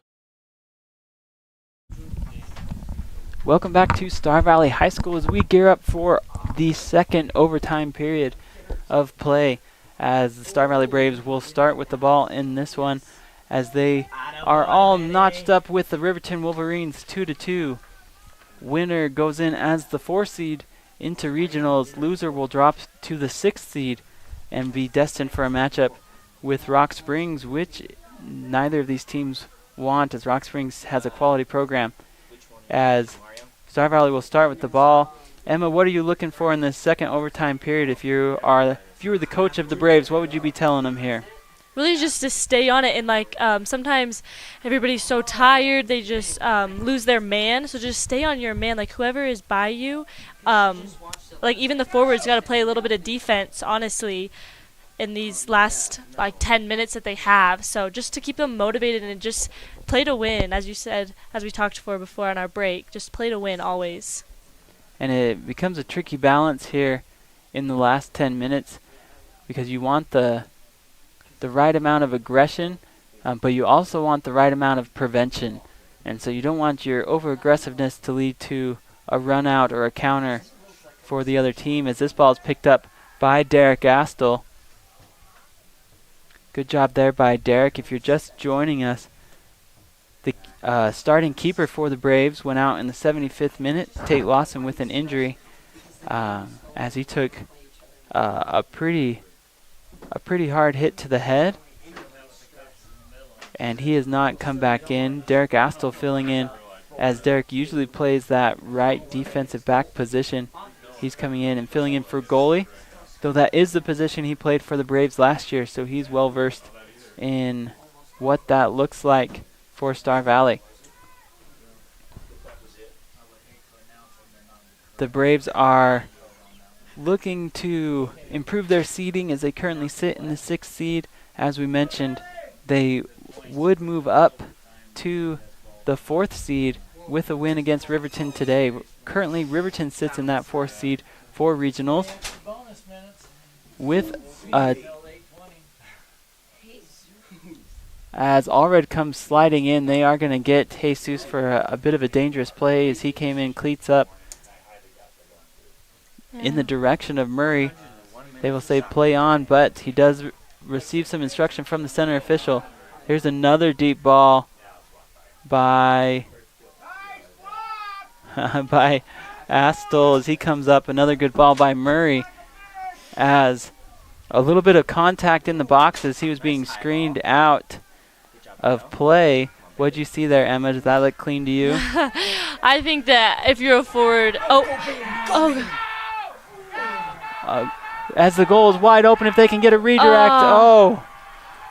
Welcome back to Star Valley High School as we gear up for the second overtime period of play, as the Star Valley Braves will start with the ball in this one, as they are all notched up with the Riverton Wolverines 2-2. Winner goes in as the 4 seed into regionals. Loser will drop to the 6th seed and be destined for a matchup with Rock Springs, which neither of these teams want, as Rock Springs has a quality program. As Star Valley will start with the ball. Emma, what are you looking for in this second overtime period? If you were the coach of the Braves, what would you be telling them here? Really just to stay on it, and sometimes everybody's so tired they just lose their man, so just stay on your man, whoever is by you, even the forwards got to play a little bit of defense, honestly, in these last 10 minutes that they have. So just to keep them motivated and just play to win, as you said, as we talked for before on our break, just play to win always. And it becomes a tricky balance here in the last 10 minutes, because you want the right amount of aggression, but you also want the right amount of prevention. And so you don't want your over-aggressiveness to lead to a run out or a counter for the other team, as this ball is picked up by Derek Astle. Good job there by Derek. If you're just joining us, the starting keeper for the Braves went out in the 75th minute, Tate Lawson, with an injury, as he took a pretty hard hit to the head, and he has not come back in. Derek Astle filling in, as Derek usually plays that right defensive back position. He's coming in and filling in for goalie, though that is the position he played for the Braves last year, so he's well versed in what that looks like for Star Valley. The Braves are looking to improve their seeding as they currently sit in the 6th seed. As we mentioned, they would move up to the 4th seed with a win against Riverton today. Currently, Riverton sits in that 4th seed for regionals, with as Allred comes sliding in. They are going to get Jesus for a bit of a dangerous play, as he came in cleats up in the direction of Murray. They will say play on, but he does receive some instruction from the center official. Here's another deep ball by by Astle as he comes up. Another good ball by Murray, as a little bit of contact in the box as he was being screened out of play. What'd you see there, Emma? Does that look clean to you? I think that if you're a forward, As the goal is wide open, if they can get a redirect.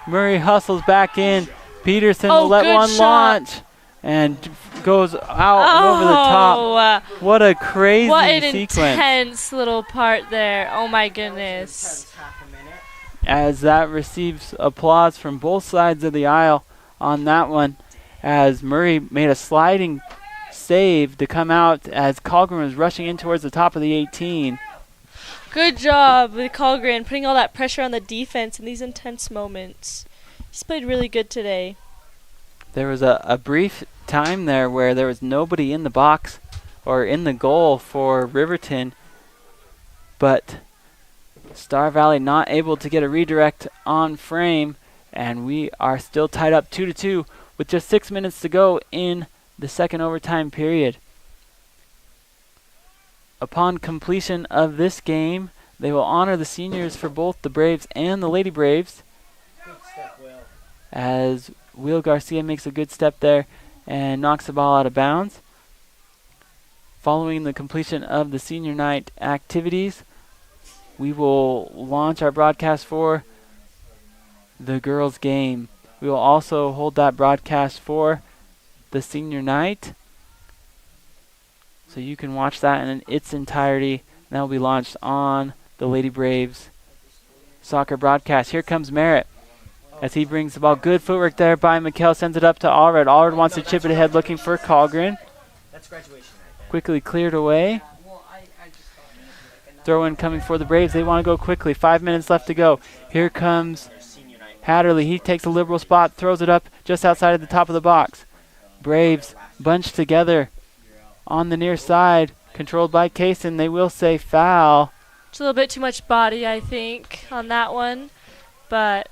Murray hustles back in. Peterson will let one launch and goes out over the top. What a crazy sequence. What an intense little part there. Oh my goodness. As that receives applause from both sides of the aisle on that one, as Murray made a sliding save to come out as Colgren was rushing in towards the top of the 18. Good job with Colgren putting all that pressure on the defense in these intense moments. He's played really good today. There was a brief time there where there was nobody in the box or in the goal for Riverton, but Star Valley not able to get a redirect on frame, and we are still tied up 2-2 with just 6 minutes to go in the second overtime period. Upon completion of this game, they will honor the seniors for both the Braves and the Lady Braves, as Will Garcia makes a good step there and knocks the ball out of bounds. Following the completion of the senior night activities, we will launch our broadcast for the girls' game. We will also hold that broadcast for the senior night, so you can watch that in its entirety, and that will be launched on the Lady Braves soccer broadcast. Here comes Merritt as he brings the ball. Good footwork there by McKell, sends it up to Allred. Allred wants to chip it ahead, looking for Colgren. Quickly cleared away. Throw in coming for the Braves. They want to go quickly. 5 minutes left to go. Here comes Hatterley. He takes a liberal spot, throws it up just outside of the top of the box. Braves bunched together on the near side, controlled by Kaysen. They will say foul. It's a little bit too much body, I think, on that one, but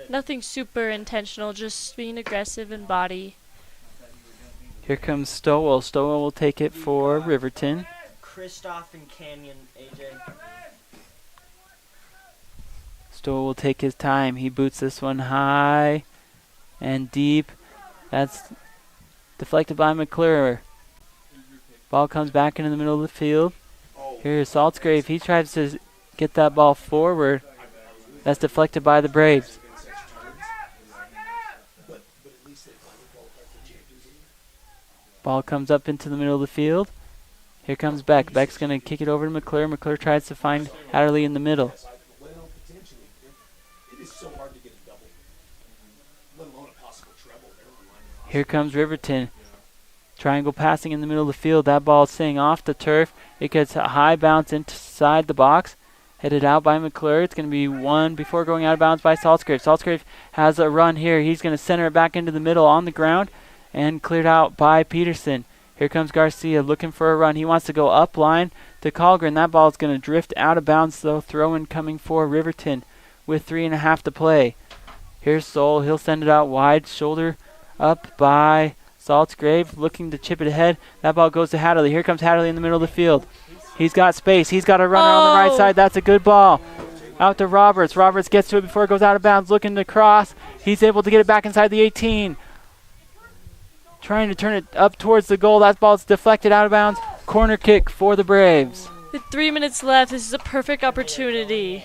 nothing super intentional, just being aggressive in body. Here comes Stowell. Stowell will take it for Riverton. Christoph and Canyon, AJ. Stowell will take his time. He boots this one high and deep. That's deflected by McClure. Ball comes back into the middle of the field. Here's Saltzgrave. He tries to get that ball forward. That's deflected by the Braves. Ball comes up into the middle of the field. Here comes Beck. Beck's going to kick it over to McClure. McClure tries to find Hatterley in the middle. Here comes Riverton. Triangle passing in the middle of the field. That ball is staying off the turf. It gets a high bounce inside the box. Headed out by McClure. It's going to be one before going out of bounds by Saltzgrave. Saltzgrave has a run here. He's going to center it back into the middle on the ground and cleared out by Peterson. Here comes Garcia looking for a run. He wants to go up line to Colgren. That ball is going to drift out of bounds, though. Throw-in coming for Riverton with 3.5 to play. Here's Soul. He'll send it out wide. Shoulder up by Saltzgrave, looking to chip it ahead. That ball goes to Hatterley. Here comes Hatterley in the middle of the field. He's got space. He's got a runner on the right side. That's a good ball. Out to Roberts. Roberts gets to it before it goes out of bounds, looking to cross. He's able to get it back inside the 18. Trying to turn it up towards the goal. That ball's deflected out of bounds. Corner kick for the Braves. With 3 minutes left, this is a perfect opportunity.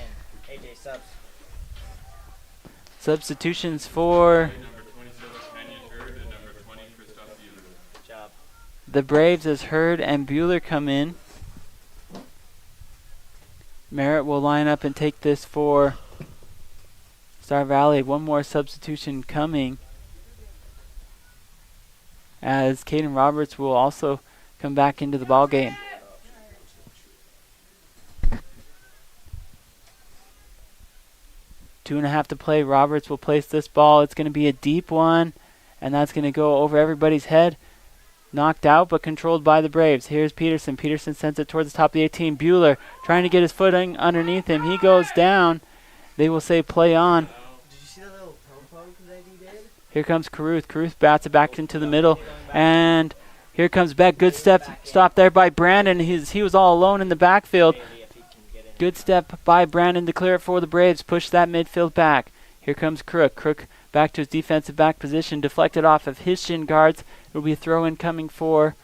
Substitutions for the Braves as Hurd and Bueller come in. Merritt will line up and take this for Star Valley. One more substitution coming, as Caden Roberts will also come back into the ball game. Two and a half to play. Roberts will place this ball. It's going to be a deep one, and that's going to go over everybody's head. Knocked out, but controlled by the Braves. Here's Peterson. Peterson sends it towards the top of the 18. Bueller trying to get his footing underneath him. He goes down. They will say play on. Did you see that little poke that he did? Here comes Caruth. Caruth bats it back into the middle. And here comes Beck. Good stop there by Brandon. He was all alone in the backfield. Good step by Brandon to clear it for the Braves. Push that midfield back. Here comes Crook. Crook back to his defensive back position, deflected off of his shin guards. It'll be a throw-in coming for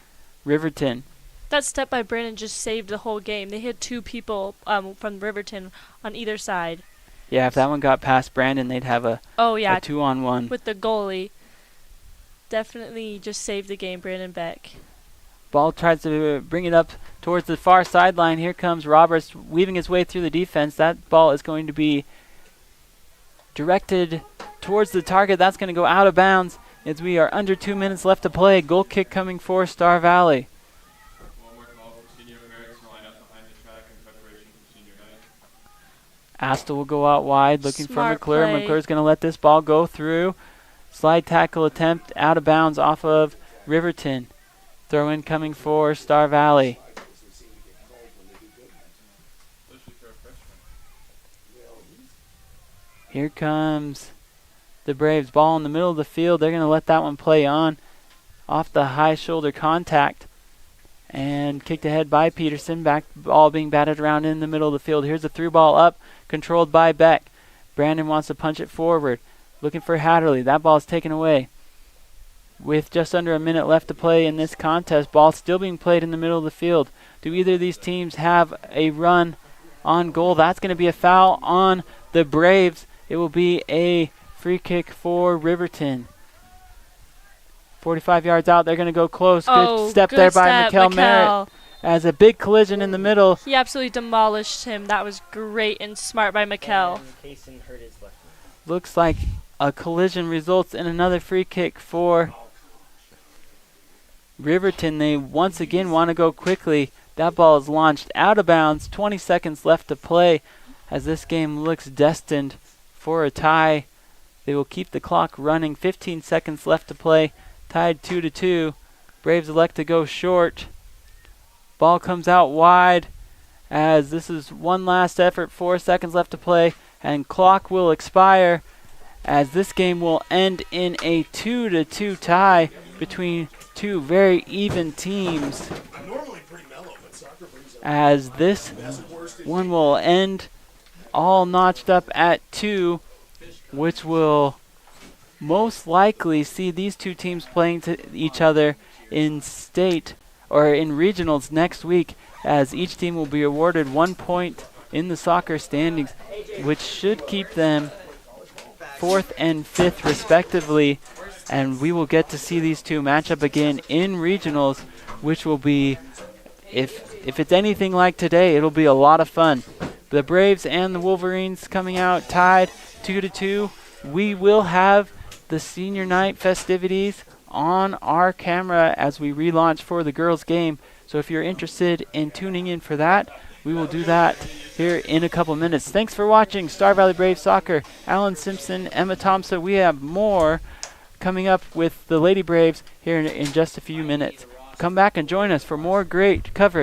Riverton. That step by Brandon just saved the whole game. They had 2 people from Riverton on either side. Yeah, if that one got past Brandon, they'd have a 2-on-1. With the goalie. Definitely just saved the game, Brandon Beck. Ball tries to bring it up towards the far sideline. Here comes Roberts weaving his way through the defense. That ball is going to be directed towards the target. That's going to go out of bounds as we are under 2 minutes left to play. Goal kick coming for Star Valley. Asta will go out wide looking for McClure. McClure's going to let this ball go through. Slide tackle attempt out of bounds off of Riverton. Throw in coming for Star Valley. Here comes the Braves. Ball in the middle of the field. They're going to let that one play on off the high shoulder contact. And kicked ahead by Peterson. Back ball being batted around in the middle of the field. Here's a through ball up, controlled by Beck. Brandon wants to punch it forward. Looking for Hatterley. That ball is taken away. With just under a minute left to play in this contest, ball still being played in the middle of the field. Do either of these teams have a run on goal? That's going to be a foul on the Braves. It will be a free kick for Riverton. 45 yards out, they're going to go close. Good step there by Mikkel Merritt. As a big collision in the middle. He absolutely demolished him. That was great and smart by Mikkel. Looks like a collision results in another free kick for Riverton. They once again want to go quickly. That ball is launched out of bounds. 20 seconds left to play as this game looks destined for a tie. They will keep the clock running. 15 seconds left to play. Tied 2-2. Braves elect to go short. Ball comes out wide as this is one last effort. 4 seconds left to play and clock will expire as this game will end in a 2-2 tie between two very even teams. As this one will end all notched up at 2, which will most likely see these two teams playing to each other in state or in regionals next week, as each team will be awarded 1 point in the soccer standings, which should keep them 4th and 5th respectively, and we will get to see these two match up again in regionals, which will be, if it's anything like today, it'll be a lot of fun. The Braves and the Wolverines coming out tied 2-2. We will have the senior night festivities on our camera as we relaunch for the girls game. So if you're interested in tuning in for that, we will do that here in a couple minutes. Thanks for watching Star Valley Braves Soccer. Alan Simpson, Emma Thompson. We have more coming up with the Lady Braves here in just a few minutes. Come back and join us for more great coverage.